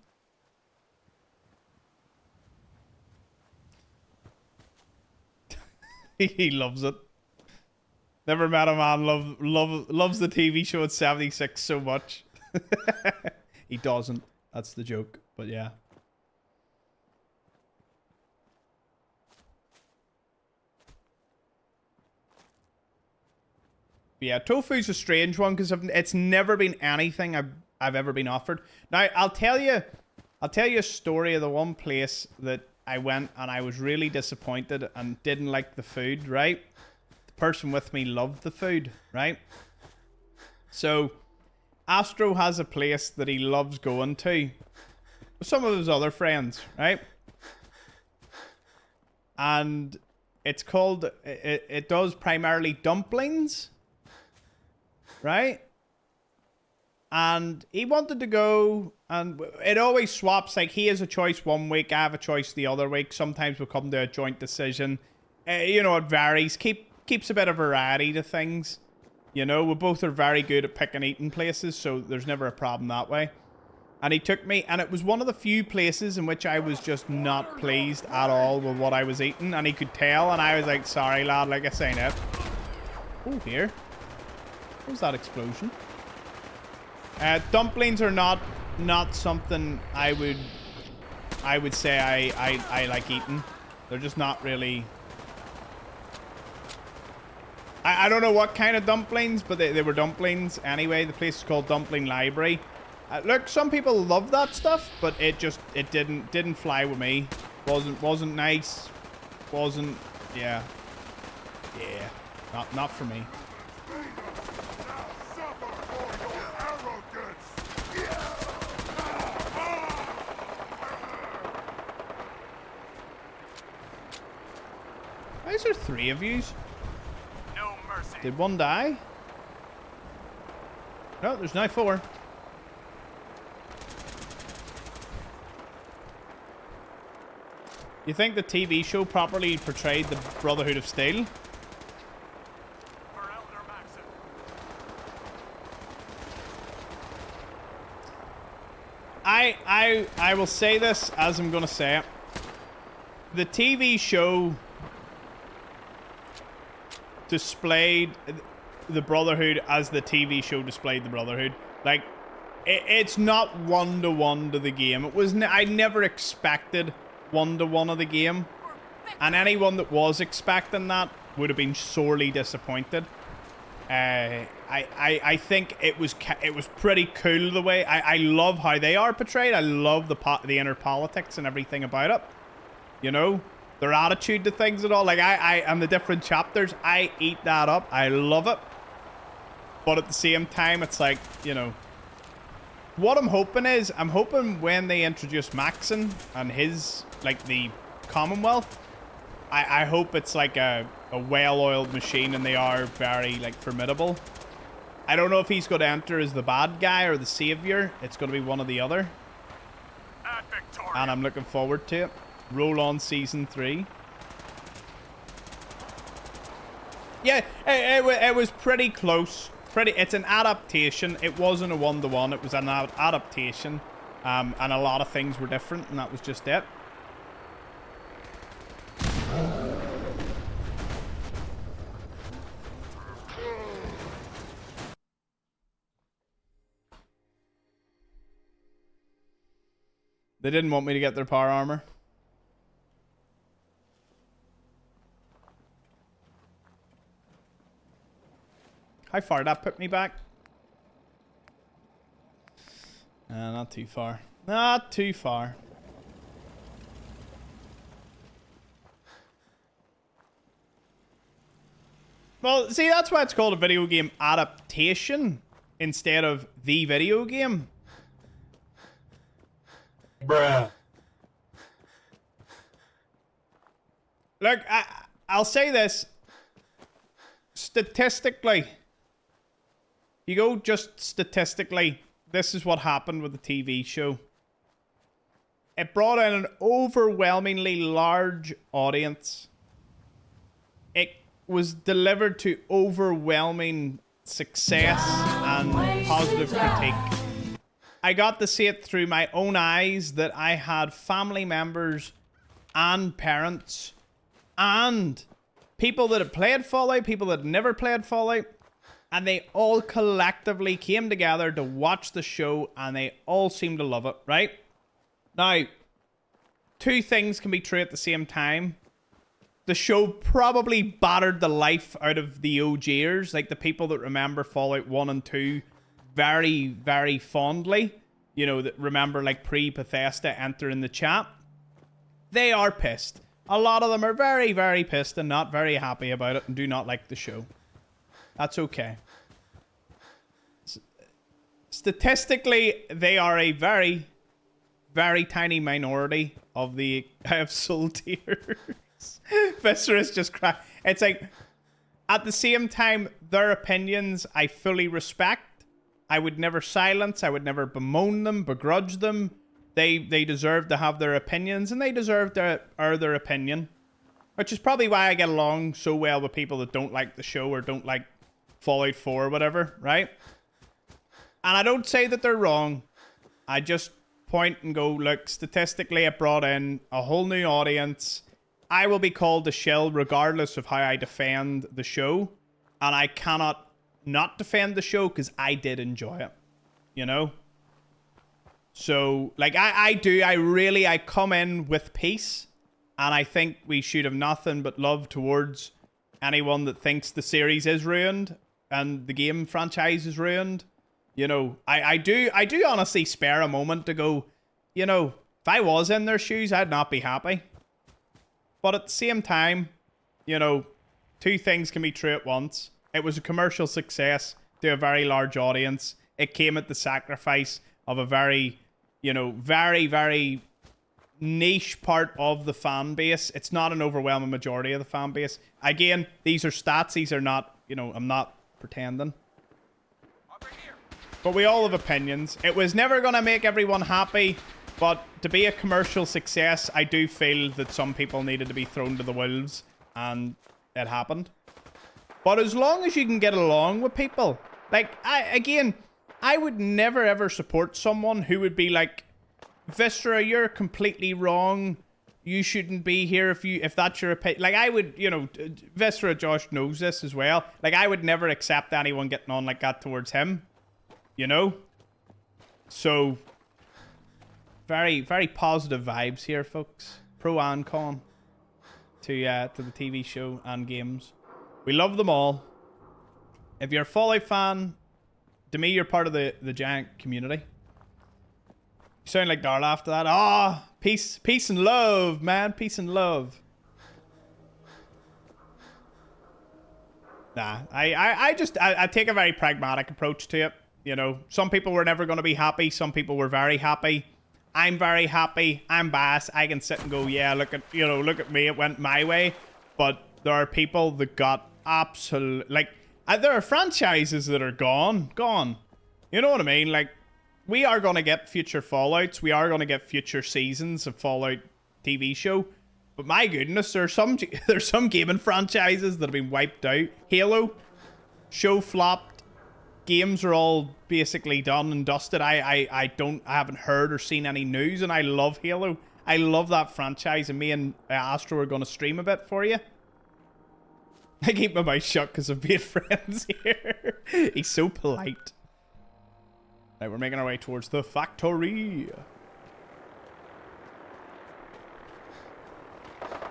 Speaker 1: He loves it. Never met a man loves the TV show at 76 so much. He doesn't. That's the joke. But yeah. Yeah, tofu's a strange one because it's never been anything I've ever been offered. Now I'll tell you a story of the one place that I went and I was really disappointed and didn't like the food, right? The person with me loved the food, right? So Astro has a place that he loves going to with some of his other friends, right? And it's called, it does primarily dumplings, right? And he wanted to go, and it always swaps. Like, he has a choice one week, I have a choice the other week. Sometimes we'll come to a joint decision. You know, it varies. Keeps a bit of variety to things. You know, we both are very good at picking eating places, so there's never a problem that way. And he took me, and it was one of the few places in which I was just not pleased at all with what I was eating. And he could tell, and I was like, sorry, lad, like I say it. Oh, here. What was that explosion? Dumplings are not something I would say I like eating. They're just not really. I don't know what kind of dumplings, but they were dumplings anyway. The place is called Dumpling Library. Look, some people love that stuff, but it didn't fly with me. Wasn't nice. Wasn't yeah. Not for me. Why is there 3 of yous?
Speaker 2: No mercy.
Speaker 1: Did one die? No, there's now 4. You think the TV show properly portrayed the Brotherhood of Steel? I will say this as I'm gonna say it. The TV show displayed the Brotherhood as the TV show displayed the Brotherhood. Like, it's not one-to-one to the game. It was I never expected one-to-one of the game, and anyone that was expecting that would have been sorely disappointed. I think it was pretty cool the way I love how they are portrayed. I love the inner politics and everything about it. You know, their attitude to things and all. Like and the different chapters, I eat that up. I love it. But at the same time, it's like, you know, what I'm hoping is, when they introduce Maxon and his, like, the Commonwealth, I hope it's like a well-oiled machine and they are very, like, formidable. I don't know if he's going to enter as the bad guy or the savior. It's going to be one or the other. And I'm looking forward to it. Roll on season 3. Yeah, it was pretty close. it's an adaptation. It wasn't a one-to-one. It was an adaptation. And a lot of things were different, and that was just it. They didn't want me to get their power armor. How far did that put me back? Not too far. Not too far. Well, see, that's why it's called a video game adaptation instead of the video game.
Speaker 5: Bruh.
Speaker 1: Look, I'll say this. Statistically, you go just statistically, this is what happened with the TV show. It brought in an overwhelmingly large audience. It was delivered to overwhelming success and positive critique. I got to see it through my own eyes that I had family members and parents and people that had played Fallout, people that had never played Fallout, and they all collectively came together to watch the show, and they all seemed to love it, right? Now, two things can be true at the same time. The show probably battered the life out of the OGers, like the people that remember Fallout 1 and 2 very, very fondly. You know, that remember like pre-Bethesda entering the chat. They are pissed. A lot of them are very, very pissed and not very happy about it and do not like the show. That's okay. Statistically, they are a very, very tiny minority of the... I have soul tears. Viscerous just cry. It's like, at the same time, their opinions I fully respect. I would never silence. I would never bemoan them, begrudge them. They deserve to have their opinions, and they deserve to air their opinion. Which is probably why I get along so well with people that don't like the show or don't like Fallout 4 or whatever, right? And I don't say that they're wrong. I just point and go, look, statistically it brought in a whole new audience. I will be called a shill regardless of how I defend the show. And I cannot not defend the show because I did enjoy it. You know? So, like, I come in with peace. And I think we should have nothing but love towards anyone that thinks the series is ruined and the game franchise is ruined. You know, I do honestly spare a moment to go, you know, if I was in their shoes, I'd not be happy. But at the same time, you know, two things can be true at once. It was a commercial success to a very large audience. It came at the sacrifice of a very, you know, very, very niche part of the fan base. It's not an overwhelming majority of the fan base. Again, these are stats. These are not, you know, I'm not pretending. But we all have opinions. It was never going to make everyone happy, but to be a commercial success, I do feel that some people needed to be thrown to the wolves, and it happened. But as long as you can get along with people, like, I would never ever support someone who would be like, Viscera, you're completely wrong. You shouldn't be here if that's your opinion. Like, I would, you know, Viscera, Josh knows this as well. Like, I would never accept anyone getting on like that towards him. You know? So, very, very positive vibes here, folks. Pro and con to the TV show and games. We love them all. If you're a Fallout fan, to me, you're part of the giant community. You sound like Darla after that. Ah, peace and love, man. Peace and love. Nah, I take a very pragmatic approach to it. You know, some people were never going to be happy. Some people were very happy. I'm very happy. I'm biased. I can sit and go, yeah, look at me. It went my way. But there are people that got absolute, like, there are franchises that are gone. You know what I mean? Like, we are going to get future Fallouts. We are going to get future seasons of Fallout TV show. But my goodness, there's some gaming franchises that have been wiped out. Halo, show flopped. games are all basically done and dusted. I haven't heard or seen any news, and I love Halo. I love that franchise, and me and Astro are going to stream a bit for you. I keep my mouth shut because I've made friends here. He's so polite. Right, we're making our way towards the factory.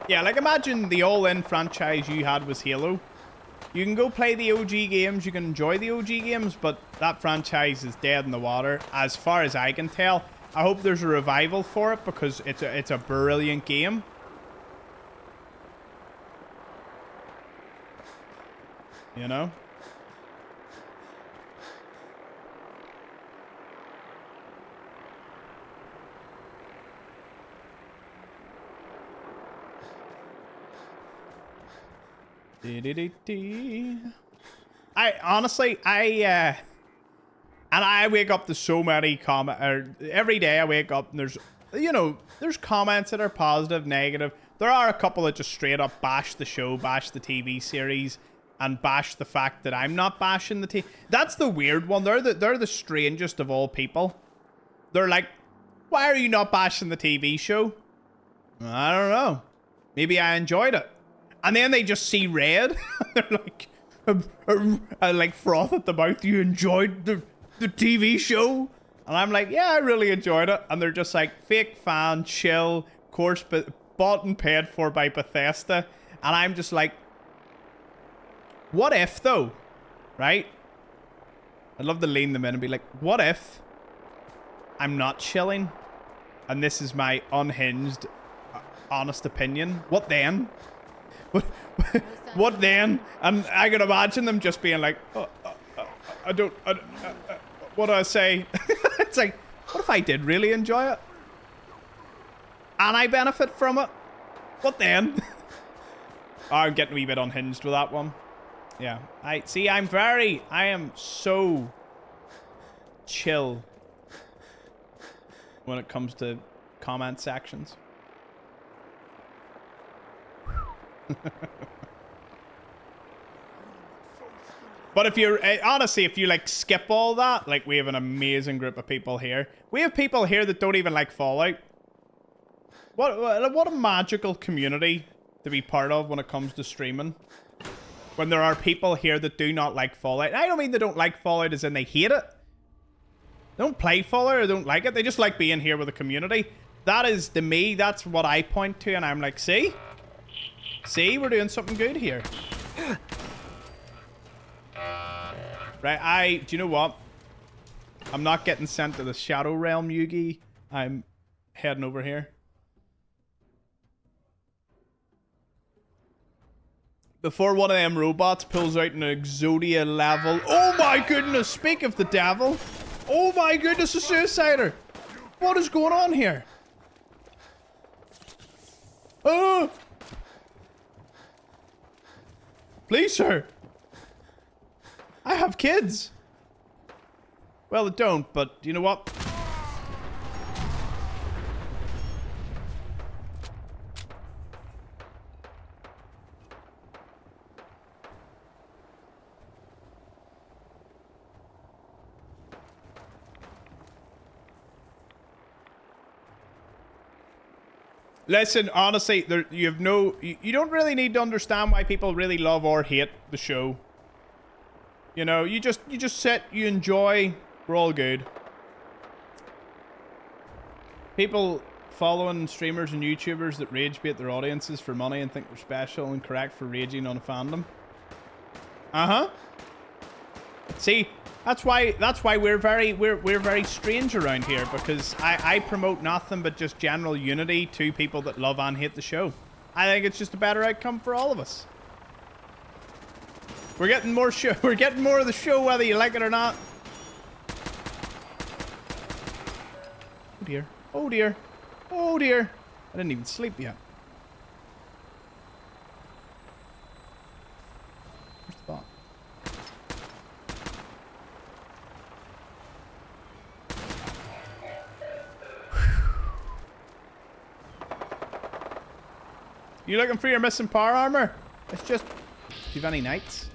Speaker 1: Yeah, like imagine the all-in franchise you had was Halo. You can go play the OG games, you can enjoy the OG games, but that franchise is dead in the water, as far as I can tell. I hope there's a revival for it because it's a brilliant game. You know? I honestly, and I wake up to so many every day I wake up and there's, you know, there's comments that are positive, negative. There are a couple that just straight up bash the show, bash the TV series, and bash the fact that I'm not bashing the TV. That's the weird one. They're the strangest of all people. They're like, why are you not bashing the TV show? I don't know. Maybe I enjoyed it. And then they just see red. They're like, like froth at the mouth. You enjoyed the TV show? And I'm like, yeah, I really enjoyed it. And they're just like, fake fan, chill, course, but bought and paid for by Bethesda. And I'm just like, what if though? Right? I'd love to lean them in and be like, what if I'm not chilling? And this is my unhinged, honest opinion. What then? What then? And I can imagine them just being like, what do I say? It's like, what if I did really enjoy it? And I benefit from it? What then? Oh, I'm getting a wee bit unhinged with that one. Yeah. I am so chill when it comes to comment sections. But if you're honestly, if you like skip all that, like we have an amazing group of people here. We have people here that don't even like Fallout. What a magical community to be part of when it comes to streaming. When there are people here that do not like Fallout. I don't mean they don't like Fallout as in they hate it. They don't play Fallout or don't like it. They just like being here with the community. That is, to me, that's what I point to, and I'm like, see? See, we're doing something good here. Right, do you know what? I'm not getting sent to the Shadow Realm, Yugi. I'm heading over here. Before one of them robots pulls out an Exodia level. Oh my goodness, speak of the devil. Oh my goodness, a suicider. What is going on here? Oh! Please, sir. I have kids. Well, I don't, but you know what? Listen, honestly, you don't really need to understand why people really love or hate the show. You know, you just sit, you enjoy, we're all good. People following streamers and YouTubers that rage bait their audiences for money and think they're special and correct for raging on a fandom. Uh-huh. See, that's why we're very strange around here, because I promote nothing but just general unity to people that love and hate the show. I think it's just a better outcome for all of us. We're getting more of the show whether you like it or not. Oh dear. Oh dear. Oh dear. I didn't even sleep yet. Where's the bot? You looking for your missing power armor? It's just... Do you have any knights?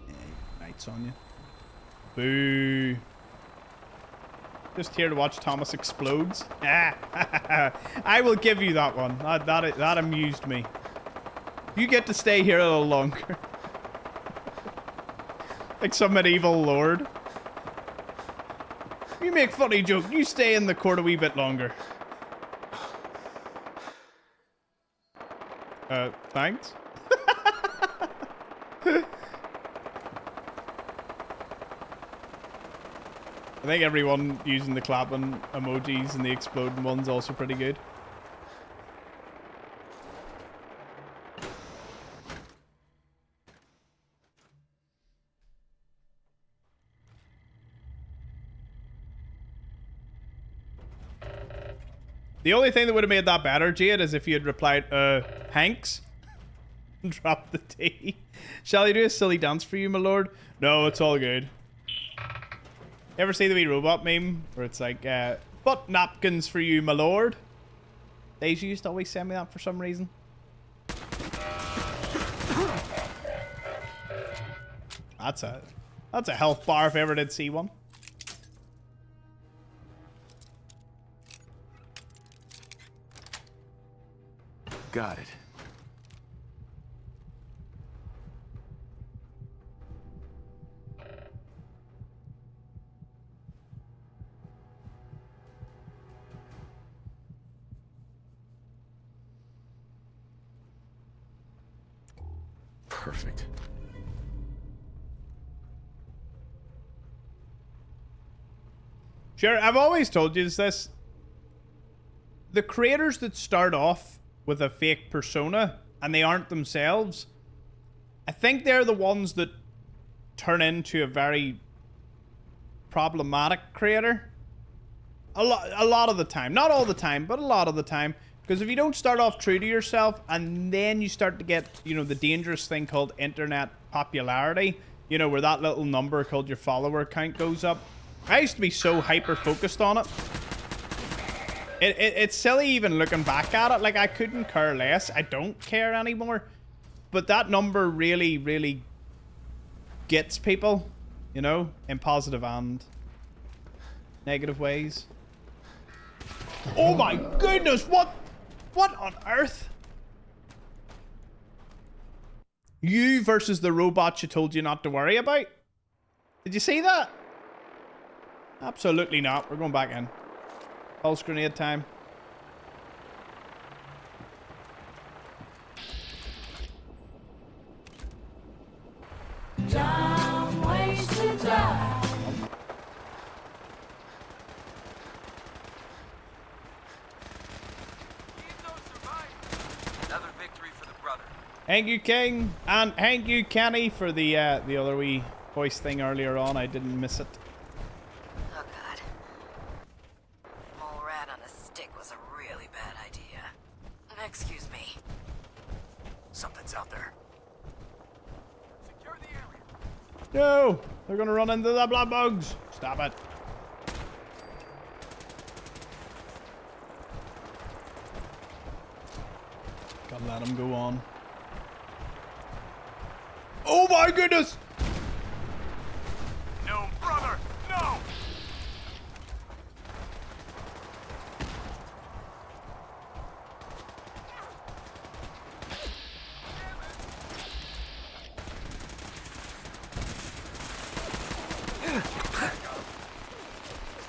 Speaker 1: Yeah, knights on you. Boo. Just here to watch Thomas explodes. I will give you that one. That amused me. You get to stay here a little longer. Like some medieval lord. You make funny joke. You stay in the court a wee bit longer. Thanks. I think everyone using the clapping emojis and the exploding one's also pretty good. The only thing that would have made that better, Jade, is if you had replied, Hanks? Drop the T. Shall I do a silly dance for you, my lord? No, it's all good. Ever see the wee robot meme where it's like, butt napkins for you, my lord? Daisy used to always send me that for some reason. That's a health bar if I ever did see one.
Speaker 19: Got it. Perfect.
Speaker 1: Sure, I've always told you this. The creators that start off with a fake persona and they aren't themselves, I think they're the ones that turn into a very problematic creator. A lot of the time. Not all the time, but a lot of the time. Because if you don't start off true to yourself and then you start to get, you know, the dangerous thing called internet popularity, you know, where that little number called your follower count goes up. I used to be so hyper focused on it. It's silly even looking back at it. Like, I couldn't care less. I don't care anymore. But that number really, really gets people, you know, in positive and negative ways. Oh my goodness, what on earth? You versus the robot you told you not to worry about? Did you see that? Absolutely not. We're going back in. Pulse grenade time.
Speaker 5: Time wasted time.
Speaker 6: Another victory for the brother.
Speaker 1: Thank you, King, and thank you, Kenny, for the other wee voice thing earlier on. I didn't miss it.
Speaker 23: Oh god. Mole rat on a stick was a really bad idea. Excuse me.
Speaker 6: Something's out there.
Speaker 1: No! They're gonna run into the blood bugs! Stop it. Gotta let them go on. Oh my goodness!
Speaker 6: No, brother! No!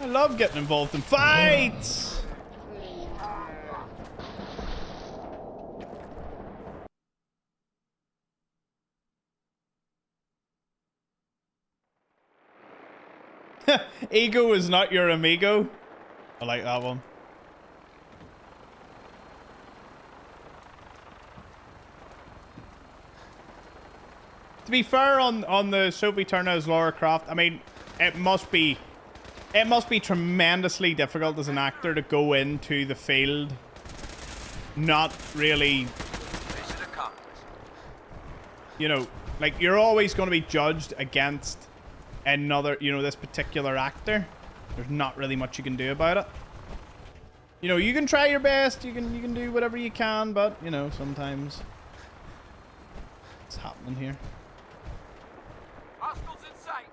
Speaker 1: I love getting involved in fights! Ego is not your amigo. I like that one. To be fair on the Sophie Turner's Lara Croft, I mean, it must be tremendously difficult as an actor to go into the field not really, you know, like, you're always going to be judged against another, you know, this particular actor. There's not really much you can do about it. You know, you can try your best, you can do whatever you can, but, you know, sometimes it's happening here.
Speaker 6: Hostiles in sight.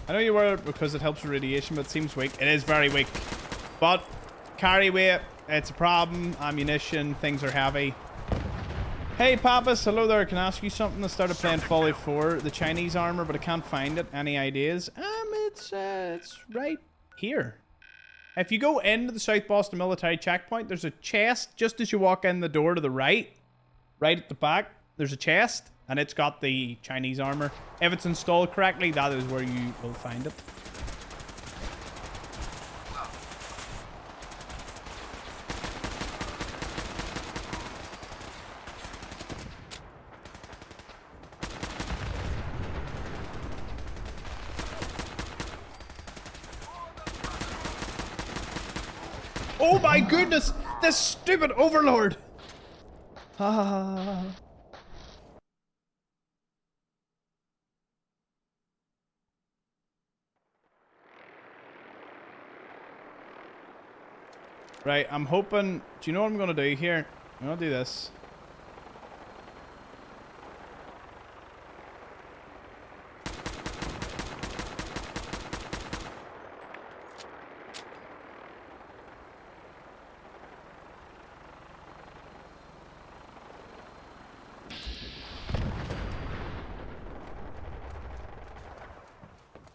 Speaker 1: I know you wear it because it helps with radiation, but it seems weak. It is very weak. But carry weight, it's a problem. Ammunition, things are heavy. Hey, Pappas, hello there. Can I ask you something? I started playing Fallout 4, the Chinese armor, but I can't find it. Any ideas? It's right here. If you go into the South Boston military checkpoint, there's a chest just as you walk in the door to the right. Right at the back, there's a chest, and it's got the Chinese armor. If it's installed correctly, that is where you will find it. Oh my goodness! This stupid overlord! Ah. Right, I'm hoping... Do you know what I'm going to do here? I'm going to do this.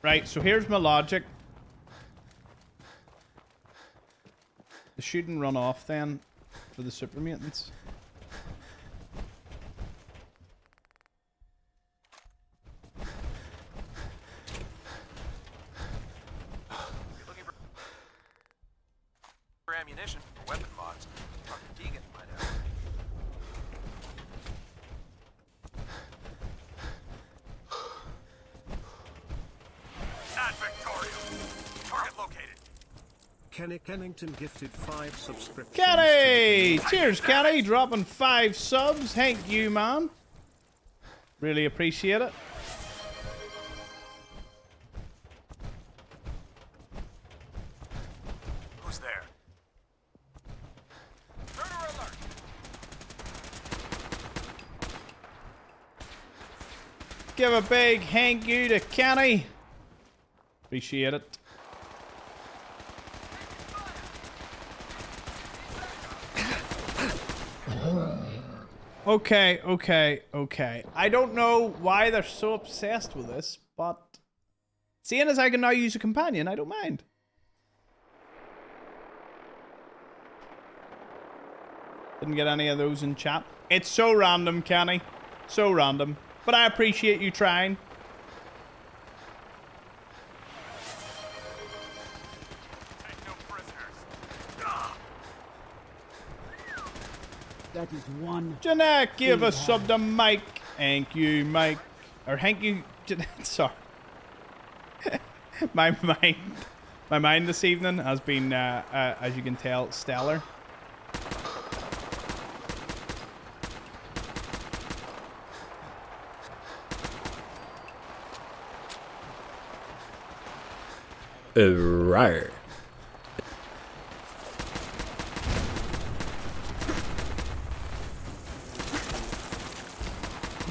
Speaker 1: Right, so here's my logic. The shoot and run off then for the super mutants.
Speaker 6: You're looking for ammunition for weapon mods. Dr. Deegan might have. Not victorious. Target located.
Speaker 4: Kenny Kennington gifted 5 subscriptions.
Speaker 1: Kenny! Cheers, Kenny. Dropping 5 subs. Thank you, man. Really appreciate it.
Speaker 6: Who's there? Murder alert!
Speaker 1: Give a big thank you to Kenny. Appreciate it. Okay. I don't know why they're so obsessed with this, but seeing as I can now use a companion, I don't mind. Didn't get any of those in chat. It's so random, Kenny. So random. But I appreciate you trying.
Speaker 7: That is one.
Speaker 1: Jeanette, give a sub to Mike. Thank you, Mike. Or thank you, Jeanette. Sorry. my mind this evening has been, as you can tell, stellar.
Speaker 10: Right.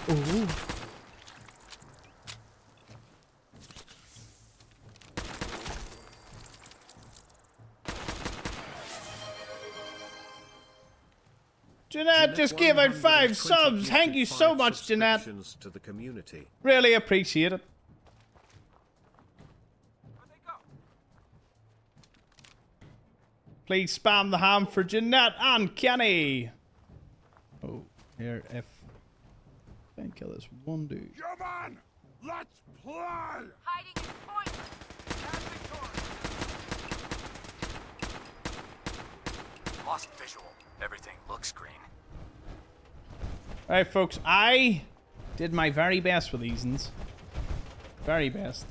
Speaker 1: Ooh. Jeanette just gave out 5 subs. Thank you so much, Jeanette.
Speaker 4: To the community.
Speaker 1: Really appreciate it. Please spam the ham for Jeanette and Kenny. Oh, here, if I can kill this one dude.
Speaker 6: Come on! Let's play!
Speaker 23: Hiding is pointless.
Speaker 6: Lost visual. Everything looks green.
Speaker 1: Alright, folks, I did my very best with these ones. Very best.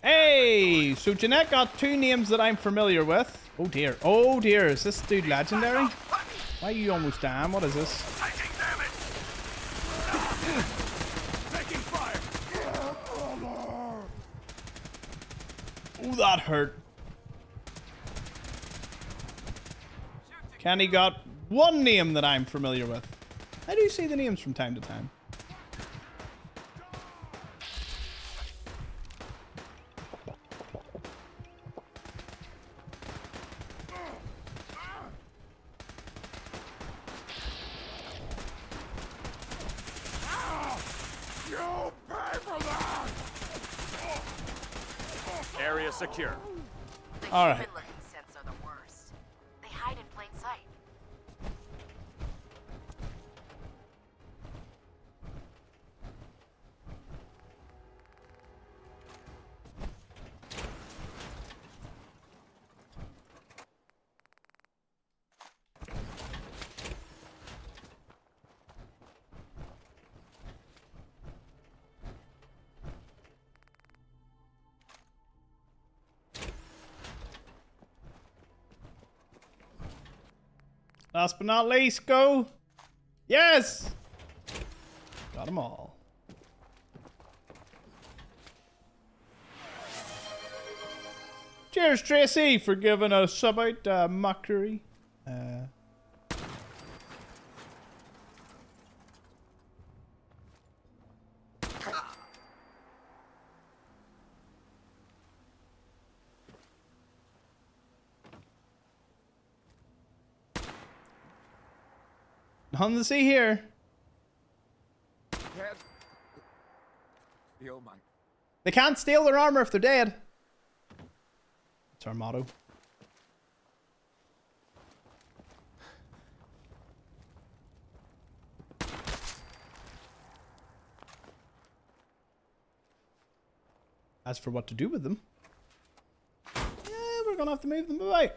Speaker 1: Hey! So Jeanette got 2 names that I'm familiar with. Oh dear. Oh dear. Is this dude legendary? Why are you almost down? What is this?
Speaker 6: Taking damage! Taking fire!
Speaker 1: Oh, that hurt. Kenny got 1 name that I'm familiar with. I do see the names from time to time.
Speaker 16: area secure.
Speaker 1: All right.
Speaker 23: Human-looking synths are the worst. They hide in plain sight.
Speaker 1: Last but not least, go. Yes! Got them all. Cheers, Tracy, for giving us sub out mockery. Nothing to see here. They can't steal their armor if they're dead. That's our motto. As for what to do with them, yeah, we're gonna have to move them away.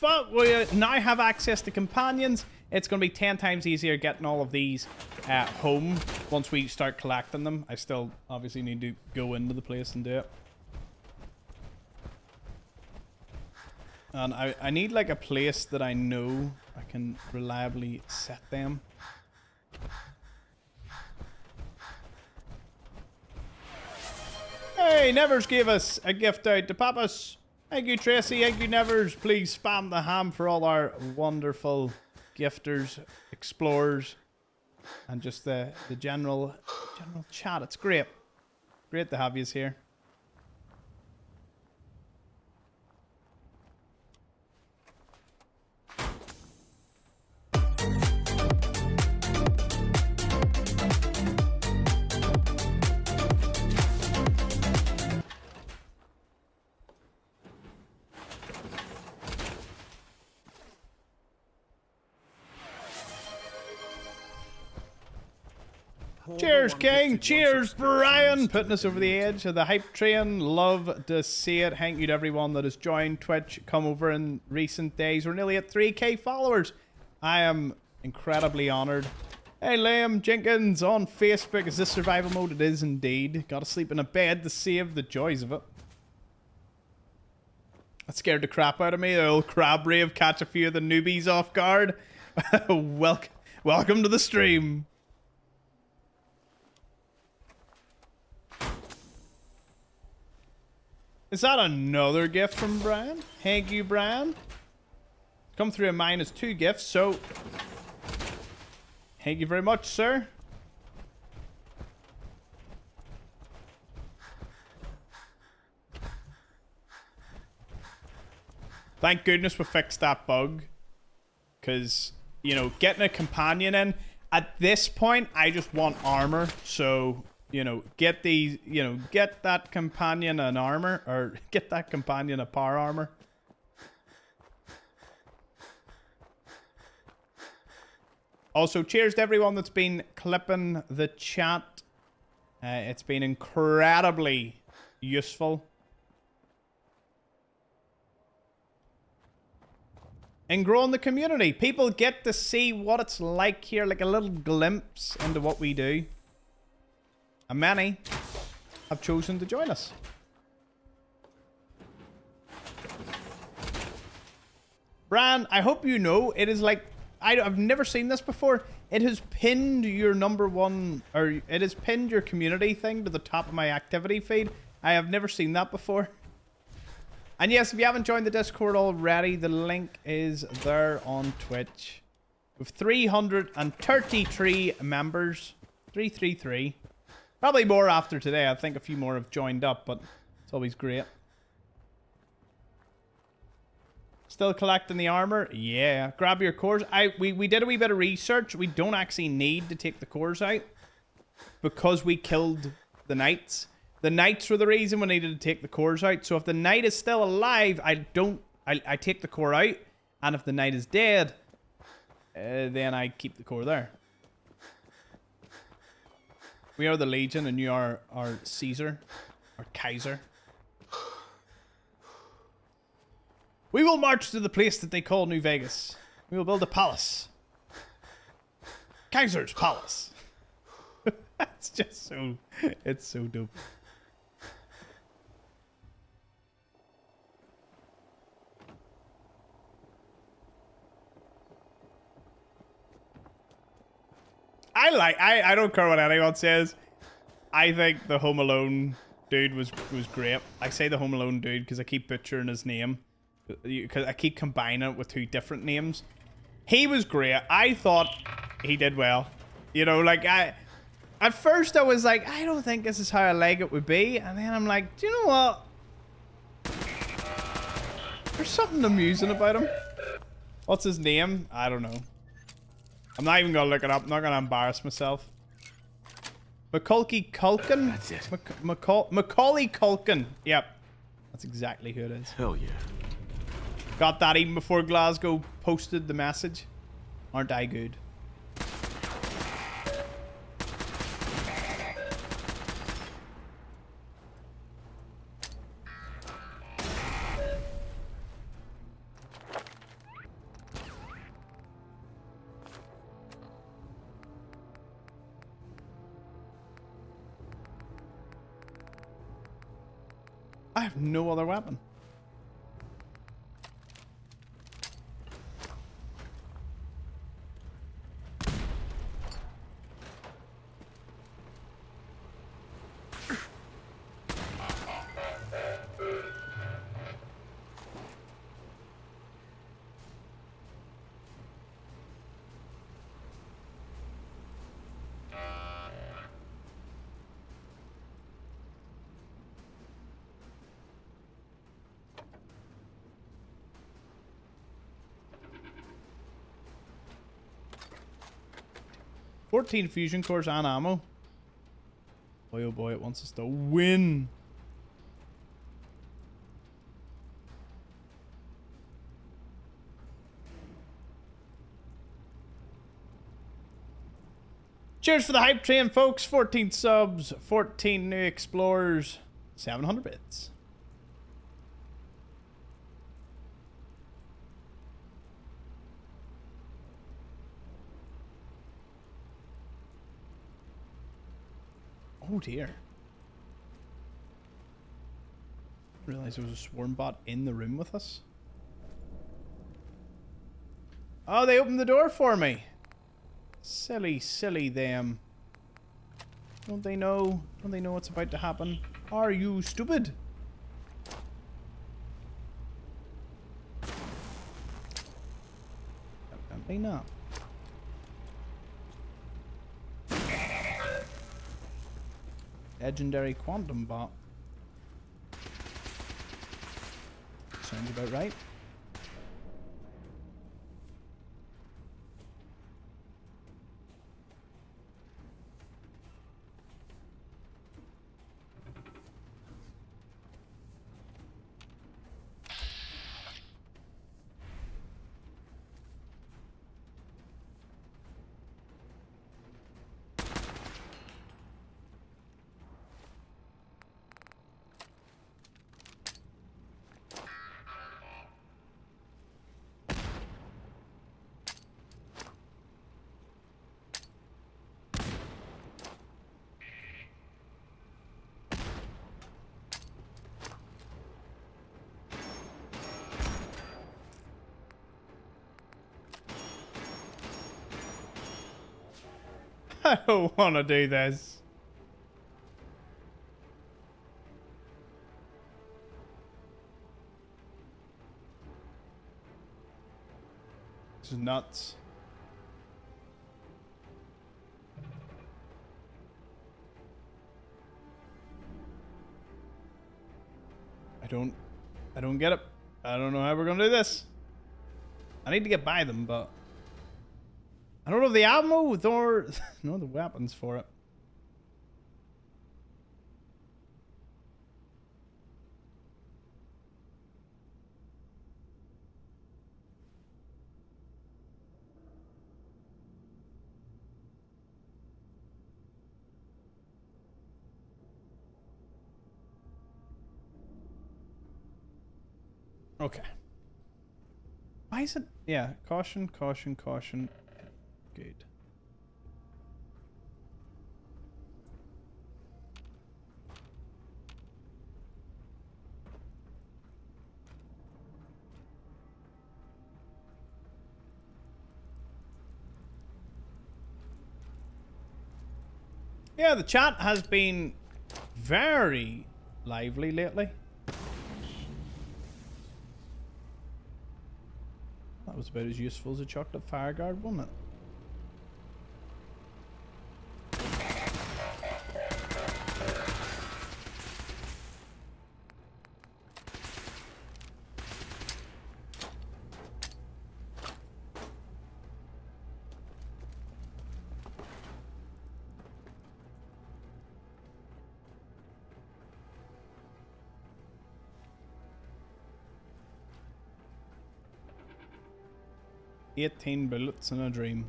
Speaker 1: But we now have access to companions. It's going to be 10 times easier getting all of these at home once we start collecting them. I still obviously need to go into the place and do it. And I need like a place that I know I can reliably set them. Hey, Nevers gave us a gift out to Papas. Thank you, Tracy. Thank you, Nevers. Please spam the ham for all our wonderful gifters, explorers, and just the general chat. It's great. Great to have yous here. Cheers, King. Cheers, Brian. Putting us over the edge of the hype train. Love to see it. Thank you to everyone that has joined Twitch. Come over in recent days. We're nearly at 3K followers. I am incredibly honored. Hey, Liam Jenkins on Facebook. Is this survival mode? It is indeed. Gotta sleep in a bed to save the joys of it. That scared the crap out of me. The old crab rave. Catch a few of the newbies off guard. Welcome to the stream. Is that another gift from Brian? Thank you, Brian. Come through and mine as 2 gifts, so thank you very much, sir. Thank goodness we fixed that bug. Because, you know, getting a companion in, at this point, I just want armor, so... You know, get these, you know, get that companion an armor, or get that companion a power armor. Also, cheers to everyone that's been clipping the chat. It's been incredibly useful. And growing the community. People get to see what it's like here, like a little glimpse into what we do. And many have chosen to join us. Bran, I hope you know, it is like, I've never seen this before. It has pinned your #1, or it has pinned your community thing to the top of my activity feed. I have never seen that before. And yes, if you haven't joined the Discord already, the link is there on Twitch. With 333 members. 333. Probably more after today. I think a few more have joined up, but it's always great. Still collecting the armor? Yeah. Grab your cores. We did a wee bit of research. We don't actually need to take the cores out because we killed the knights. The knights were the reason we needed to take the cores out. So if the knight is still alive, I take the core out. And if the knight is dead, then I keep the core there. We are the Legion and you are our Caesar. Or Kaiser. We will march to the place that they call New Vegas. We will build a palace. Kaiser's Palace. That's just so... It's so dope. I don't care what anyone says. I think the Home Alone dude was great. I say the Home Alone dude because I keep butchering his name. Because I keep combining it with two different names. He was great. I thought he did well. You know, like at first I was like, I don't think this is how I like it would be. And then I'm like, do you know what? There's something amusing about him. What's his name? I don't know. I'm not even going to look it up. I'm not going to embarrass myself. Macaulay Culkin?
Speaker 19: That's it.
Speaker 1: Macaulay Culkin. Yep. That's exactly who it is.
Speaker 19: Hell yeah.
Speaker 1: Got that even before Glasgow posted the message. Aren't I good? I have no other weapon. $14 fusion cores and ammo. Boy, oh boy, it wants us to win. Cheers for the hype train, folks. 14 subs, 14 new Xplores, 700 bits. Oh dear. Realized there was a swarm bot in the room with us. Oh, they opened the door for me. Silly, silly them. Don't they know? Don't they know what's about to happen? Are you stupid? Apparently not. Legendary quantum bot. Sounds about right. I don't want to do this. This is nuts. I don't get it. I don't know how we're gonna do this. I need to get by them, but I don't have the ammo or no the weapons for it. Okay. Why is it? Yeah, caution, caution, caution. Good. Yeah, the chat has been very lively lately. That was about as useful as a chocolate fire guard, wasn't it? "18 bullets in a dream."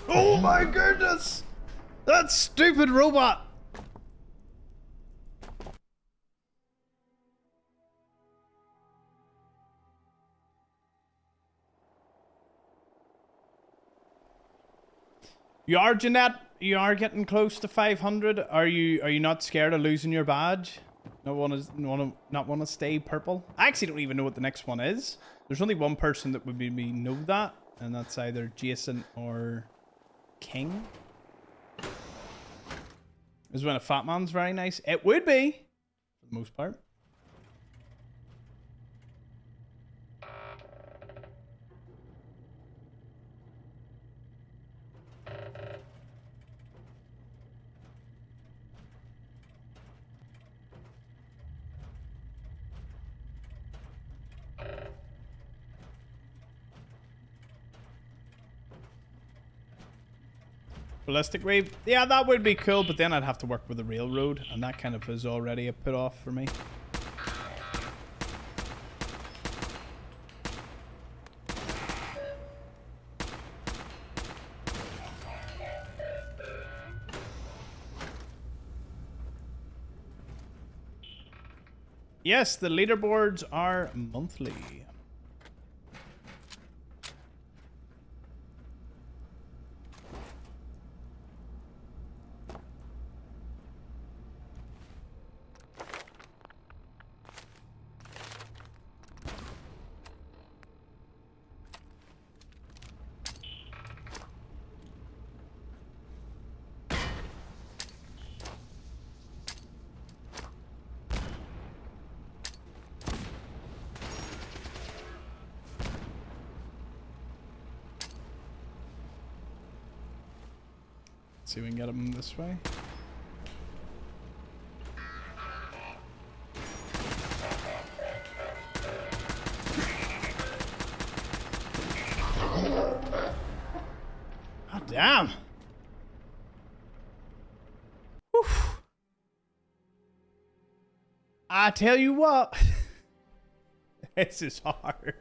Speaker 1: Oh my goodness! That stupid robot! You are, Jeanette. You are getting close to 500. Are you not scared of losing your badge? Not want to stay purple? I actually don't even know what the next one is. There's only one person that would maybe know that, and that's either Jason or King. Is when a fat man's very nice. It would be, for the most part. Ballistic wave, yeah, that would be cool, but then I'd have to work with the railroad, and that kind of is already a put off for me. Yes, the leaderboards are monthly. See if we can get him this way. God damn. Whew. I tell you what, this is hard.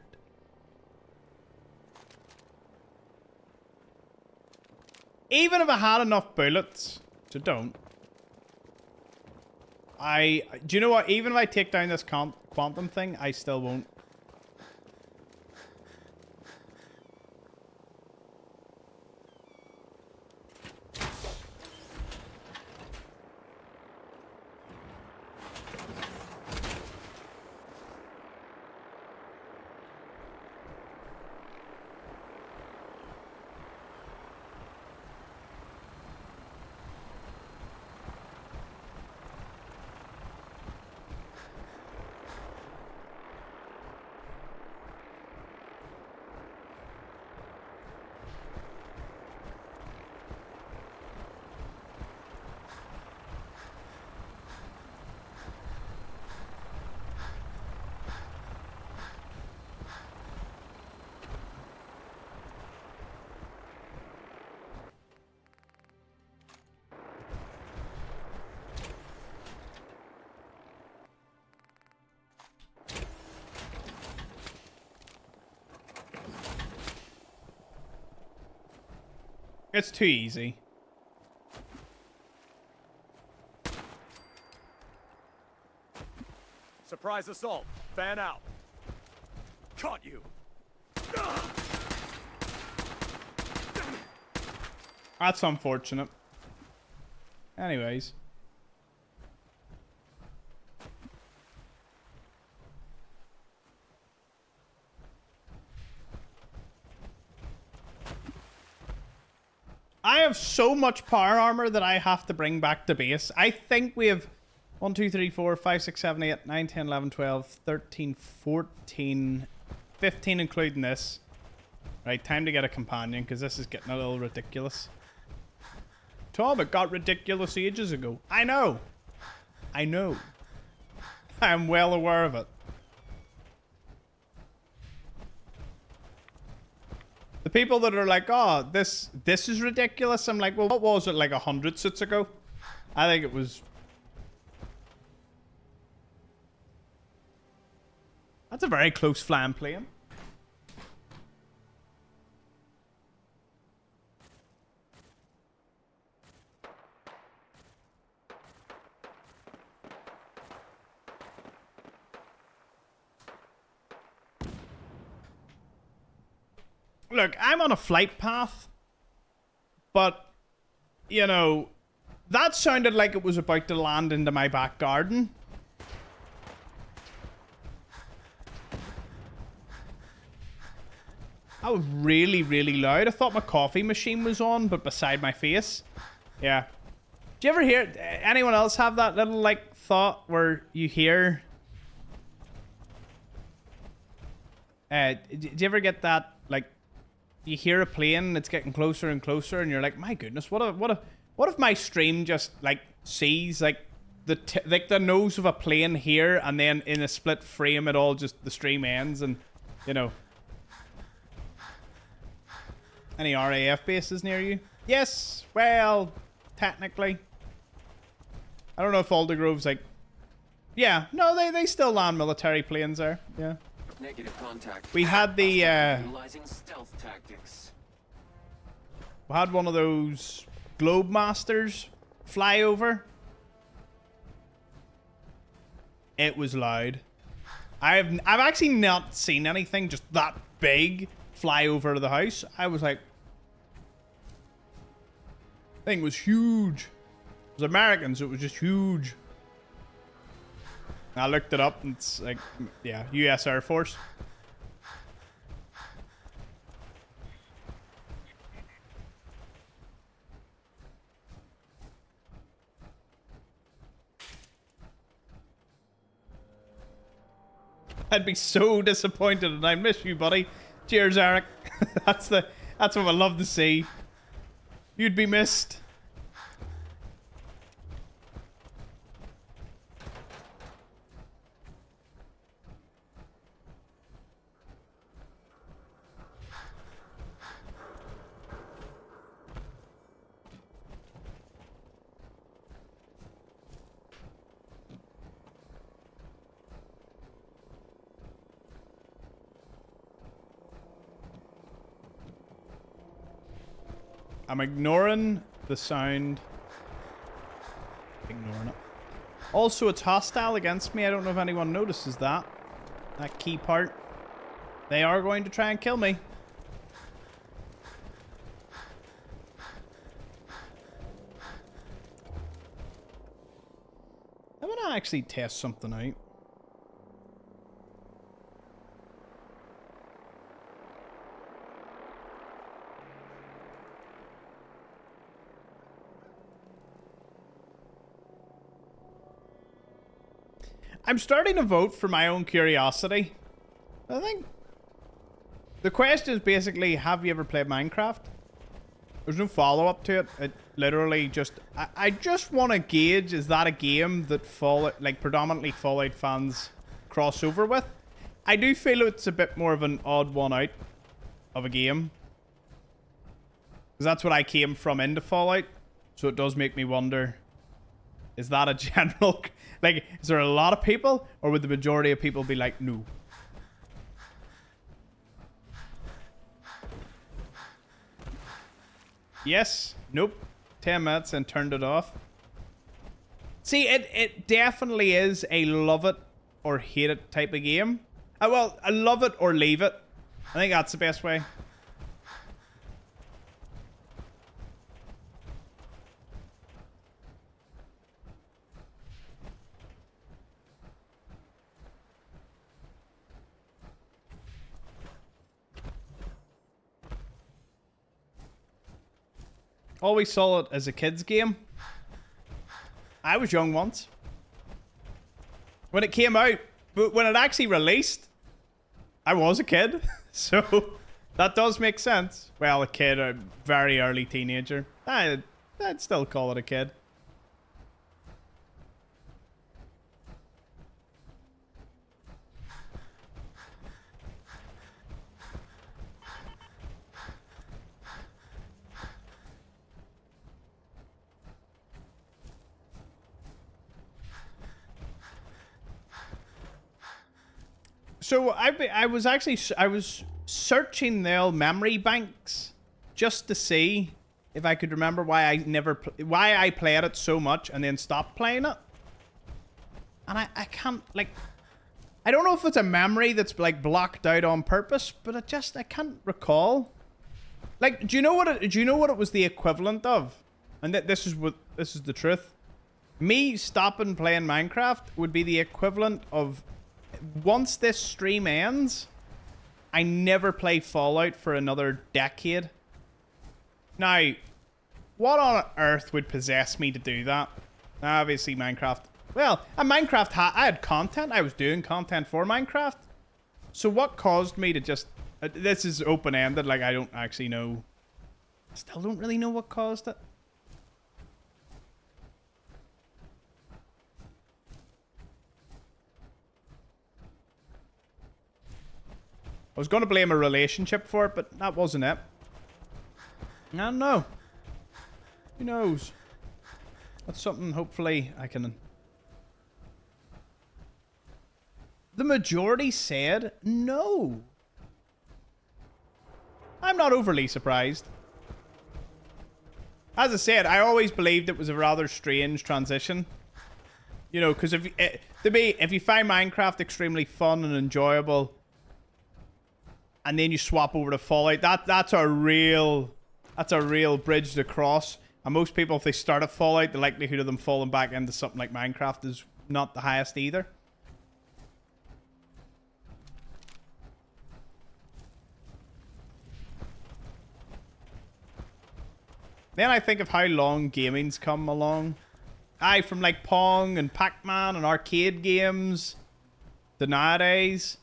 Speaker 1: Even if I had enough bullets, so don't. Do you know what? Even if I take down this quantum thing, I still won't. It's too easy.
Speaker 16: Surprise assault. Fan out. Caught you.
Speaker 1: That's unfortunate. Anyways. I have so much power armor that I have to bring back to base. I think we have 1, 2, 3, 4, 5, 6, 7, 8, 9, 10, 11, 12, 13, 14, 15 including this. Right, time to get a companion because this is getting a little ridiculous. Tom, it got ridiculous ages ago. I know. I know. I'm well aware of it. The people that are like, oh, this is ridiculous. I'm like, well, what was it, like 100 sits ago? I think it was... That's a very close flying plane. Look, I'm on a flight path, but, you know, that sounded like it was about to land into my back garden. That was really, really loud. I thought my coffee machine was on, but beside my face. Yeah. Do you ever hear, anyone else have that little, like, thought where you hear... do you ever get that, like, you hear a plane and it's getting closer and closer and you're like, my goodness, what if my stream just like sees like the nose of a plane here and then in a split frame it all just the stream ends and you know. Any RAF bases near you? Yes, well, technically. I don't know if Aldergrove's like, yeah, no, they still land military planes there. Yeah.
Speaker 3: Negative contact.
Speaker 1: We had the
Speaker 3: utilizing stealth tactics.
Speaker 1: We had one of those Globe Masters fly over. It was loud. I've actually not seen anything just that big fly over to the house. I was like, thing was huge. It was Americans, it was just huge. I looked it up and it's like, yeah, US Air Force. I'd be so disappointed and I miss you, buddy. Cheers, Eric. That's what I love to see. You'd be missed. I'm ignoring the sound. Ignoring it. Also, it's hostile against me. I don't know if anyone notices that. That key part. They are going to try and kill me. I want to actually test something out. I'm starting to vote for my own curiosity. I think the question is basically, have you ever played Minecraft? There's no follow-up to it. It literally just... I just want to gauge, is that a game that predominantly Fallout fans cross over with? I do feel it's a bit more of an odd one out of a game. Because that's what I came from into Fallout. So it does make me wonder... Is that a general... Like, is there a lot of people? Or would the majority of people be like, no? Yes. Nope. 10 minutes and turned it off. See, it definitely is a love it or hate it type of game. Well, I love it or leave it. I think that's the best way. Always saw it as a kid's game. I was young once. When it came out, but when it actually released, I was a kid. So that does make sense. Well, a kid, a very early teenager. I'd still call it a kid. So I was searching the old memory banks just to see if I could remember why I played it so much and then stopped playing it. And I can't, like, I don't know if it's a memory that's like blocked out on purpose, but I can't recall. Like, do you know what it was the equivalent of? And this is the truth. Me stopping playing Minecraft would be the equivalent of, once this stream ends, I never play Fallout for another decade. Now, what on earth would possess me to do that? Obviously, Minecraft. Well, Minecraft, I had content. I was doing content for Minecraft. So what caused me to just... this is open-ended. Like, I don't actually know. I still don't really know what caused it. I was going to blame a relationship for it, but that wasn't it. I don't know. Who knows? That's something hopefully I can... The majority said no. I'm not overly surprised. As I said, I always believed it was a rather strange transition. You know, because to me, if you find Minecraft extremely fun and enjoyable, and then you swap over to Fallout, that's a real bridge to cross. And most people, if they start at Fallout, the likelihood of them falling back into something like Minecraft is not the highest either. Then I think of how long gaming's come along. Aye, from like Pong and Pac-Man and arcade games to nowadays.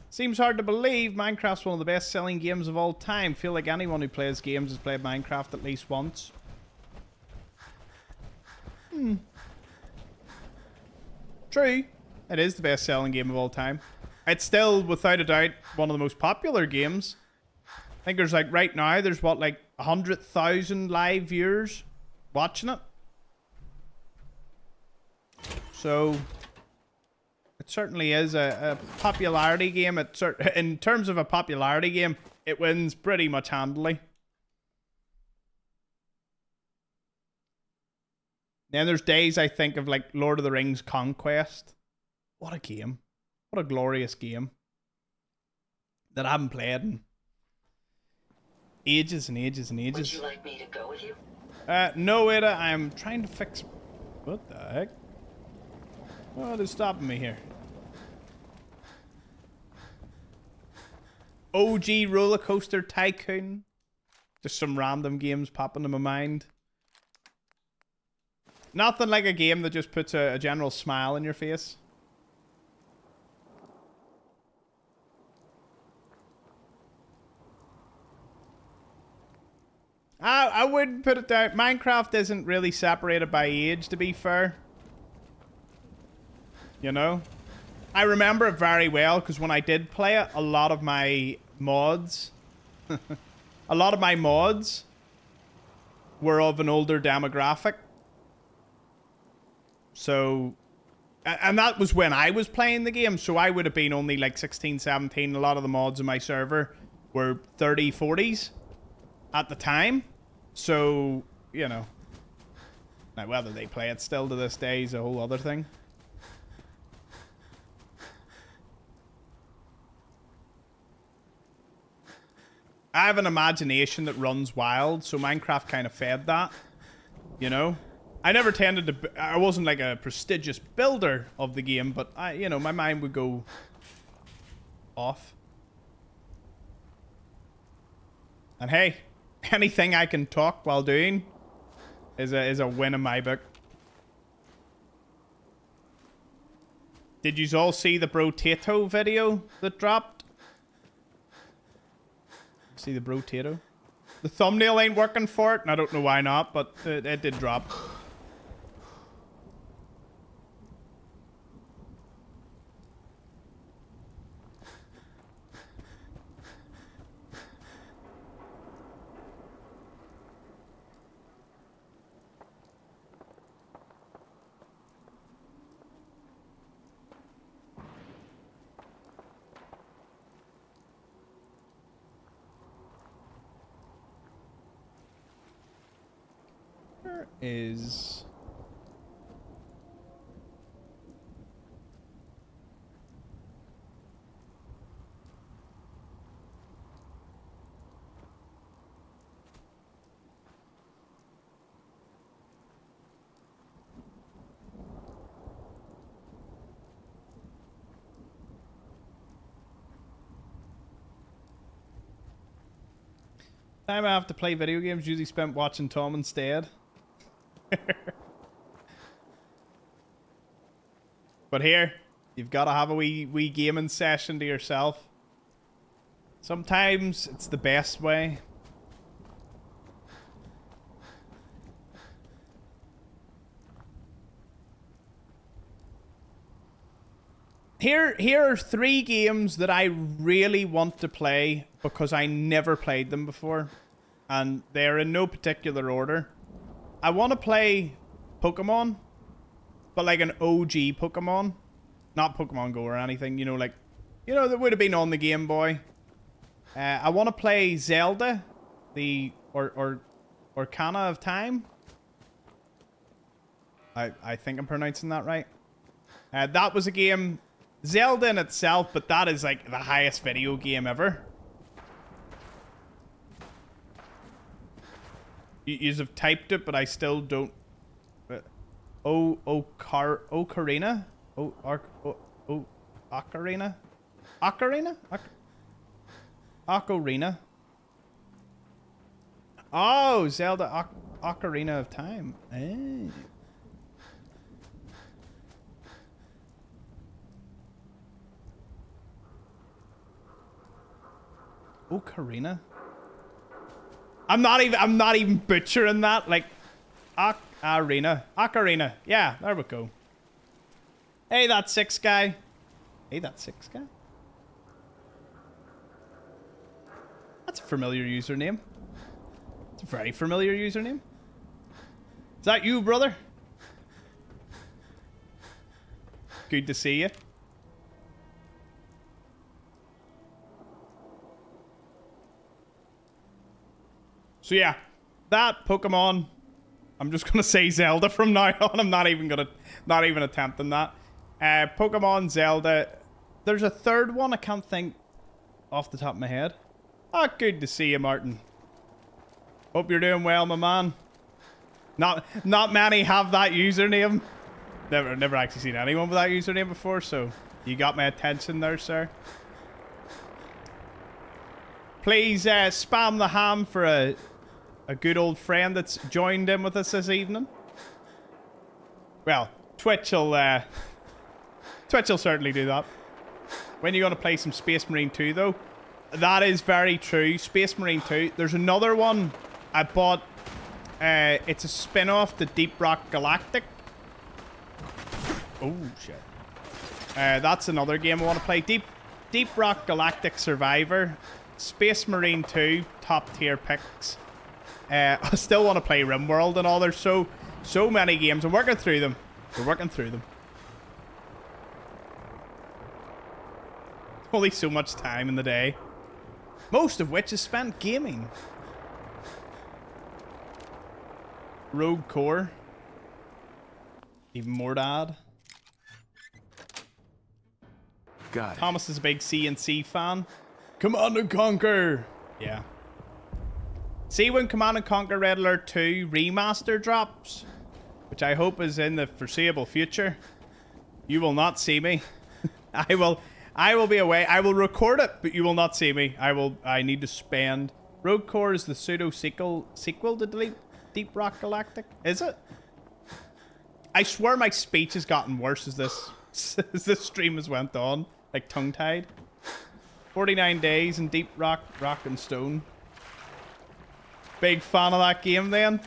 Speaker 1: Seems hard to believe Minecraft's one of the best-selling games of all time. Feel like anyone who plays games has played Minecraft at least once. True. It is the best-selling game of all time. It's still, without a doubt, one of the most popular games. I think there's like, right now, there's what, like 100,000 live viewers watching it. So... it certainly is a popularity game. In terms of a popularity game, it wins pretty much handily. Then there's days I think of like Lord of the Rings Conquest. What a game. What a glorious game. That I haven't played in ages and ages and ages.
Speaker 7: Would you like me to go with you?
Speaker 1: No, Ada, I'm trying to fix... What the heck? What is stopping me here? OG Roller Coaster Tycoon. Just some random games popping in my mind. Nothing like a game that just puts a general smile in your face. I wouldn't put it down. Minecraft isn't really separated by age, to be fair. You know? I remember it very well because when I did play it, a lot of my mods... a lot of my mods were of an older demographic. So... And that was when I was playing the game, so I would have been only like 16, 17. A lot of the mods in my server were 30, 40s at the time. So, you know. Now, whether they play it still to this day is a whole other thing. I have an imagination that runs wild, so Minecraft kind of fed that, you know? I never tended to... I wasn't like a prestigious builder of the game, but you know, my mind would go off. And hey, anything I can talk while doing is a win in my book. Did you all see the Bro-tato video that dropped? See the Bro-tato? The thumbnail ain't working for it, and I don't know why not, but it did drop. Is time I have to play video games usually spent watching Tom instead. But here, you've got to have a wee gaming session to yourself. Sometimes it's the best way. Here are 3 games that I really want to play because I never played them before. And they're in no particular order. I want to play Pokemon, but like an OG Pokemon. Not Pokemon Go or anything, you know, like, you know, that would have been on the Game Boy. I want to play Zelda, the Ocarina of Time. I think I'm pronouncing that right. That was a game, Zelda in itself, but that is like the highest video game ever. You have typed it, but I still don't. Ocarina? Ocarina? Ocarina? Ocarina? Oh, Zelda Ocarina of Time. Hey. Ocarina? I'm not even butchering that. Like, Ocarina. Yeah, there we go. Hey, that 6 guy. Hey, that 6 guy. That's a familiar username. It's a very familiar username. Is that you, brother? Good to see you. So yeah, that Pokemon. I'm just gonna say Zelda from now on. I'm not even attempting that. Pokemon, Zelda. There's a third one I can't think off the top of my head. Oh, good to see you, Martin. Hope you're doing well, my man. Not many have that username. Never actually seen anyone with that username before, so you got my attention there, sir. Please spam the ham for a good old friend that's joined in with us this evening. Well, Twitch will certainly do that. When are you going to play some Space Marine 2, though? That is very true. Space Marine 2. There's another one I bought. It's a spin-off to Deep Rock Galactic. Oh, shit. That's another game I want to play. Deep Rock Galactic Survivor, Space Marine 2, top tier picks. I still want to play RimWorld and all. There's so many games. I'm working through them. We're working through them. Only so much time in the day, most of which is spent gaming. Rogue Core. Even more dad.
Speaker 8: Got it.
Speaker 1: Thomas is a big C&C fan. Command and Conquer. Yeah. See when Command and Conquer Red Alert 2 remaster drops, which I hope is in the foreseeable future. You will not see me. I will be away. I will record it, but you will not see me. I need to spend. Rogue Core is the pseudo sequel to Deep Rock Galactic. Is it? I swear my speech has gotten worse as this stream has went on. Like tongue-tied. 49 days in Deep Rock and Stone. Big fan of that game then.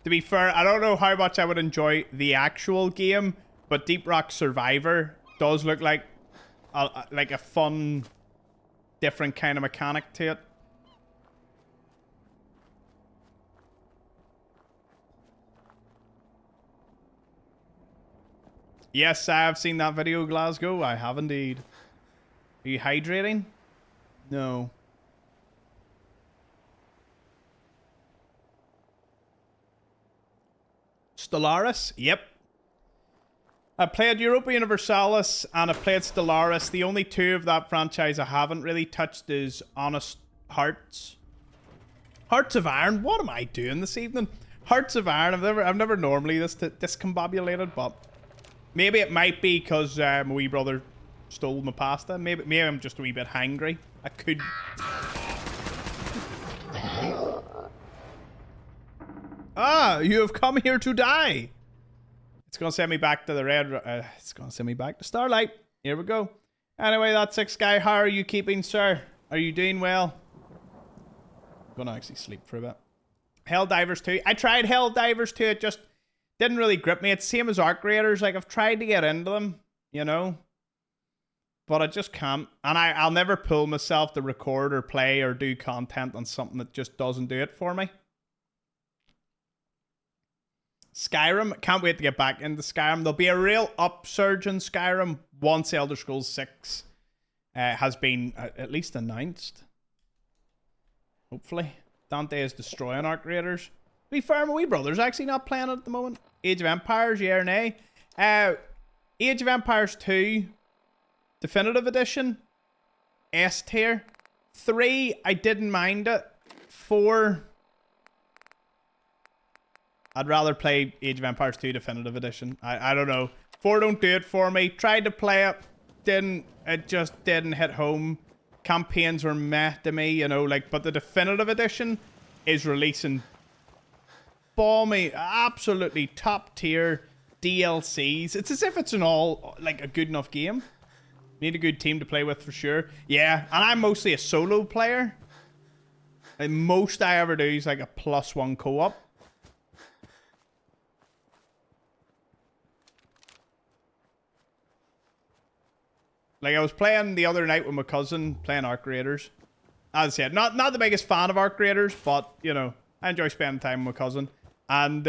Speaker 1: To be fair, I don't know how much I would enjoy the actual game, but Deep Rock Survivor does look like a fun, different kind of mechanic to it. Yes, I have seen that video, Glasgow. I have indeed. Are you hydrating? No. Stellaris? Yep. I played Europa Universalis and I played Stellaris. The only two of that franchise I haven't really touched is Honest Hearts. Hearts of Iron? What am I doing this evening? Hearts of Iron. I've never normally discombobulated, but maybe it might be because my wee brother stole my pasta. Maybe I'm just a wee bit hangry. I could. Ah, you have come here to die. It's gonna send me back to the red. It's gonna send me back to Starlight. Here we go. Anyway, that's Six Guy. How are you keeping, sir? Are you doing well? I'm gonna actually sleep for a bit. Helldivers 2. I tried Helldivers 2. It just didn't really grip me. It's same as Arc Raiders. Like, I've tried to get into them, you know, but I just can't. And I'll never pull myself to record or play or do content on something that just doesn't do it for me. Skyrim. Can't wait to get back into Skyrim. There'll be a real upsurge in Skyrim once Elder Scrolls 6 has been at least announced. Hopefully. Dante is destroying Arc Raiders. To be fair, my wee brother's actually not playing it at the moment. Age of Empires, yeah or nay? Age of Empires 2 Definitive Edition, S tier. 3, I didn't mind it. 4, I'd rather play Age of Empires 2 Definitive Edition. I don't know. 4 don't do it for me. Tried to play it. It just didn't hit home. Campaigns were meh to me, you know, like, but the Definitive Edition is releasing balmy, absolutely top tier DLCs. It's as if it's an all, like, a good enough game. Need a good team to play with for sure. Yeah, and I'm mostly a solo player. And most I ever do is like a +1 co-op. Like, I was playing the other night with my cousin, playing Arc Raiders. As I said, not the biggest fan of Arc Raiders, but, you know, I enjoy spending time with my cousin. And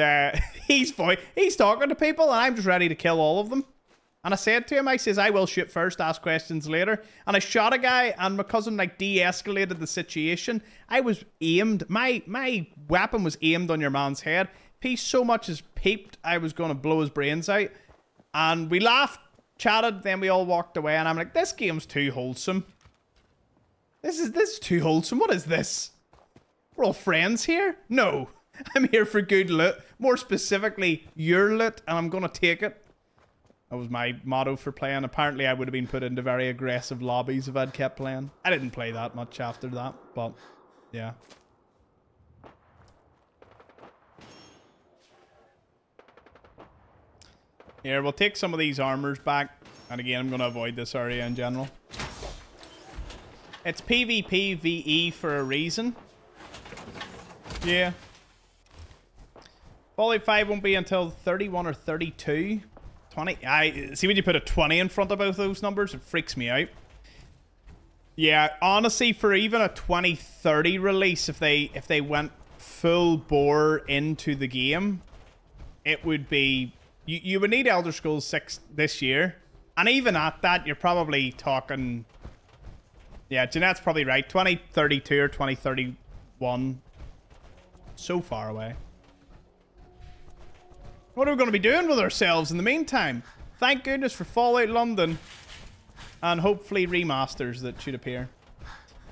Speaker 1: he's talking to people, and I'm just ready to kill all of them. And I said to him, I says, I will shoot first, ask questions later. And I shot a guy, and my cousin, like, de-escalated the situation. I was aimed. My weapon was aimed on your man's head. If he so much as peeped, I was going to blow his brains out. And we laughed. Chatted, then we all walked away, and I'm like, this game's too wholesome. This is too wholesome. What is this? We're all friends here? No. I'm here for good loot. More specifically, your loot, and I'm gonna take it. That was my motto for playing. Apparently, I would have been put into very aggressive lobbies if I'd kept playing. I didn't play that much after that, but yeah. Here, we'll take some of these armors back. And again, I'm going to avoid this area in general. It's PvP VE for a reason. Yeah. Fallout 5 won't be until 31 or 32. 20. I see when you put a 20 in front of both those numbers, it freaks me out. Yeah, honestly, for even a 2030 release, if they went full bore into the game, it would be you would need Elder Scrolls 6 this year, and even at that, you're probably talking. Yeah, Jeanette's probably right. 2032 or 2031. So far away. What are we going to be doing with ourselves in the meantime? Thank goodness for Fallout London. And hopefully remasters that should appear.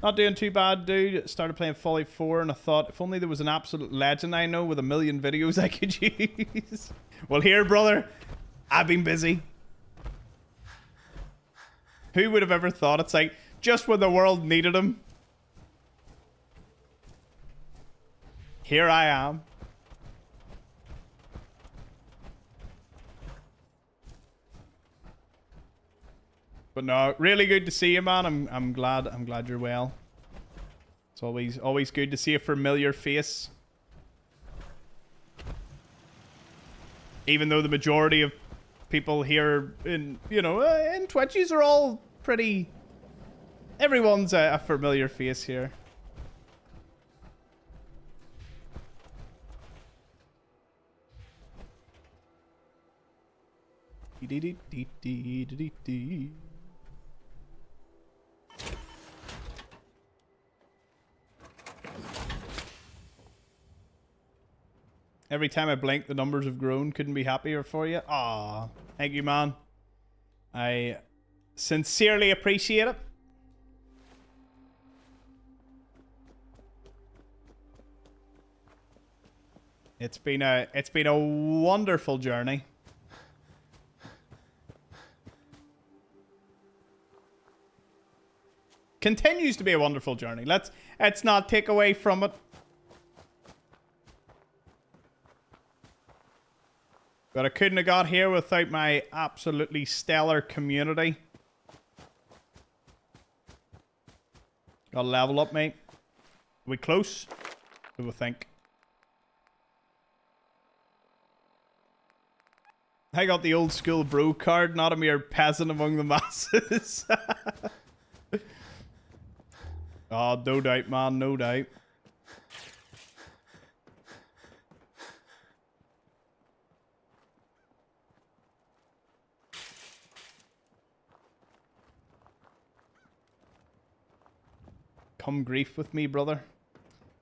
Speaker 1: Not doing too bad, dude. Started playing Fallout 4 and I thought, if only there was an absolute legend I know with a million videos I could use. Well, here, brother. I've been busy. Who would have ever thought? It's like, just when the world needed him. Here I am. But no, really good to see you, man. I'm glad you're well. It's always good to see a familiar face. Even though the majority of people here in in Twitchies are all pretty. Everyone's a familiar face here. Every time I blink, the numbers have grown. Couldn't be happier for you. Aw, thank you, man. I sincerely appreciate it. It's been a wonderful journey. Continues to be a wonderful journey. Let's not take away from it. But I couldn't have got here without my absolutely stellar community. Gotta level up, mate. Are we close? Who do we think? I got the old school bro card, not a mere peasant among the masses. Oh, no doubt, man, no doubt. Come grief with me, brother.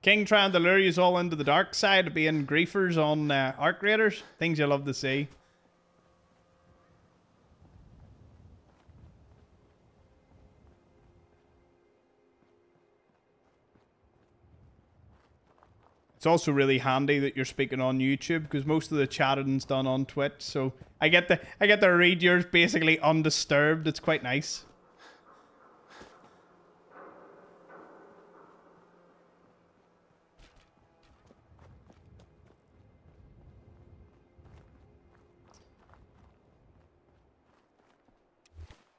Speaker 1: King trying to lure you all into the dark side of being griefers on Arc Raiders. Things you love to see. It's also really handy that you're speaking on YouTube because most of the chatting's done on Twitch, so I get to read yours basically undisturbed. It's quite nice.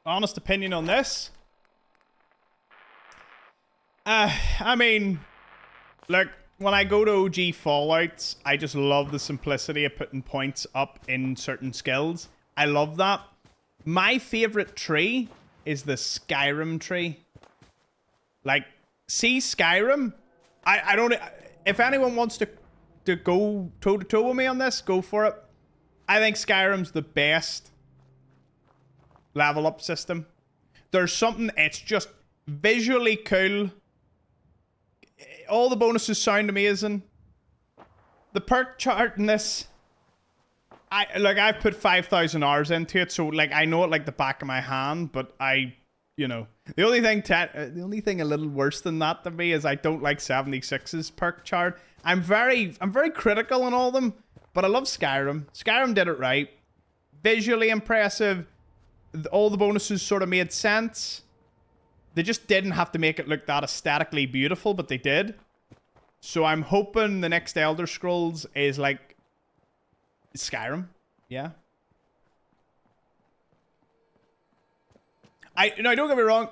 Speaker 1: Honest opinion on this? I mean, look, when I go to OG Fallouts, I just love the simplicity of putting points up in certain skills. I love that. My favorite tree is the Skyrim tree. Like, see Skyrim? I don't... If anyone wants to go toe-to-toe with me on this, go for it. I think Skyrim's the best level up system. There's something, it's just visually cool. All the bonuses sound amazing. The perk chart in this, I've put 5,000 hours into it, so like I know it like the back of my hand, but the only thing a little worse than that to me is I don't like 76's perk chart. I'm very critical on all of them, but I love Skyrim. Skyrim did it right. Visually impressive. All the bonuses sort of made sense. They just didn't have to make it look that aesthetically beautiful, but they did. So I'm hoping the next Elder Scrolls is like Skyrim. Yeah. No, don't get me wrong.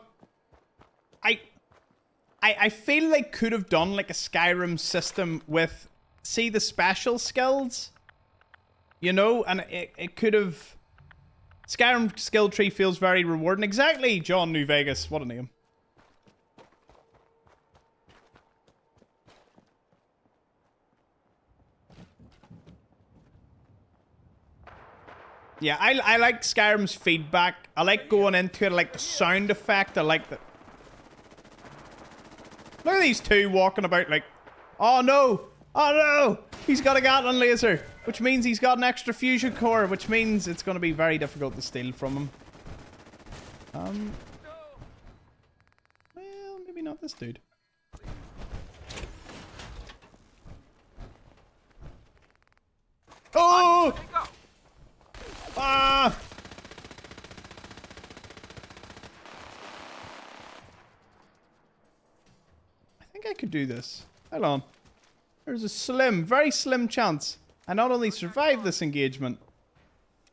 Speaker 1: I feel they could have done like a Skyrim system with, see, the special skills, and it could have Skyrim skill tree feels very rewarding. Exactly, John New Vegas. What a name. Yeah, I like Skyrim's feedback. I like going into it. I like the sound effect. I like the... Look at these two walking about like... Oh no! Oh no! He's got a Gatling laser, which means he's got an extra fusion core, which means it's going to be very difficult to steal from him. Well, maybe not this dude. Oh! Ah! I think I could do this. Hold on. There's a slim, very slim chance I not only survive this engagement,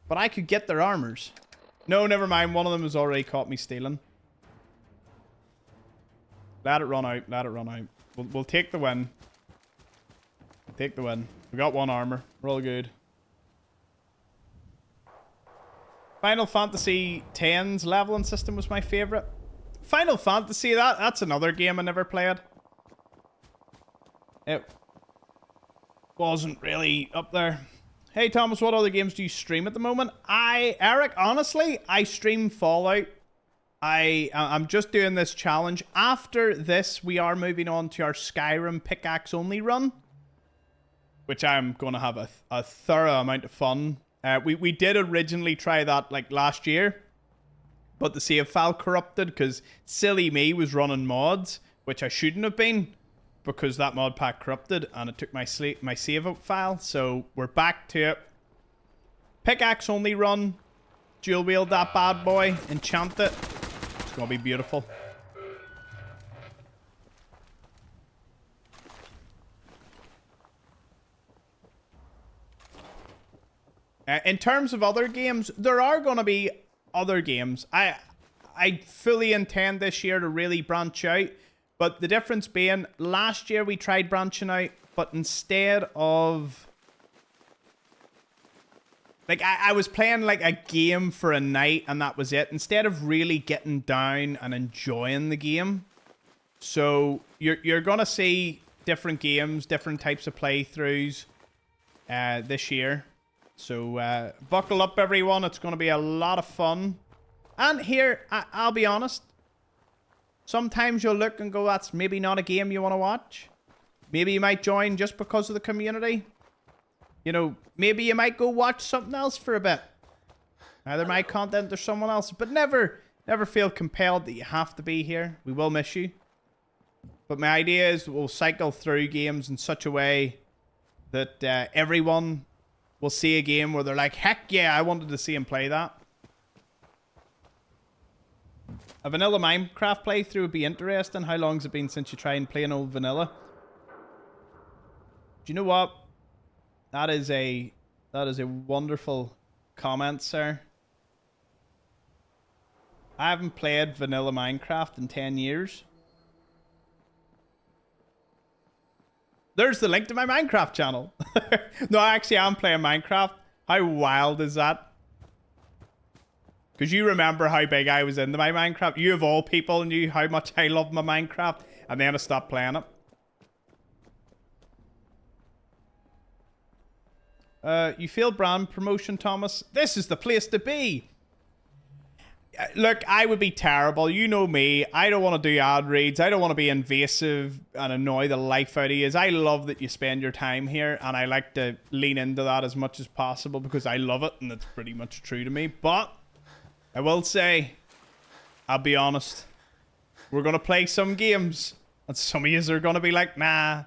Speaker 1: but I could get their armors. No, never mind. One of them has already caught me stealing. Let it run out. Let it run out. We'll take the win. Take the win. We got one armor. We're all good. Final Fantasy X's leveling system was my favorite. Final Fantasy, that's another game I never played. It wasn't really up there. Hey Thomas, what other games do you stream at the moment? Eric, honestly, I stream Fallout. I'm just doing this challenge. After this, we are moving on to our Skyrim pickaxe only run, which I'm going to have a thorough amount of fun. We did originally try that like last year, but the save file corrupted because silly me was running mods, which I shouldn't have been, because that mod pack corrupted and it took my save file. So we're back to it. Pickaxe only run. Dual wield that bad boy. Enchant it. It's gonna be beautiful. In terms of other games, there are going to be other games. I fully intend this year to really branch out. But the difference being, last year we tried branching out, but instead of... Like, I was playing like a game for a night and that was it. Instead of really getting down and enjoying the game. So you're going to see different games, different types of playthroughs this year. So buckle up, everyone. It's going to be a lot of fun. And here, I'll be honest. Sometimes you'll look and go, that's maybe not a game you want to watch. Maybe you might join just because of the community. You know, maybe you might go watch something else for a bit. Either my content or someone else. But never feel compelled that you have to be here. We will miss you. But my idea is we'll cycle through games in such a way that everyone will see a game where they're like, heck yeah, I wanted to see him play that. A vanilla Minecraft playthrough would be interesting. How long's it been since you tried playing old vanilla? Do you know what? That is a wonderful comment, sir. I haven't played vanilla Minecraft in 10 years. There's the link to my Minecraft channel. No, actually, I'm playing Minecraft. How wild is that? Because you remember how big I was into my Minecraft. You of all people knew how much I loved my Minecraft. And then I stopped playing it. You feel brand promotion, Thomas? This is the place to be. Look, I would be terrible. You know me. I don't want to do ad reads. I don't want to be invasive and annoy the life out of you. I love that you spend your time here. And I like to lean into that as much as possible because I love it. And it's pretty much true to me. But I will say, I'll be honest. We're going to play some games. And some of you are going to be like, nah.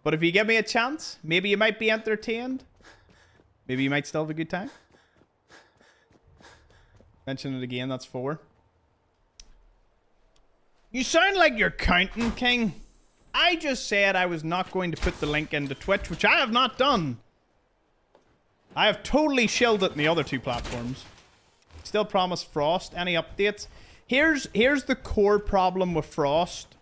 Speaker 1: But if you give me a chance, maybe you might be entertained. Maybe you might still have a good time. Mention it again, that's 4. You sound like you're counting, King. I just said I was not going to put the link into Twitch, which I have not done. I have totally shilled it in the other 2 platforms. Still promise Frost. Any updates? Here's the core problem with Frost.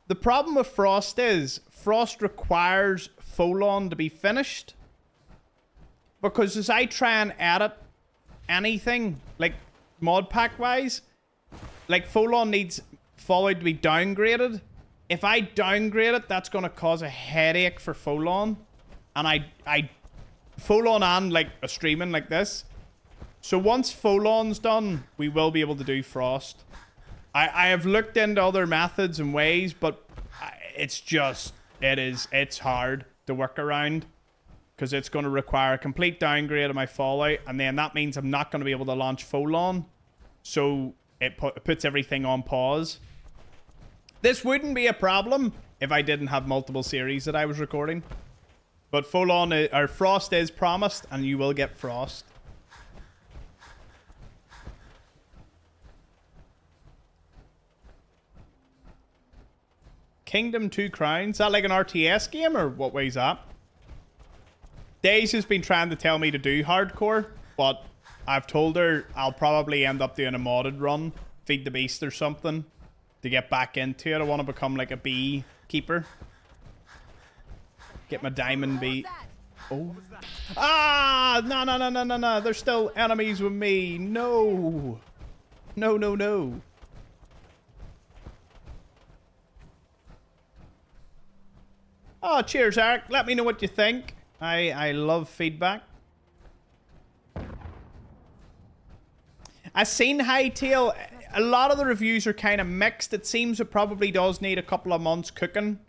Speaker 1: The problem with Frost is Frost requires Folon to be finished. Because as I try and edit anything, like mod pack wise, like Folon needs Fallout to be downgraded. If I downgrade it, that's gonna cause a headache for Folon, and I Folon and like a streaming like this. So once Folon's done, we will be able to do Frost. I have looked into other methods and ways, but it's just, it's hard to work around because it's going to require a complete downgrade of my Fallout, and then that means I'm not going to be able to launch Folon. So it puts everything on pause. This wouldn't be a problem if I didn't have multiple series that I was recording. But Folon, or Frost is promised, and you will get Frost. Kingdom 2 Crowns? Is that like an RTS game, or what way is that? Daisy has been trying to tell me to do hardcore, but I've told her I'll probably end up doing a modded run, Feed the Beast or something, to get back into it. I want to become like a bee keeper. Get my diamond bee. Oh. Ah! No. There's still enemies with me. No. No. Oh, cheers, Eric. Let me know what you think. I love feedback. I've seen Hightail. A lot of the reviews are kind of mixed. It seems it probably does need a couple of months cooking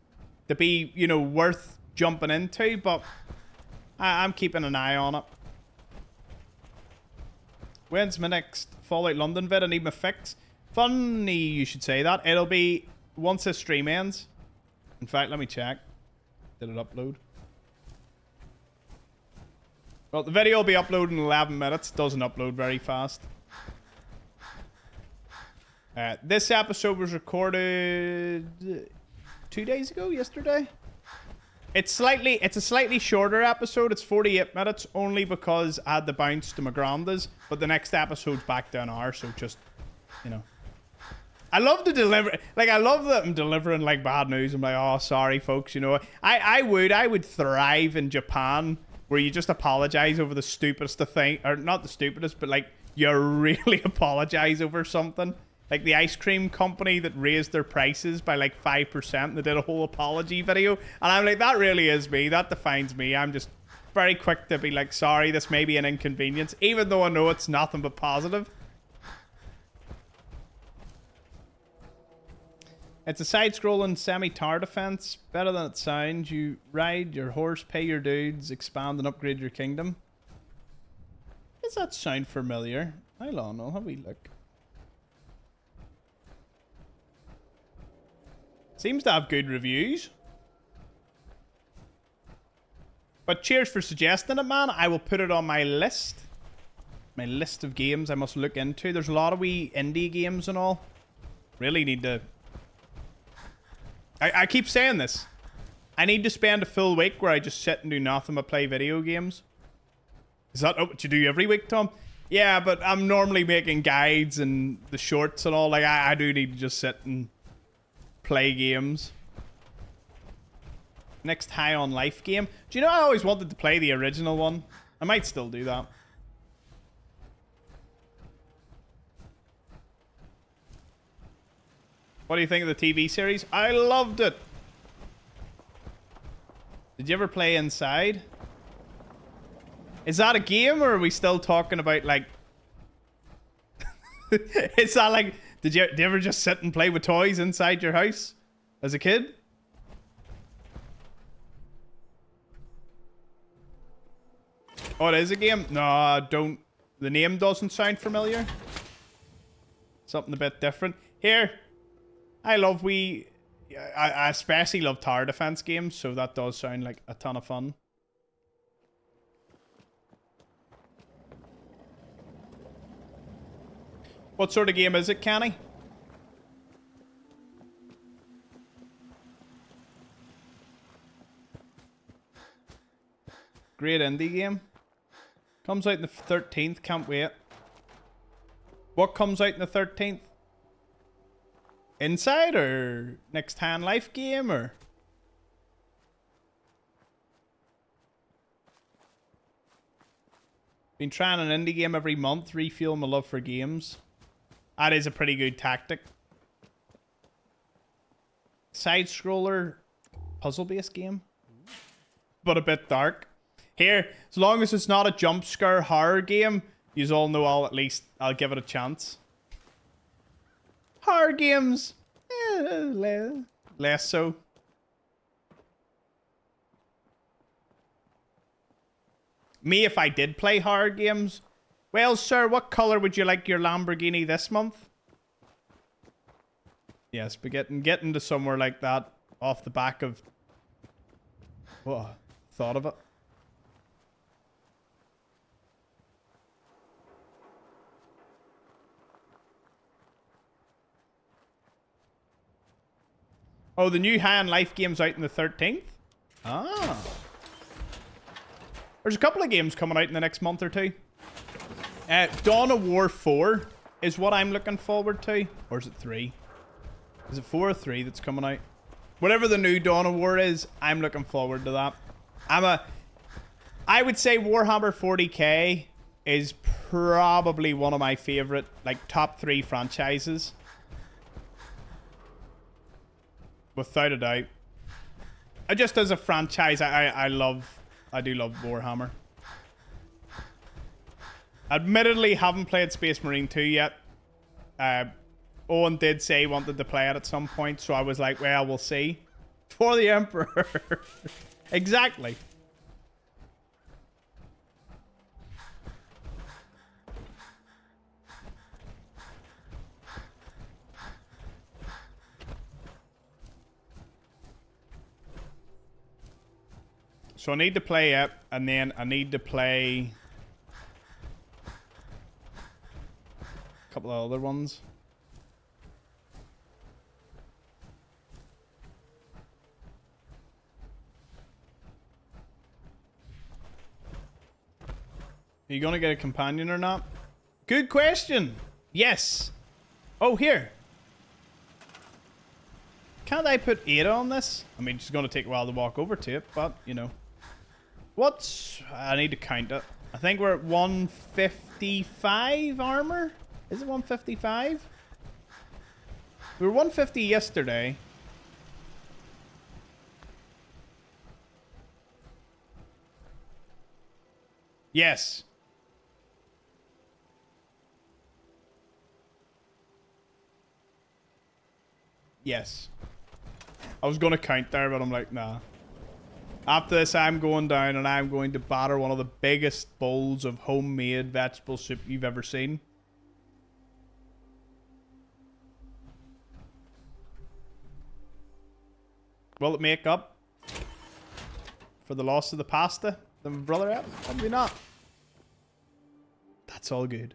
Speaker 1: to be, you know, worth jumping into, but I'm keeping an eye on it. When's my next Fallout London vid? I need my fix. Funny you should say that. It'll be once this stream ends. In fact, let me check. Did it upload? Well, the video will be uploaded in 11 minutes. It doesn't upload very fast. This episode was recorded 2 days ago, yesterday. It's a slightly shorter episode. It's 48 minutes, only because I had to bounce to my granda's. But the next episode's back to an hour, so just, you know. I love to deliver, like, I love that I'm delivering, like, bad news. I'm like, oh, sorry, folks, you know. I would thrive in Japan, where you just apologize over the stupidest thing, or not the stupidest, but, like, you really apologize over something. Like the ice cream company that raised their prices by like 5%. They did a whole apology video. And I'm like, that really is me. That defines me. I'm just very quick to be like, sorry, this may be an inconvenience. Even though I know it's nothing but positive. It's a side-scrolling semi-tower defense. Better than it sounds. You ride your horse, pay your dudes, expand and upgrade your kingdom. Does that sound familiar? Hold on, I'll have a wee look. Seems to have good reviews. But cheers for suggesting it, man. I will put it on my list. My list of games I must look into. There's a lot of wee indie games and all. Really need to... I keep saying this. I need to spend a full week where I just sit and do nothing but play video games. Is that what you do every week, Tom? Yeah, but I'm normally making guides and the shorts and all. Like, I do need to just sit and... play games. Next High on Life game. Do you know I always wanted to play the original one? I might still do that. What do you think of the TV series? I loved it. Did you ever play Inside? Is that a game, or are we still talking about like... Is that like... Did you ever just sit and play with toys inside your house as a kid? Oh, it is a game? No, don't. The name doesn't sound familiar. Something a bit different. Here, I especially love tower defense games, so that does sound like a ton of fun. What sort of game is it, Kenny? Great indie game. Comes out on the 13th. Can't wait. What comes out on the 13th? Inside or Next Hand Life game or? Been trying an indie game every month, refuel my love for games. That is a pretty good tactic. Side scroller, puzzle based game, but a bit dark. Here, as long as it's not a jump scare horror game, you all know I'll give it a chance. Horror games, less so. Me, if I did play horror games, well, sir, what color would you like your Lamborghini this month? Yes, but getting to somewhere like that off the back of thought of it. Oh, the new High on Life game's out on the 13th? Ah. There's a couple of games coming out in the next month or two. Dawn of War 4 is what I'm looking forward to. Or is it 3? Is it 4 or 3 that's coming out? Whatever the new Dawn of War is, I'm looking forward to that. I would say Warhammer 40k is probably one of my favorite, like, top 3 franchises. Without a doubt. Just as a franchise, I do love Warhammer. Admittedly, haven't played Space Marine 2 yet. Owen did say he wanted to play it at some point, so I was like, well, we'll see. For the Emperor. Exactly. So I need to play it, and then I need to play a couple of other ones. Are you gonna get a companion or not? Good question. Yes. Oh, here. Can't I put Ada on this? I mean, it's gonna take a while to walk over to it, but, you know. What's... I need to count it. I think we're at 155 armor? Is it 155? We were 150 yesterday. Yes. Yes. I was going to count there, but I'm like, nah. After this, I'm going down and I'm going to batter one of the biggest bowls of homemade vegetable soup you've ever seen. Will it make up for the loss of the pasta that my brother had? Probably not. That's all good.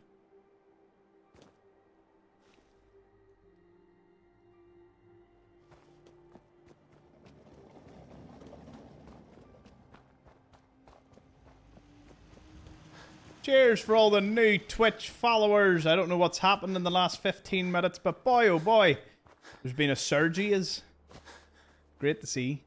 Speaker 1: Cheers for all the new Twitch followers. I don't know what's happened in the last 15 minutes, but boy, oh boy, there's been a surge. Is great to see.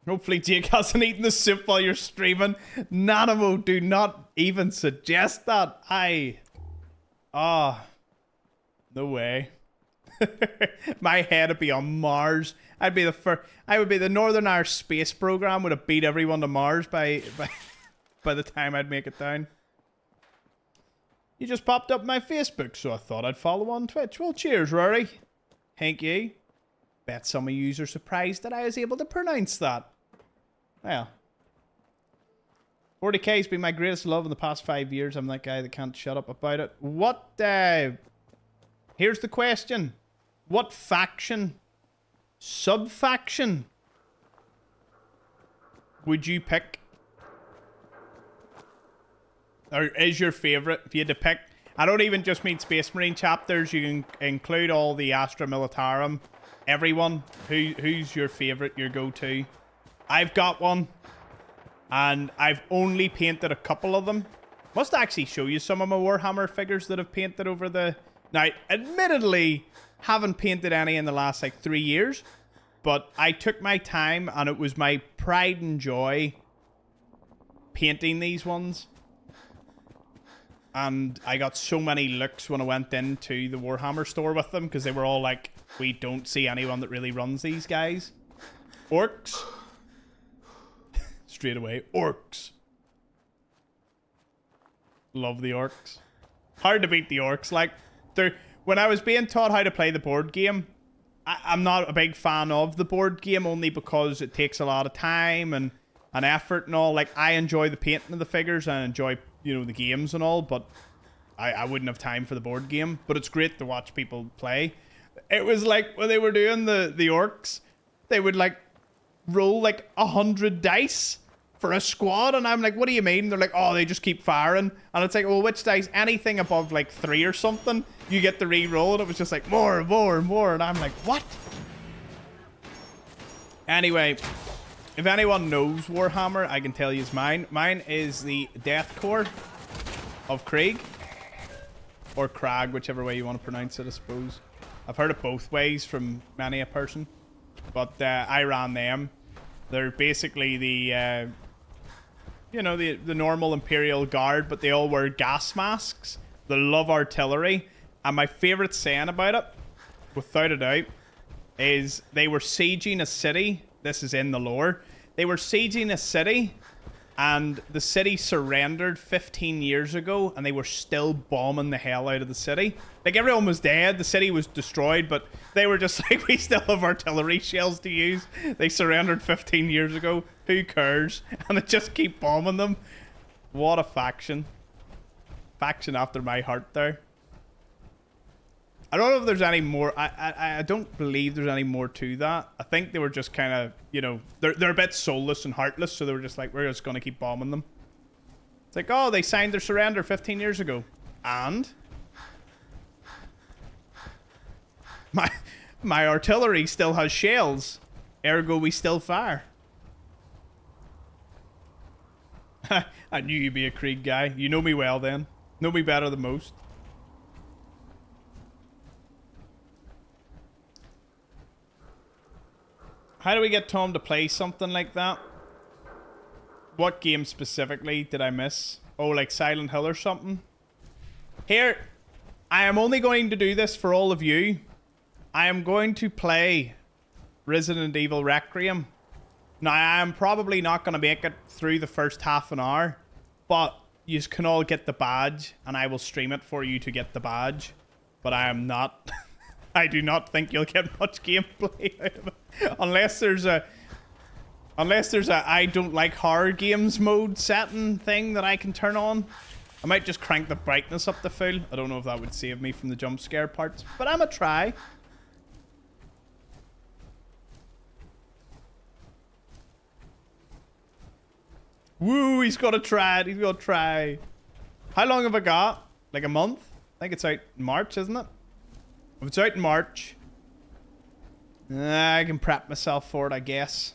Speaker 1: Hopefully Jake hasn't eaten the soup while you're streaming. Nanimo, do not even suggest that. No way. My head would be on Mars. I'd be the first. I would be the Northern Irish space program would have beat everyone to Mars by the time I'd make it down. You just popped up my Facebook, so I thought I'd follow on Twitch. Well, cheers, Rory. Thank you. Bet some of you are surprised that I was able to pronounce that. Well, 40k has been my greatest love in the past 5 years. I'm that guy that can't shut up about it. What, here's the question. What faction, sub-faction, would you pick? Or is your favorite? If you had to pick, I don't even just mean Space Marine chapters. You can include all the Astra Militarum. Everyone. Who's your favorite, your go-to? I've got one. And I've only painted a couple of them. Must actually show you some of my Warhammer figures that I've painted over the Now, admittedly, haven't painted any in the last like 3 years, but I took my time and it was my pride and joy painting these ones. And I got so many looks when I went into the Warhammer store with them because they were all like, we don't see anyone that really runs these guys. Orcs. Straight away, orcs. Love the orcs. Hard to beat the orcs. Like, when I was being taught how to play the board game, I'm not a big fan of the board game only because it takes a lot of time and effort and all. Like, I enjoy the painting of the figures and enjoy, you know, the games and all, but I wouldn't have time for the board game. But it's great to watch people play. It was like when they were doing the orcs, they would like roll like 100 dice for a squad, and I'm like, what do you mean? They're like, oh, they just keep firing. And it's like, well, which dice? Anything above like 3 or something, you get the re-roll. And it was just like more. And I'm like, what? Anyway, if anyone knows Warhammer, I can tell you it's mine. Mine is the Death Corps of Krieg. Or Krag, whichever way you want to pronounce it, I suppose. I've heard it both ways from many a person. But I ran them. They're basically the... you know, the normal Imperial Guard, but they all wear gas masks. They love artillery. And my favorite saying about it, without a doubt, is they were sieging a city. This is in the lore. They were sieging a city, and the city surrendered 15 years ago, and they were still bombing the hell out of the city. Like, everyone was dead. The city was destroyed, but they were just like, we still have artillery shells to use. They surrendered 15 years ago. Who cares? And they just keep bombing them. What a faction. Faction after my heart there. I don't know if there's any more. I don't believe there's any more to that. I think they were just kind of, you know, they're a bit soulless and heartless, so they were just like, we're just going to keep bombing them. It's like, oh, they signed their surrender 15 years ago. And? My artillery still has shells. Ergo, we still fire. I knew you'd be a Krieg guy. You know me well then. Know me better than most. How do we get Tom to play something like that? What game specifically did I miss? Oh, like Silent Hill or something? Here, I am only going to do this for all of you. I am going to play Resident Evil Requiem. Now, I am probably not going to make it through the first half an hour, but you can all get the badge, and I will stream it for you to get the badge. But I am not... I do not think you'll get much gameplay out of it. Unless there's a I don't like horror games mode setting thing that I can turn on. I might just crank the brightness up to full. I don't know if that would save me from the jump scare parts, but I'm a try. Woo, he's got to try it. He's got to try. How long have I got? Like a month? I think it's out in March, isn't it? If it's out in March, I can prep myself for it, I guess.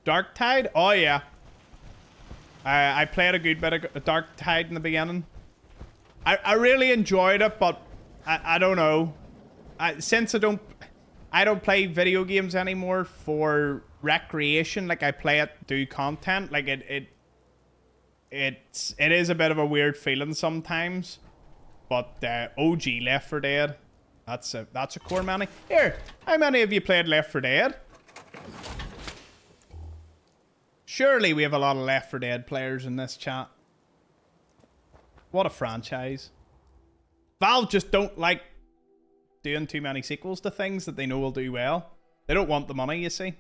Speaker 1: Dark Tide? Oh, yeah. I played a good bit of Dark Tide in the beginning. I really enjoyed it, but I don't know. Since I don't play video games anymore for recreation, like I play it to do content, like it is a bit of a weird feeling sometimes. But OG Left 4 Dead, that's a core many. Here, how many of you played Left 4 Dead? Surely we have a lot of Left 4 Dead players in this chat. What a franchise. Valve just don't like doing too many sequels to things that they know will do well. They don't want the money, you see.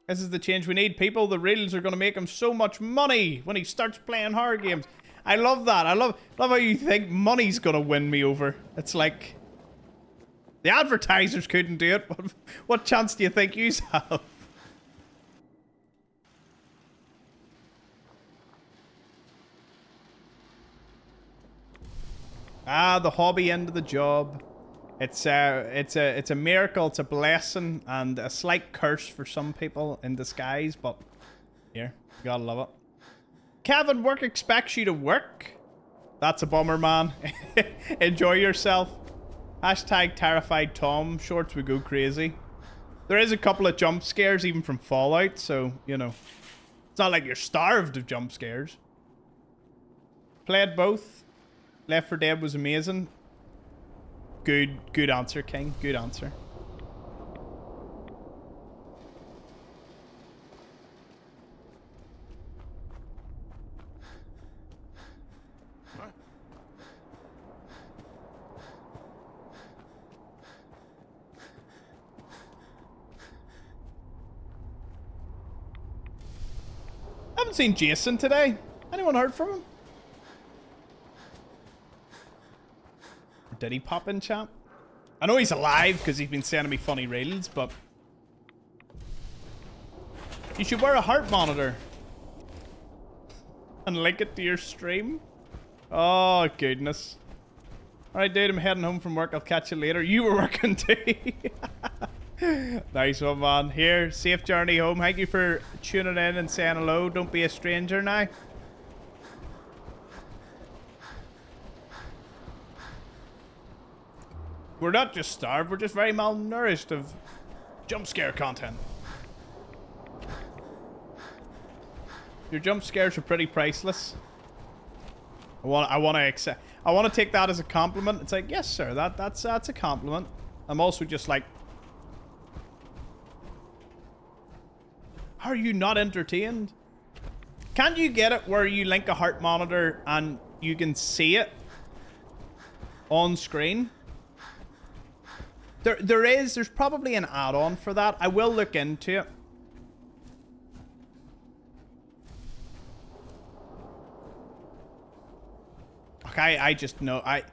Speaker 1: This is the change we need, people. The reels are going to make him so much money when he starts playing horror games. I love that. I love how you think money's going to win me over. It's like... the advertisers couldn't do it. What chance do you think you have? Ah, the hobby end of the job. It's a miracle, it's a blessing, and a slight curse for some people in disguise, but here, you gotta love it. Kevin, work expects you to work. That's a bummer, man. Enjoy yourself. Hashtag terrified Tom. Shorts would go crazy. There is a couple of jump scares even from Fallout, so, you know. It's not like you're starved of jump scares. Played both. Left 4 Dead was amazing. Good answer, King. Good answer. I haven't seen Jason today. Anyone heard from him? Did he pop in, chat? I know he's alive because he's been sending me funny reels, but you should wear a heart monitor and link it to your stream. Oh, goodness. Alright, dude, I'm heading home from work. I'll catch you later. You were working too. Nice one, man. Here, safe journey home. Thank you for tuning in and saying hello. Don't be a stranger now. We're not just starved, we're just very malnourished of jump scare content. Your jump scares are pretty priceless. I want to take that as a compliment. It's like, yes, sir, that's a compliment. I'm also just like, are you not entertained? Can't you get it where you link a heart monitor and you can see it on screen? There's probably an add-on for that. I will look into it. Okay, I just know, I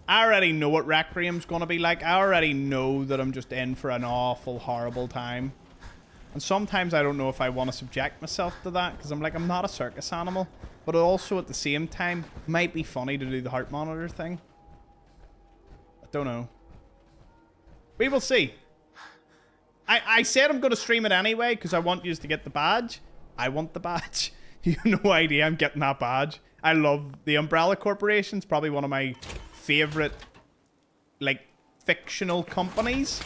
Speaker 1: already know what Requiem's gonna be like. I already know that I'm just in for an awful, horrible time. And sometimes I don't know if I want to subject myself to that, because I'm like, I'm not a circus animal. But also at the same time, might be funny to do the heart monitor thing. I don't know. We will see. I said I'm going to stream it anyway, because I want you to get the badge. I want the badge. You have no idea I'm getting that badge. I love the Umbrella Corporation. It's probably one of my favorite, like, fictional companies.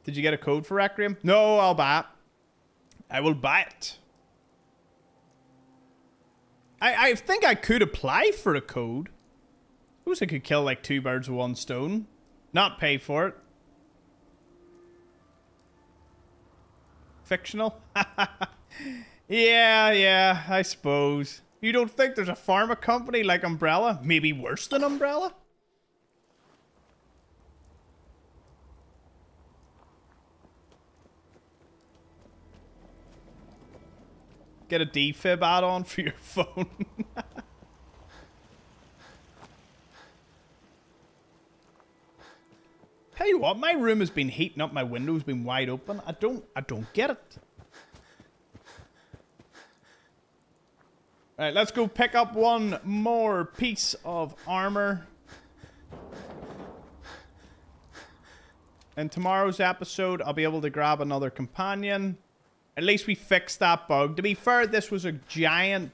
Speaker 1: Did you get a code for Requiem? No, I'll buy it. I will buy it. I think I could apply for a code. Suppose I could kill like 2 birds with 1 stone. Not pay for it. Fictional? Yeah, I suppose. You don't think there's a pharma company like Umbrella? Maybe worse than Umbrella? Get a defib add-on for your phone. Tell you what, my room has been heating up, my window's been wide open. I don't get it. Alright, let's go pick up one more piece of armor. In tomorrow's episode, I'll be able to grab another companion. At least we fixed that bug. To be fair, this was a giant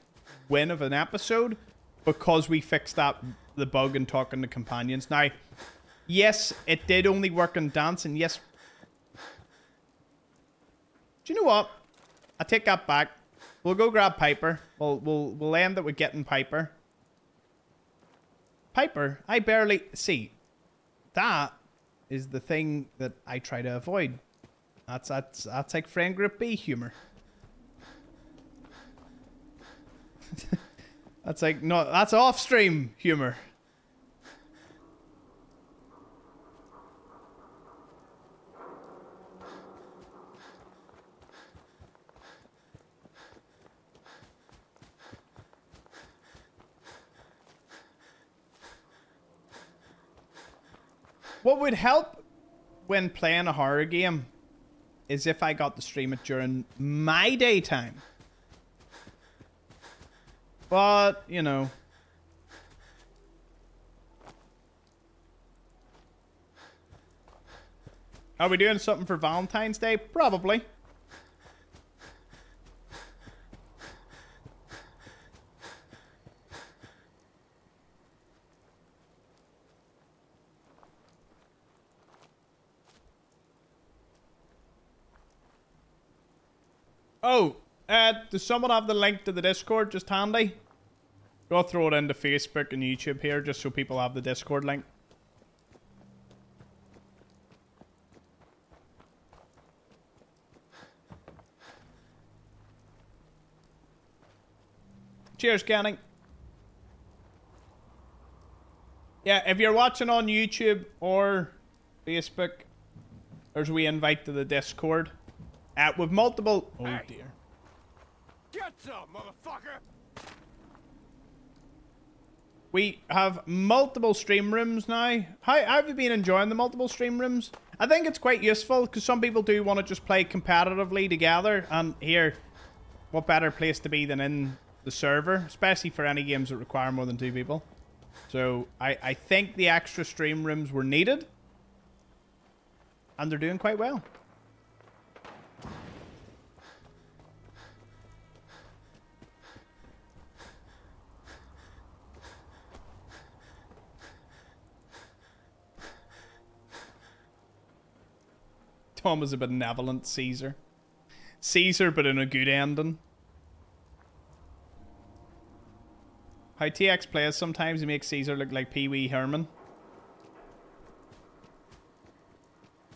Speaker 1: win of an episode because we fixed the bug in talking to companions. Now, yes, it did only work on dance, and yes. Do you know what? I take that back. We'll go grab Piper. We'll end it with getting Piper. Piper, I barely see. That is the thing that I try to avoid. That's like friend group B humor. That's like, no, that's off stream humor. What would help when playing a horror game is if I got to stream it during my daytime. But, you know. Are we doing something for Valentine's Day? Probably. Oh, does someone have the link to the Discord just handy? Go throw it into Facebook and YouTube here just so people have the Discord link. Cheers, Canning. Yeah, if you're watching on YouTube or Facebook, there's a wee invite to the Discord. With multiple... Oh, hey. Dear.
Speaker 16: Get some, motherfucker!
Speaker 1: We have multiple stream rooms now. How have you been enjoying the multiple stream rooms? I think it's quite useful because some people do want to just play competitively together. And here, what better place to be than in the server, especially for any games that require more than 2 people. So I think the extra stream rooms were needed. And they're doing quite well. Tom is a benevolent Caesar. Caesar, but in a good ending. How TX plays sometimes, he makes Caesar look like Pee Wee Herman.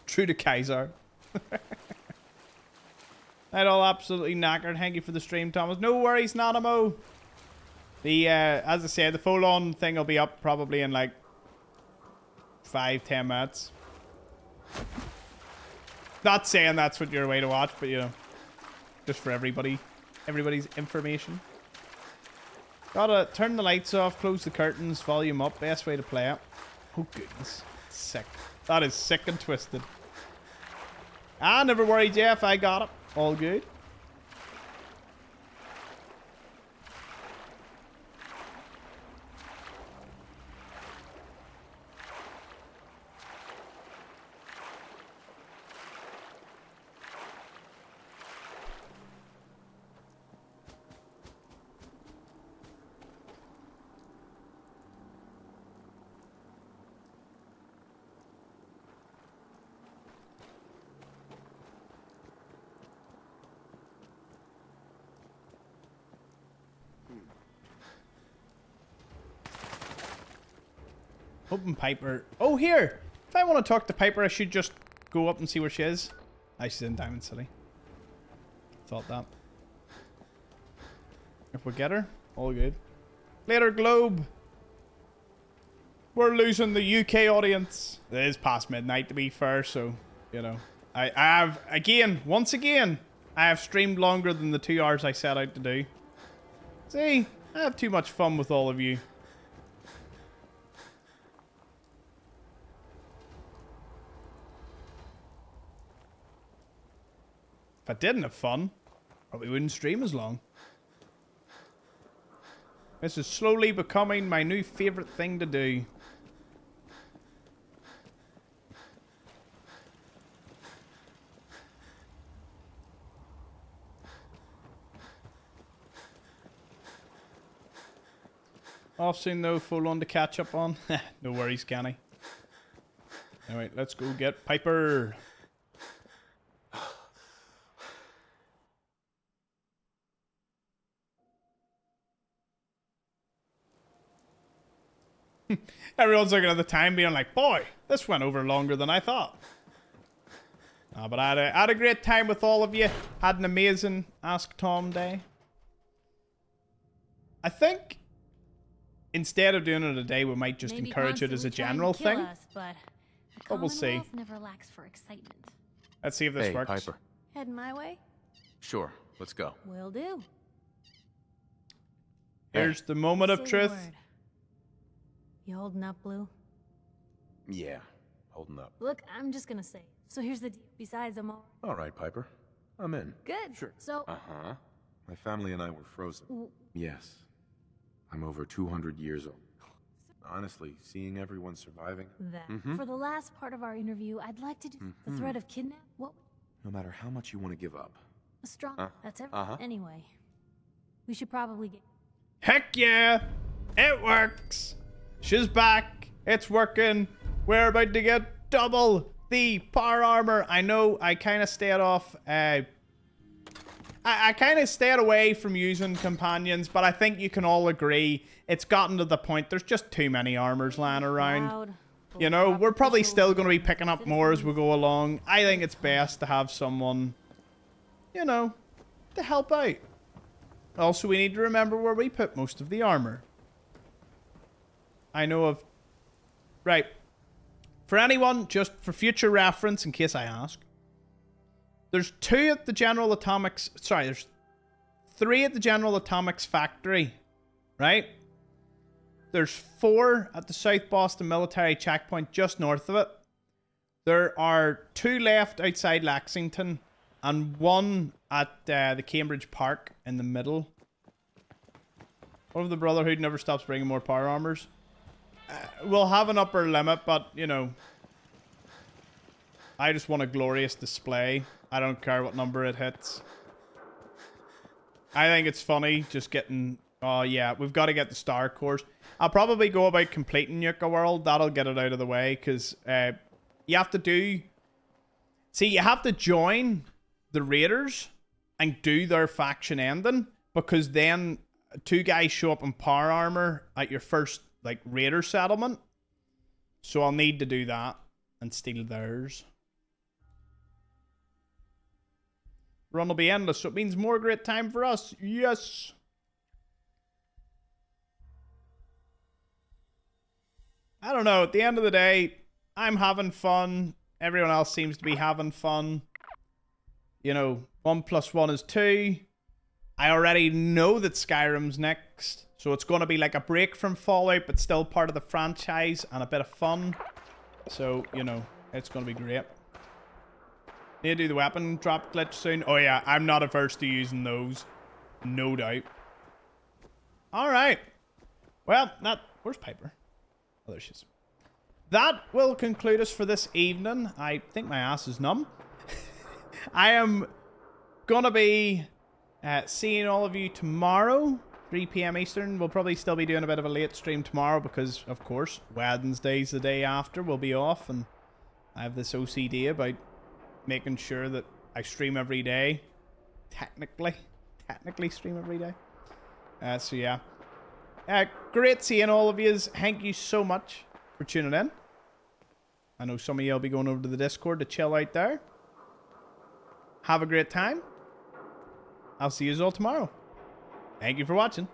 Speaker 1: True to Kaiser. That all absolutely knackered. Thank you for the stream, Thomas. No worries, Nanamo. The as I said, the full-on thing will be up probably in like 5-10 minutes. Not saying that's what you're way to watch, but you know, just for everybody's information. Gotta turn the lights off, close the curtains, volume up. Best way to play it. Oh goodness, sick. That is sick and twisted. Ah, never worry, Jeff. I got it. All good. Hoping Piper... Oh, here! If I want to talk to Piper, I should just go up and see where she is. She's in Diamond City. Thought that. If we get her, all good. Later, Globe! We're losing the UK audience. It is past midnight, to be fair, so, you know. I have, once again, I have streamed longer than the 2 hours I set out to do. See, I have too much fun with all of you. If I didn't have fun, probably wouldn't stream as long. This is slowly becoming my new favorite thing to do. Off soon though, full on to catch up on. No worries, Canny. Alright, let's go get Piper. Everyone's looking at the time being like, boy, this went over longer than I thought. But I had a great time with all of you. Had an amazing Ask Tom day. I think instead of doing it a day, we might just encourage it as a general thing.
Speaker 18: But
Speaker 1: we'll see.
Speaker 18: Never lacks for excitement.
Speaker 1: Let's see if this works.
Speaker 19: Piper.
Speaker 18: Heading my way?
Speaker 19: Sure, let's go.
Speaker 18: Will do.
Speaker 1: Here's the moment of truth.
Speaker 18: You holding up, Blue?
Speaker 19: Yeah, holding up.
Speaker 18: Look, I'm just gonna say. So here's the deal. Besides, I'm
Speaker 19: all right, Piper. I'm in.
Speaker 18: Good. Sure. So.
Speaker 19: Uh-huh. My family and I were frozen. Yes. I'm over 200 years old.
Speaker 8: honestly, seeing everyone surviving.
Speaker 7: That. For the last part of our interview, I'd like to do the threat of kidnap. What?
Speaker 8: No matter how much you want to give up.
Speaker 7: A strong. That's everything. Anyway, we should probably get.
Speaker 1: Heck yeah! It works! She's back! It's working! We're about to get double the power armor. I know I kind of stayed off. I kind of stayed away from using companions, but I think you can all agree it's gotten to the point there's just too many armors lying around. You know, we're probably still going to be picking up more as we go along. I think it's best to have someone, you know, to help out. Also, we need to remember where we put most of the armor. I know of... Right. For anyone, just for future reference, in case I ask, there's 2 at the General Atomics... Sorry, there's 3 at the General Atomics factory, right? There's 4 at the South Boston military checkpoint just north of it. There are 2 left outside Lexington and 1 at the Cambridge Park in the middle. What if the Brotherhood never stops bringing more power armors? We'll have an upper limit, but, you know, I just want a glorious display. I don't care what number it hits. I think it's funny just getting... Oh, yeah, we've got to get the Star Cores. I'll probably go about completing Yucca World. That'll get it out of the way, because you have to do... See, you have to join the Raiders and do their faction ending, because then 2 guys show up in power armor at your first, like, Raider settlement. So I'll need to do that and steal theirs. Run will be endless, so it means more great time for us. Yes! I don't know. At the end of the day, I'm having fun. Everyone else seems to be having fun. You know, 1 + 1 is 2. I already know that Skyrim's next. So it's going to be like a break from Fallout, but still part of the franchise and a bit of fun. So, you know, it's going to be great. Need to do the weapon drop glitch soon. Oh yeah, I'm not averse to using those. No doubt. Alright. Well, where's Piper? Oh, there she is. That will conclude us for this evening. I think my ass is numb. I am gonna be seeing all of you tomorrow, 3 p.m. Eastern. We'll probably still be doing a bit of a late stream tomorrow because, of course, Wednesday's the day after. We'll be off, and I have this OCD about making sure that I stream every day. Technically stream every day. So yeah. Great seeing all of you. Thank you so much for tuning in. I know some of you will be going over to the Discord to chill out there. Have a great time. I'll see you all tomorrow. Thank you for watching.